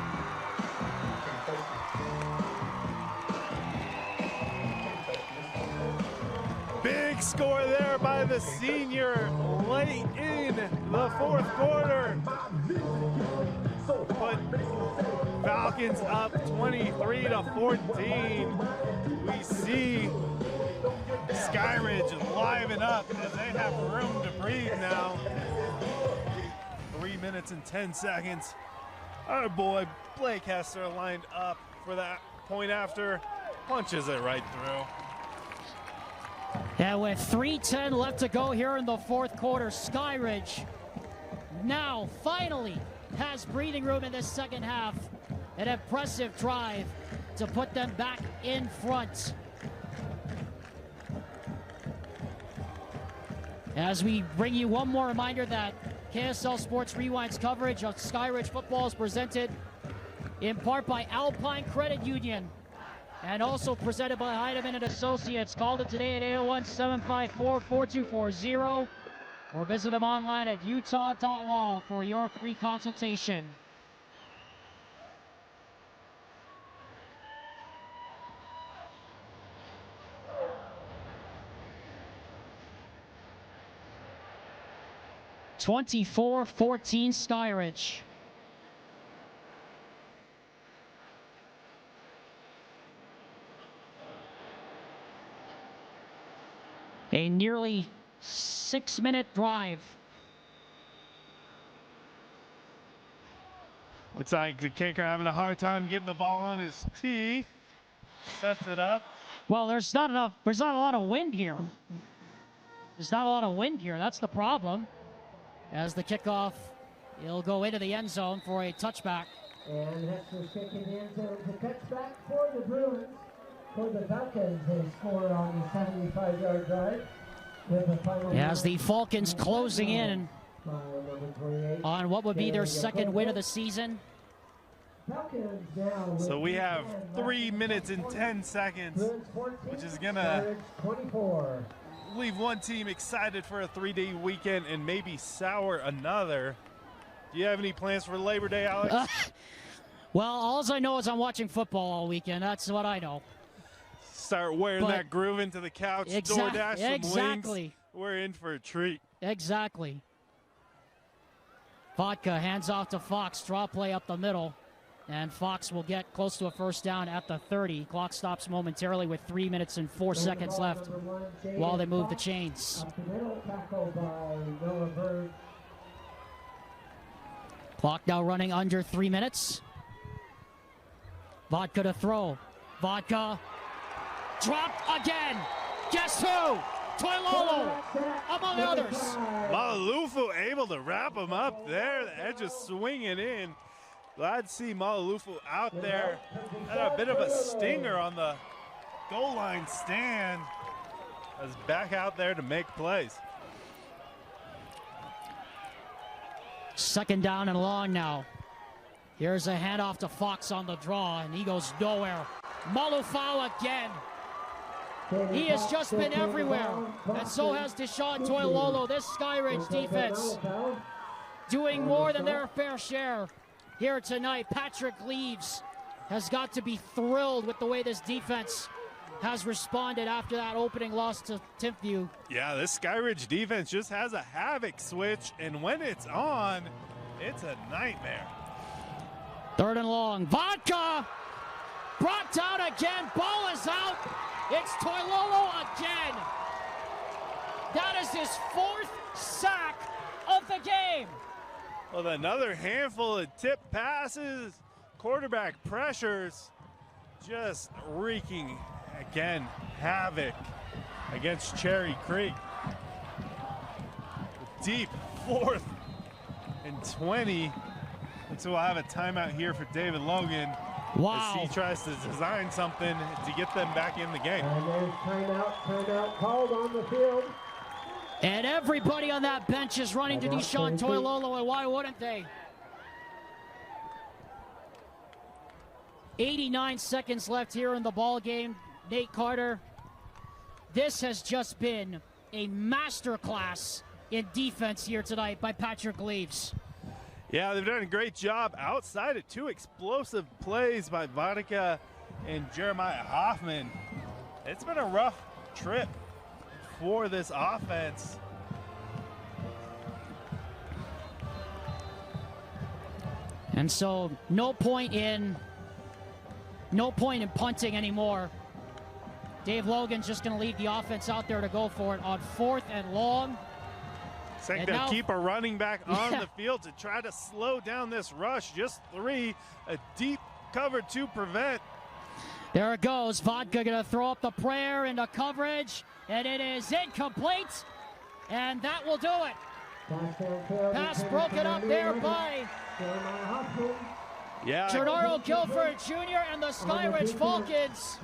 Big score there by the senior late in the 4th quarter. Put Falcons up 23-14. We see Skyridge liven up as they have room to breathe now. 3 minutes and 10 seconds. Our boy Blake Hester lined up for that point after. Punches it right through. And with 3:10 left to go here in the 4th quarter, Skyridge now finally has breathing room in this second half. An impressive drive to put them back in front. As we bring you one more reminder that KSL Sports Rewind's coverage of Skyridge football is presented in part by Alpine Credit Union and also presented by Heidemann & Associates. Call them today at 801-754-4240 or visit them online at utah.law for your free consultation. (24-14) Skyridge. A nearly 6-minute drive. Looks like the kicker having a hard time getting the ball on his tee. Sets it up. Well, there's not a lot of wind here. There's not a lot of wind here. That's the problem. As the kickoff, it'll go into the end zone for a touchback. And Hester's kicking the end zone to touchback for the Bruins. For the Falcons, they score on the 75-yard drive. As the Falcons closing in on what would be their second win of the season. So we have 3 minutes and 10 seconds, which is gonna leave one team excited for a 3-day weekend and maybe sour another. Do you have any plans for Labor Day, Alex? Well, all I know is I'm watching football all weekend. That's what I know. Start wearing that groove into the couch, DoorDash some wings. We're in for a treat. Exactly. Vodka hands off to Fox. Draw play up the middle. And Fox will get close to a first down at the 30. Clock stops momentarily with 3 minutes and 4 seconds left while they move the chains. Clock now running under 3 minutes. Vodka to throw. Vodka dropped again. Guess who? Toilolo, among others. Malalufu able to wrap him up there. The edge is swinging in. Glad to see Malalufu out there. Had a bit of a stinger on the goal line stand. Was back out there to make plays. Second down and long now. Here's a handoff to Fox on the draw, and he goes nowhere. Malufau again. He has just been everywhere, and so has Deshaun Toilolo. This Skyridge defense doing more than their fair share here tonight. Patrick Leaves has got to be thrilled with the way this defense has responded after that opening loss to Timpview. Yeah, this Skyridge defense just has a havoc switch, and when it's on, it's a nightmare. Third and long. Vodka brought down again. Ball is out. It's Toilolo again. That is his 4th sack of the game. With another handful of tip passes, quarterback pressures, just wreaking again havoc against Cherry Creek. Deep 4th and 20. And so we'll have a timeout here for David Logan. Wow. As he tries to design something to get them back in the game. And there's timeout called on the field. And everybody on that bench is running to Deshaun Toilolo, and why wouldn't they? 89 seconds left here in the ball game. Nate Carter, this has just been a masterclass in defense here tonight by Patrick Leaves. Yeah, they've done a great job outside of 2 explosive plays by Vodka and Jeremiah Hoffman. It's been a rough trip for this offense. And so no point in punting anymore. Dave Logan's just going to leave the offense out there to go for it on 4th and long. They'll keep a running back on the field to try to slow down this rush. Just 3, a deep cover to prevent. There it goes. Vodka going to throw up the prayer into coverage, and it is incomplete, and that will do it. Pass broken up there by Gennaro Guilford Jr. and the Skyridge Falcons.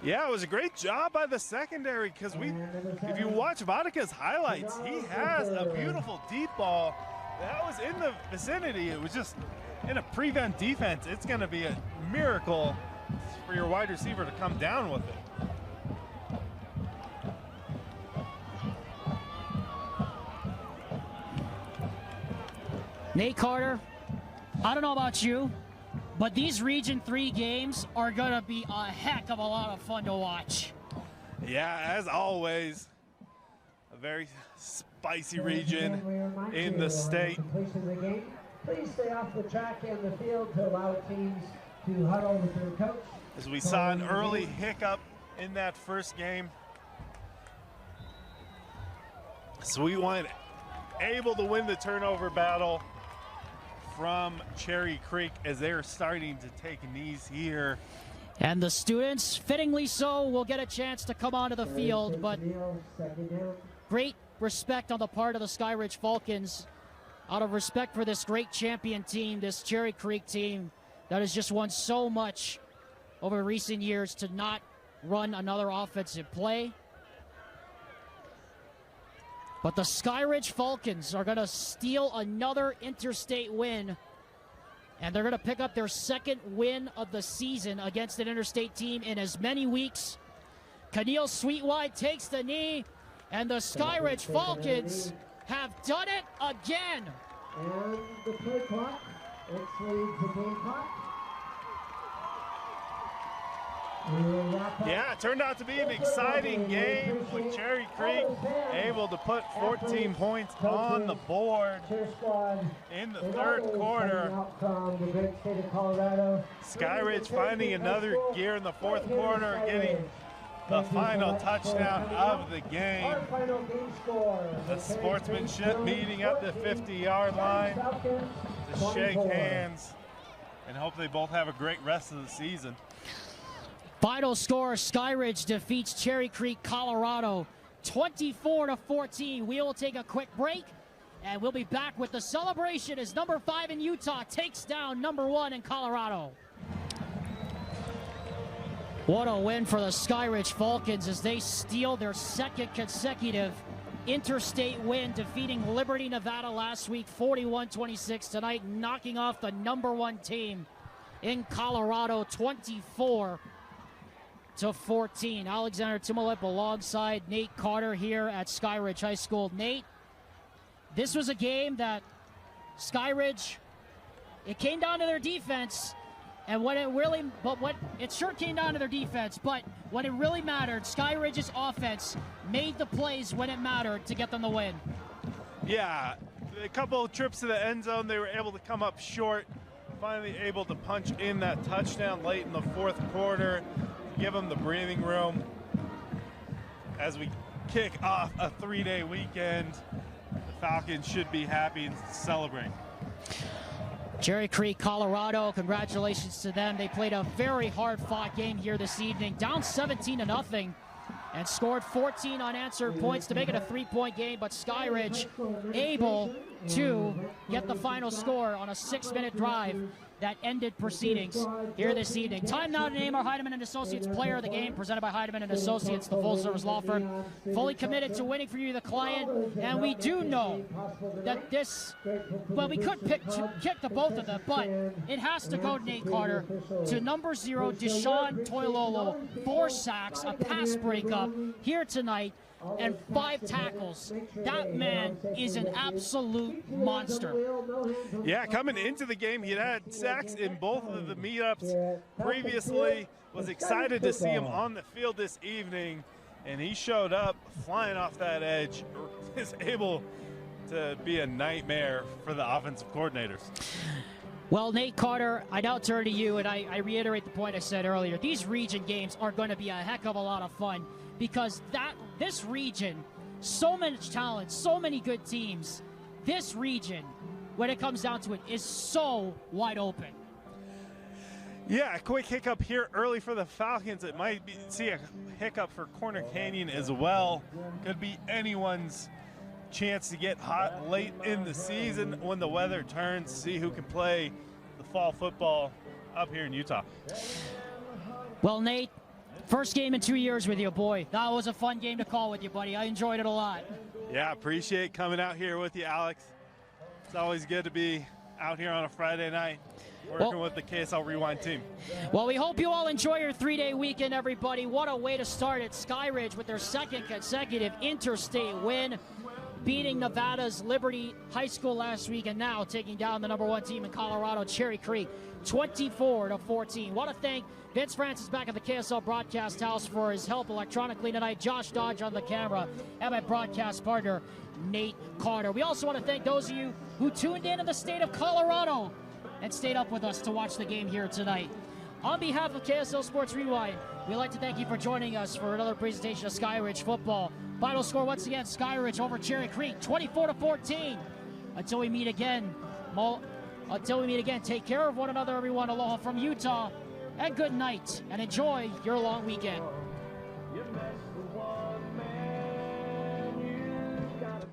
Yeah, it was a great job by the secondary because if you watch Vodka's highlights, he has a beautiful deep ball that was in the vicinity. It was just in a prevent defense. It's going to be a miracle for your wide receiver to come down with it. Nate Carter, I don't know about you, but these Region 3 games are going to be a heck of a lot of fun to watch. Yeah, as always, a very spicy region in the state. Please stay off the track and the field to allow teams to huddle with their coach. As we saw an early hiccup in that first game. Sweet Wine able to win the turnover battle from Cherry Creek as they're starting to take knees here. And the students, fittingly so, will get a chance to come onto the field, but great respect on the part of the Skyridge Falcons, out of respect for this great champion team, this Cherry Creek team that has just won so much over recent years, to not run another offensive play. But the Skyridge Falcons are going to steal another interstate win, and they're going to pick up their 2nd win of the season against an interstate team in as many weeks. Keneal Sweetwide takes the knee, and the Skyridge Falcons have done it again. And the play clock, it leads the game clock. Yeah, it turned out to be an exciting game with Cherry Creek able to put 14 points on the board in the 3rd quarter. Skyridge finding another gear in the 4th quarter, getting the final touchdown of the game. The sportsmanship meeting at the 50-yard line to shake hands and hope they both have a great rest of the season. Final score, Skyridge defeats Cherry Creek, Colorado, 24-14. We will take a quick break, and we'll be back with the celebration as number 5 in Utah takes down number 1 in Colorado. What a win for the Skyridge Falcons as they steal their 2nd consecutive interstate win, defeating Liberty, Nevada last week 41-26. Tonight, knocking off the #1 team in Colorado 24-14. Alexander Timolip alongside Nate Carter here at Skyridge High School. Nate, this was a game that Skyridge, it came down to their defense, and when it sure came down to their defense, but when it really mattered, Skyridge's offense made the plays when it mattered to get them the win. Yeah, a couple of trips to the end zone, they were able to come up short, finally able to punch in that touchdown late in the fourth quarter, give them the breathing room as we kick off a 3-day weekend. The Falcons should be happy and celebrate. Cherry Creek, Colorado, congratulations to them. They played a very hard-fought game here this evening, down 17-0, and scored 14 unanswered points to make it a 3-point game, but Skyridge able to get the final score on a 6-minute drive that ended proceedings here this evening. Time now to name our Heidemann & Associates Player of the Game, presented by Heidemann & Associates, the full-service law firm, fully committed to winning for you, the client. And we do know that this, well, we could kick the both of them, but it has to go to Nate Carter, to number 0, Deshaun Toilolo, 4 sacks, a pass breakup here tonight, and 5 tackles. That man is an absolute monster. Yeah, coming into the game, he had sacks in both of the meetups previously. Was excited to see him on the field this evening, and he showed up flying off that edge. Is able to be a nightmare for the offensive coordinators. Well, Nate Carter, I now turn to you, and I reiterate the point I said earlier. These region games are going to be a heck of a lot of fun, because this region, so much talent, so many good teams. This region, when it comes down to it, is so wide open. Yeah, a quick hiccup here early for the Falcons. It might see a hiccup for Corner Canyon as well. Could be anyone's chance to get hot late in the season when the weather turns, see who can play the fall football up here in Utah. Well, Nate, first game in 2 years with you, boy. That was a fun game to call with you, buddy. I enjoyed it a lot. Yeah, appreciate coming out here with you, Alex. It's always good to be out here on a Friday night working with the KSL Rewind team. Well, we hope you all enjoy your 3-day weekend, everybody. What a way to start at Skyridge with their second consecutive interstate win, beating Nevada's Liberty High School last week, and now taking down the #1 team in Colorado, Cherry Creek, 24-14. Want to thank Vince Francis back at the KSL broadcast house for his help electronically tonight, Josh Dodge on the camera, and my broadcast partner, Nate Carter. We also want to thank those of you who tuned in the state of Colorado and stayed up with us to watch the game here tonight. On behalf of KSL Sports Rewind, we'd like to thank you for joining us for another presentation of Skyridge football. Final score once again, Skyridge over Cherry Creek, 24-14. Until we meet again, take care of one another, everyone. Aloha from Utah, and good night, and enjoy your long weekend.